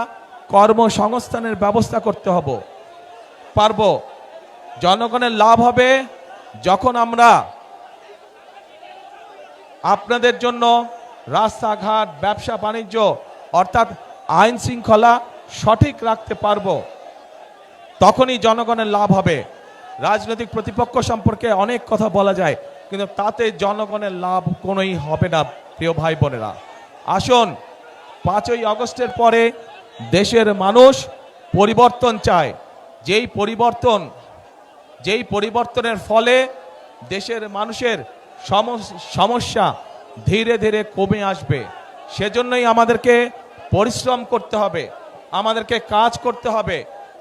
Speaker 16: কর্মসংস্থানের ব্যবস্থা করতে পারবো। জনগণের লাভ হবে যখন আমরা আপনাদের জন্য রাস্তাঘাট, ব্যবসা বাণিজ্য অর্থাৎ আইন শৃঙ্খলা সঠিক রাখতে পারবো, তখনই জনগণের লাভ হবে। রাজনৈতিক প্রতিপক্ষ সম্পর্কে অনেক কথা বলা যায়, কিন্তু তাতে জনগণের লাভ কোনোই হবে না। প্রিয় ভাই বোনেরা, আসুন 5ই আগস্টের পরে দেশের মানুষ পরিবর্তন চায়। যেই পরিবর্তনের ফলে দেশের মানুষের সমস্যা ধীরে ধীরে কমে আসবে। সেজন্যই আমাদেরকে পরিশ্রম করতে হবে, আমাদেরকে কাজ করতে হবে,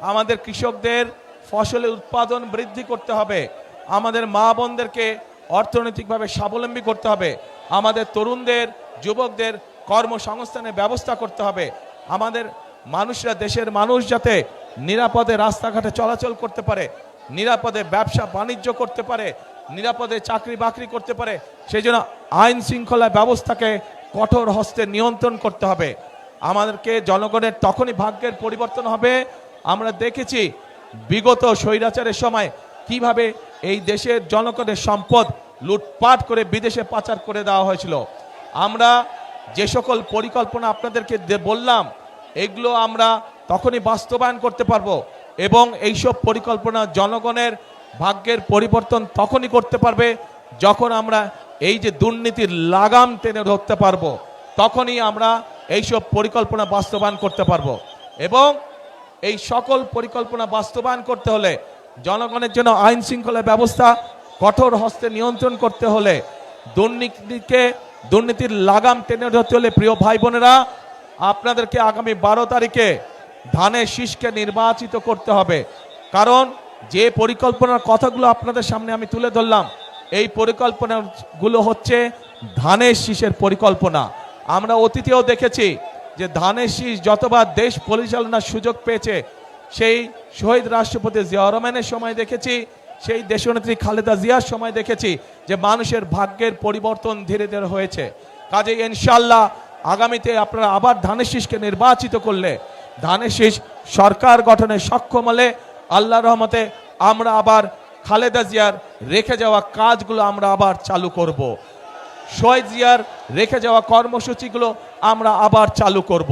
Speaker 16: আমাদের কৃষকদের ফসলের উৎপাদন বৃদ্ধি করতে হবে, আমাদের মা বোনদেরকে অর্থনৈতিকভাবে স্বাবলম্বী করতে হবে, আমাদের তরুণদের, যুবকদের কর্মসংস্থানের ব্যবস্থা করতে হবে। আমাদের মানুষরা, দেশের মানুষ যাতে নিরাপদে রাস্তাঘাটে চলাচল করতে পারে, নিরাপদে ব্যবসা বাণিজ্য করতে পারে, নিরাপদে চাকরি বাকরি করতে পারে, সেই জন্য আইন শৃঙ্খলা ব্যবস্থাকে কঠোর হস্তে নিয়ন্ত্রণ করতে হবে। আমাদেরকে জনগণের তখনই ভাগ্যের পরিবর্তন হবে। আমরা দেখেছি বিগত স্বৈরাচারের সময় কিভাবে এই দেশের জনগণের সম্পদ লুটপাট করে বিদেশে পাচার করে দেওয়া হয়েছিল। আমরা যে সকল পরিকল্পনা আপনাদেরকে বললাম এগুলো আমরা তখনই বাস্তবায়ন করতে পারবো, এবং এইসব পরিকল্পনা জনগণের ভাগ্যের পরিবর্তন তখনই করতে পারবে যখন আমরা এই যে দুর্নীতির লাগাম টেনে ধরতে পারবো, তখনই আমরা এইসব পরিকল্পনা বাস্তবায়ন করতে পারবো। এবং এই সকল পরিকল্পনা বাস্তবায়ন করতে হলে, জনগণের জন্য আইন শৃঙ্খলা ব্যবস্থা কঠোর হস্তে নিয়ন্ত্রণ করতে হলে, দুর্নীতির লাগাম টেনে ধরতে হলে, প্রিয় ভাই বোনেরা, আপনাদেরকে আগামী 12 তারিখে ধানের শীষকে নির্বাচিত করতে হবে। কারণ যে পরিকল্পনার কথাগুলো আপনাদের সামনে আমি তুলে ধরলাম, এই পরিকল্পনাগুলো হচ্ছে ধানের শীষের পরিকল্পনা। আমরা অতীতেও দেখেছি যে ধানের শীষ যতবার দেশ পরিচালনার সুযোগ পেয়েছে, সেই শহীদ রাষ্ট্রপতি জিয়াউর রহমানের সময় দেখেছি, সেই দেশনেত্রী খালেদা জিয়ার সময় দেখেছি যে মানুষের ভাগ্যের পরিবর্তন ধীরে ধীরে হয়েছে। কাজেই ইনশাআল্লাহ আগামীতে আপনারা আবার ধানের শীষকে নির্বাচিত করলে, ধানের শীষ সরকার গঠনে সক্ষম হলে, আল্লাহর রহমতে আমরা আবার খালেদা জিয়ার রেখে যাওয়া কাজগুলো আমরা আবার চালু করব। শহীদ জিয়ার রেখে যাওয়া কর্মসূচিগুলো আমরা আবার চালু করব,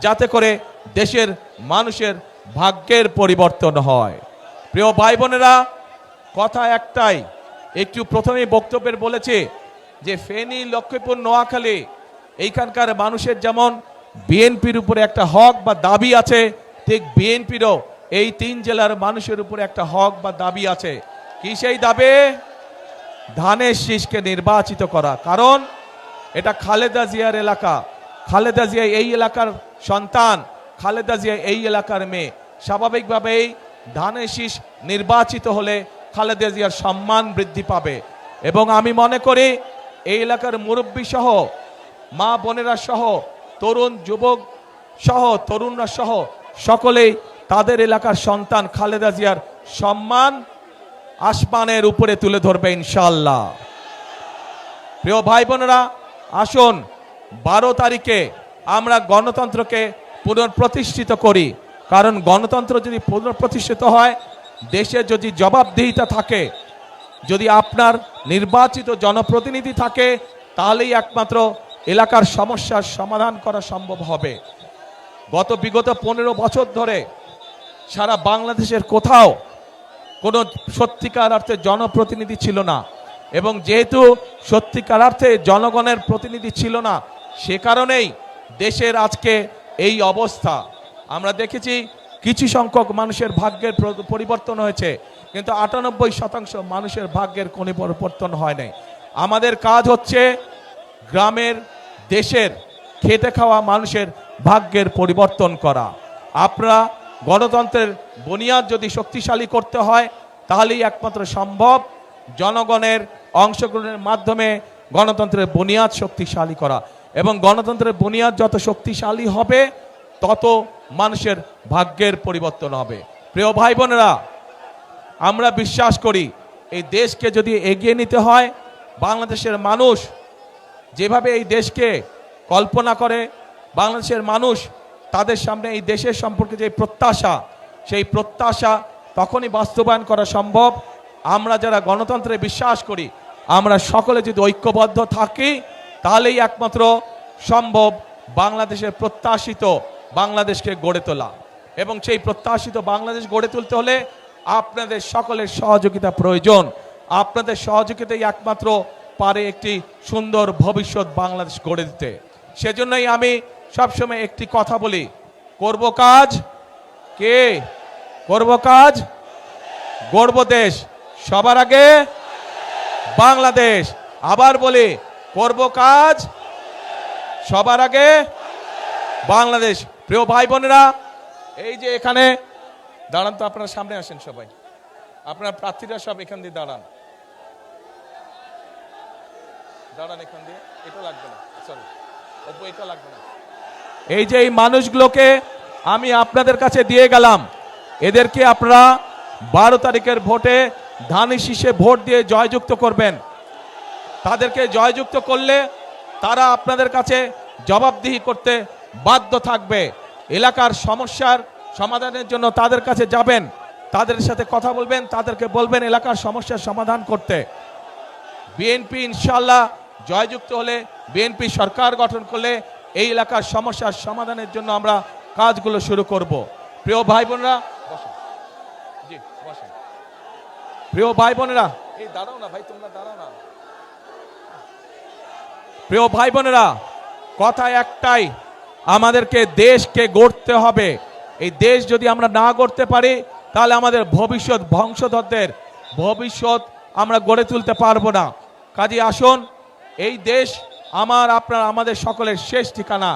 Speaker 16: যাতে করে দেশের মানুষের ভাগ্যের পরিবর্তন হয়। প্রিয় ভাই বোনেরা, কথা একটাই, একটু প্রথমেই বক্তব্যের বলেছে যে ফেনী, লক্ষ্মীপুর, নোয়াখালী এইখানকার মানুষের যেমন বিএনপির উপরে একটা হক বা দাবি আছে, ঠিক বিএনপিরও এই 3 জেলার মানুষের উপরে একটা হক বা দাবি আছে। কি সেই দাবি? ধানের শীষকে নির্বাচিত করা। কারণ এটা খালেদা জিয়ার এলাকা, খালেদা জিয়া এই এলাকার সন্তান, খালেদা জিয়া এই এলাকার মেয়ে। স্বাভাবিকভাবেই ধানের শীষ নির্বাচিত হলে খালেদা জিয়ার সম্মান বৃদ্ধি পাবে। এবং আমি মনে করি এই এলাকার মুরব্বী সহ, মা বোনেরা সহ, তরুণ যুবক সহ, তরুণরা সহ সকলেই তাদের এলাকার সন্তান খালেদা জিয়ার সম্মান আসমানের উপরে তুলে ধরবে ইনশাআল্লাহ। প্রিয় ভাই বোনেরা, আসুন 12 তারিখে আমরা গণতন্ত্রকে পুনঃপ্রতিষ্ঠিত করি। কারণ গণতন্ত্র যদি পুনঃপ্রতিষ্ঠিত হয়, দেশে যদি জবাবদিহিতা থাকে, যদি আপনার নির্বাচিত জনপ্রতিনিধি থাকে, তাহলেই একমাত্র এলাকার সমস্যার সমাধান করা সম্ভব হবে। বিগত 15 বছর ধরে সারা বাংলাদেশের কোথাও কোনো সত্যিকার অর্থে জনপ্রতিনিধি ছিল না, এবং যেহেতু সত্যিকার অর্থে জনগণের প্রতিনিধি ছিল না, সে কারণেই দেশের আজকে এই অবস্থা। আমরা দেখেছি কিছু সংখ্যক মানুষের ভাগ্যের পরিবর্তন হয়েছে, কিন্তু 98% মানুষের ভাগ্যের কোনো পরিবর্তন হয় নাই। আমাদের কাজ হচ্ছে গ্রামের, দেশের খেটে খাওয়া মানুষের ভাগ্যের পরিবর্তন করা। আপনারা গণতন্ত্রের বুনিয়াদ যদি শক্তিশালী করতে হয়, তাহলেই একমাত্র সম্ভব জনগণের অংশগ্রহণের মাধ্যমে গণতন্ত্রের বুনিয়াদ শক্তিশালী করা। এবং গণতন্ত্রের বুনিয়াদ যত শক্তিশালী হবে, তত মানুষের ভাগ্যের পরিবর্তন হবে। প্রিয় ভাই বোনেরা, আমরা বিশ্বাস করি এই দেশকে যদি এগিয়ে নিতে হয়, বাংলাদেশের মানুষ যেভাবে এই দেশকে কল্পনা করে, বাংলাদেশের মানুষ তাদের সামনে এই দেশের সম্পর্কে যে প্রত্যাশা, সেই প্রত্যাশা তখনই বাস্তবায়ন করা সম্ভব আমরা যারা গণতন্ত্রে বিশ্বাস করি, আমরা সকলে যদি ঐক্যবদ্ধ থাকি, তাহলেই একমাত্র সম্ভব বাংলাদেশের প্রত্যাশিত বাংলাদেশকে গড়ে তোলা। এবং সেই প্রত্যাশিত বাংলাদেশ গড়ে তুলতে হলে আপনাদের সকলের সহযোগিতা প্রয়োজন। আপনাদের সহযোগিতাই একমাত্র পারে একটি সুন্দর ভবিষ্যৎ বাংলাদেশ গড়ে দিতে। সেজন্যই আমি সবসময় একটি কথা বলি, করব কাজ, কে করব কাজ, গড়ব দেশ, সবার আগে বাংলাদেশ। আবার বলি, করব কাজ, সবার আগে বাংলাদেশ। প্রিয় ভাই বোনেরা, এই যে এখানে দাঁড়ান তো, আপনারা সামনে আসেন সবাই, আপনার প্রার্থীরা সব এখান দিয়ে দাঁড়ান, দাঁড়ান এখান দিয়ে, এটা লাগবে না, সরি অপু, এটা লাগবে না। এই যে এই মানুষগুলোকে আমি আপনাদের কাছে দিয়ে গেলাম, এদেরকে আপনারা 12 তারিখের ভোটে ধানের শীষে ভোট দিয়ে জয়যুক্ত করবেন। তাদেরকে জয়যুক্ত করলে তারা আপনাদের কাছে জবাবদিহি করতে বাধ্য থাকবে। এলাকার সমস্যার সমাধানের জন্য তাদের কাছে যাবেন, তাদের সাথে কথা বলবেন, তাদেরকে বলবেন এলাকার সমস্যার সমাধান করতে। বিএনপি ইনশাআল্লাহ জয়যুক্ত হলে, বিএনপি সরকার গঠন করলে এই এলাকার সমস্যার সমাধানের জন্য আমরা কাজগুলো শুরু করব। প্রিয় ভাই বোনেরা, জি বসেন। প্রিয় ভাই বোনেরা, এই দাঁড়াও না ভাই, তোমরা দাঁড়াও না। প্রিয় ভাই বোনেরা, কথা একটাই, আমাদেরকে দেশকে গড়তে হবে, এই দেশ যদি আমরা না গড়তে পারি তাহলে আমাদের ভবিষ্যৎ বংশধরদের ভবিষ্যৎ আমরা গড়ে তুলতে পারবো না। কাজে আসুন, এই দেশ আপনার আমাদের সকলের শেষ ঠিকানা।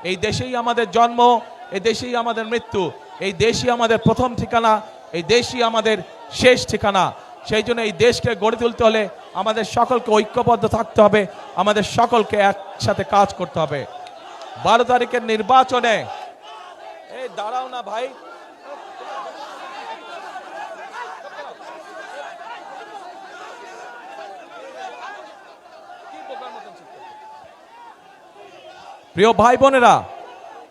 Speaker 16: এই দেশেই আমাদের জন্ম, এই দেশেই আমাদের মৃত্যু, এই দেশই আমাদের প্রথম ঠিকানা, এই দেশই আমাদের শেষ ঠিকানা। সেই জন্য এই দেশকে গড়ে তুলতে হলে আমাদের সকলকে ঐক্যবদ্ধ থাকতে হবে, আমাদের সকলকে একসাথে কাজ করতে হবে। 12 তারিখের নির্বাচনে এই দাঁড়াও না ভাই, প্রিয় ভাই বোনেরা,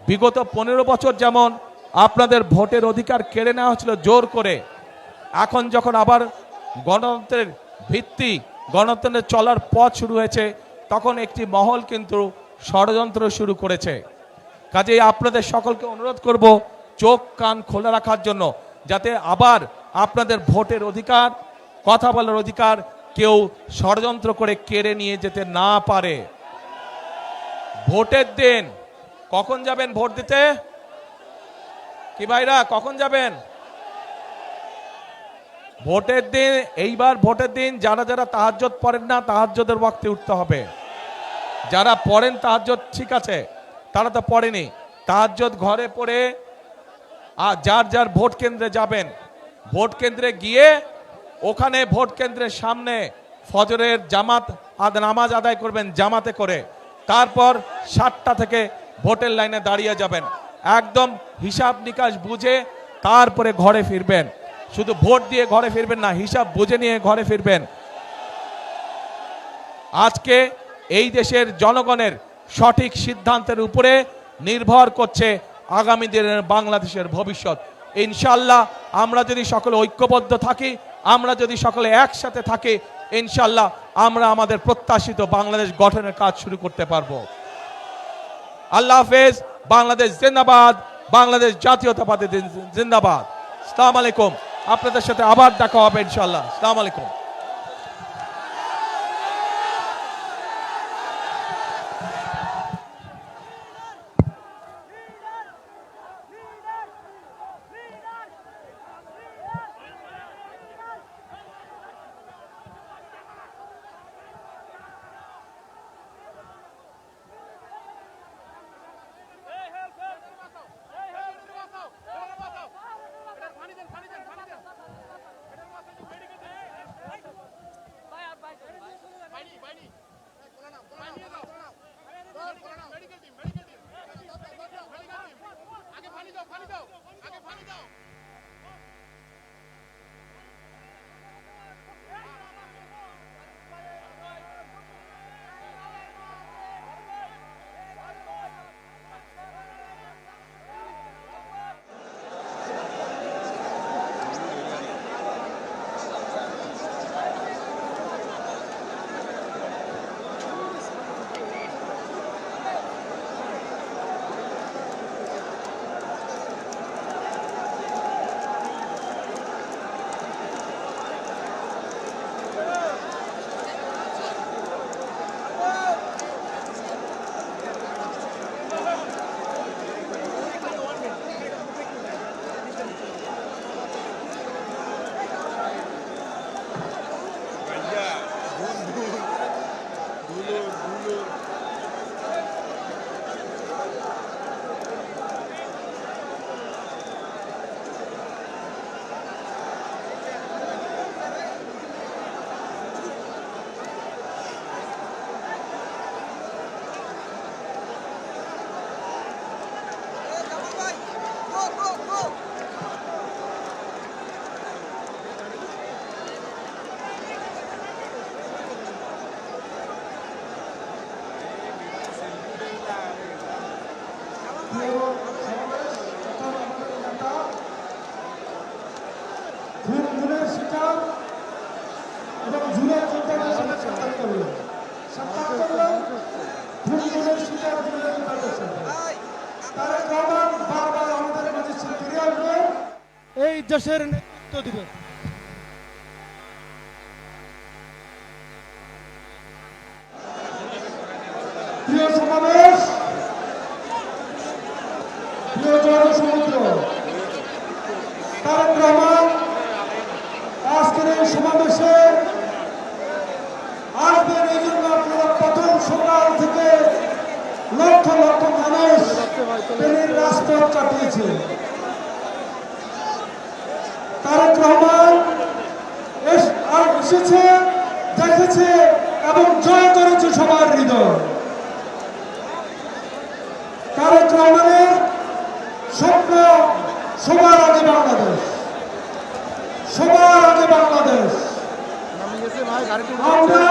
Speaker 16: বিগত 15 বছর যেমন আপনাদের ভোটের অধিকার কেড়ে নেওয়া হয়েছিল জোর করে, এখন যখন আবার গণতন্ত্রের ভিত্তি, গণতন্ত্রের চলার পথ শুরু হয়েছে, তখন একটি মহল কিন্তু ষড়যন্ত্র শুরু করেছে। কাজেই আপনাদের সকলকে অনুরোধ করব চোখ কান খোলা রাখার জন্য, যাতে আবার আপনাদের ভোটের অধিকার, কথা বলার অধিকার কেউ ষড়যন্ত্র করে কেড়ে নিয়ে যেতে না পারে। ভোটের দিন কখন যাবেন ভোট দিতে? কি ভাইরা কখন যাবেন ভোটের দিন? এইবার ভোটের দিন যারা যারা তাহাজ্জুদ পড়েন না, তাহাজ্জুদের ওয়াক্তে উঠতে হবে। যারা পড়েন তাহাজ্জুদ ঠিক আছে, তারা তো পড়েনি, তাহাজ্জুদ ঘরে পড়ে আর যার যার ভোট কেন্দ্রে যাবেন, ভোট কেন্দ্রে গিয়ে ওখানে ভোট কেন্দ্রের সামনে ফজরের জামাত নামাজ আদায় করবেন জামাতে করে, তারপর 7টা থেকে ভোটের লাইনে দাঁড়িয়ে যাবেন, একদম হিসাব নিকাশ বুঝে তারপরে ঘরে ফিরবেন। শুধু ভোট দিয়ে ঘরে ফিরবেন না, হিসাব বুঝে নিয়ে ঘরে ফিরবেন। আজকে এই দেশের জনগণের সঠিক সিদ্ধান্তের উপরে নির্ভর করছে আগামী দিনের বাংলাদেশের ভবিষ্যৎ। ইনশাল্লাহ আমরা যদি সকলে ঐক্যবদ্ধ থাকি, আমরা যদি সকলে একসাথে থাকি, ইনশাল্লাহ আমরা আমাদের প্রত্যাশিত বাংলাদেশ গঠনের কাজ শুরু করতে পারবো। আল্লাহ হাফেজ। বাংলাদেশ জিন্দাবাদ, বাংলাদেশ জাতীয়তাবাদী জিন্দাবাদ। আসসালামু আলাইকুম। আপনাদের সাথে আবার দেখা হবে ইনশাল্লাহ। আসসালামু আলাইকুম।
Speaker 2: এই দেশের নেতৃত্ব দিবেন। প্রিয় সমাবেশ, প্রিয় জনসমুদ্র, তারেক রহমান আজকের এই সমাবেশে আসবেন, এই জন্য আপনারা প্রথম সকাল থেকে লক্ষ লক্ষ মানুষ ট্রেনের রাস্তা কাটিয়েছে। তারেক রহমান এসেছে, দেখেছে এবং জয় করেছে সবার হৃদয়। তারেক রহমানের স্বপ্ন সবার আগে বাংলাদেশ, সবার আগে বাংলাদেশ। আমরা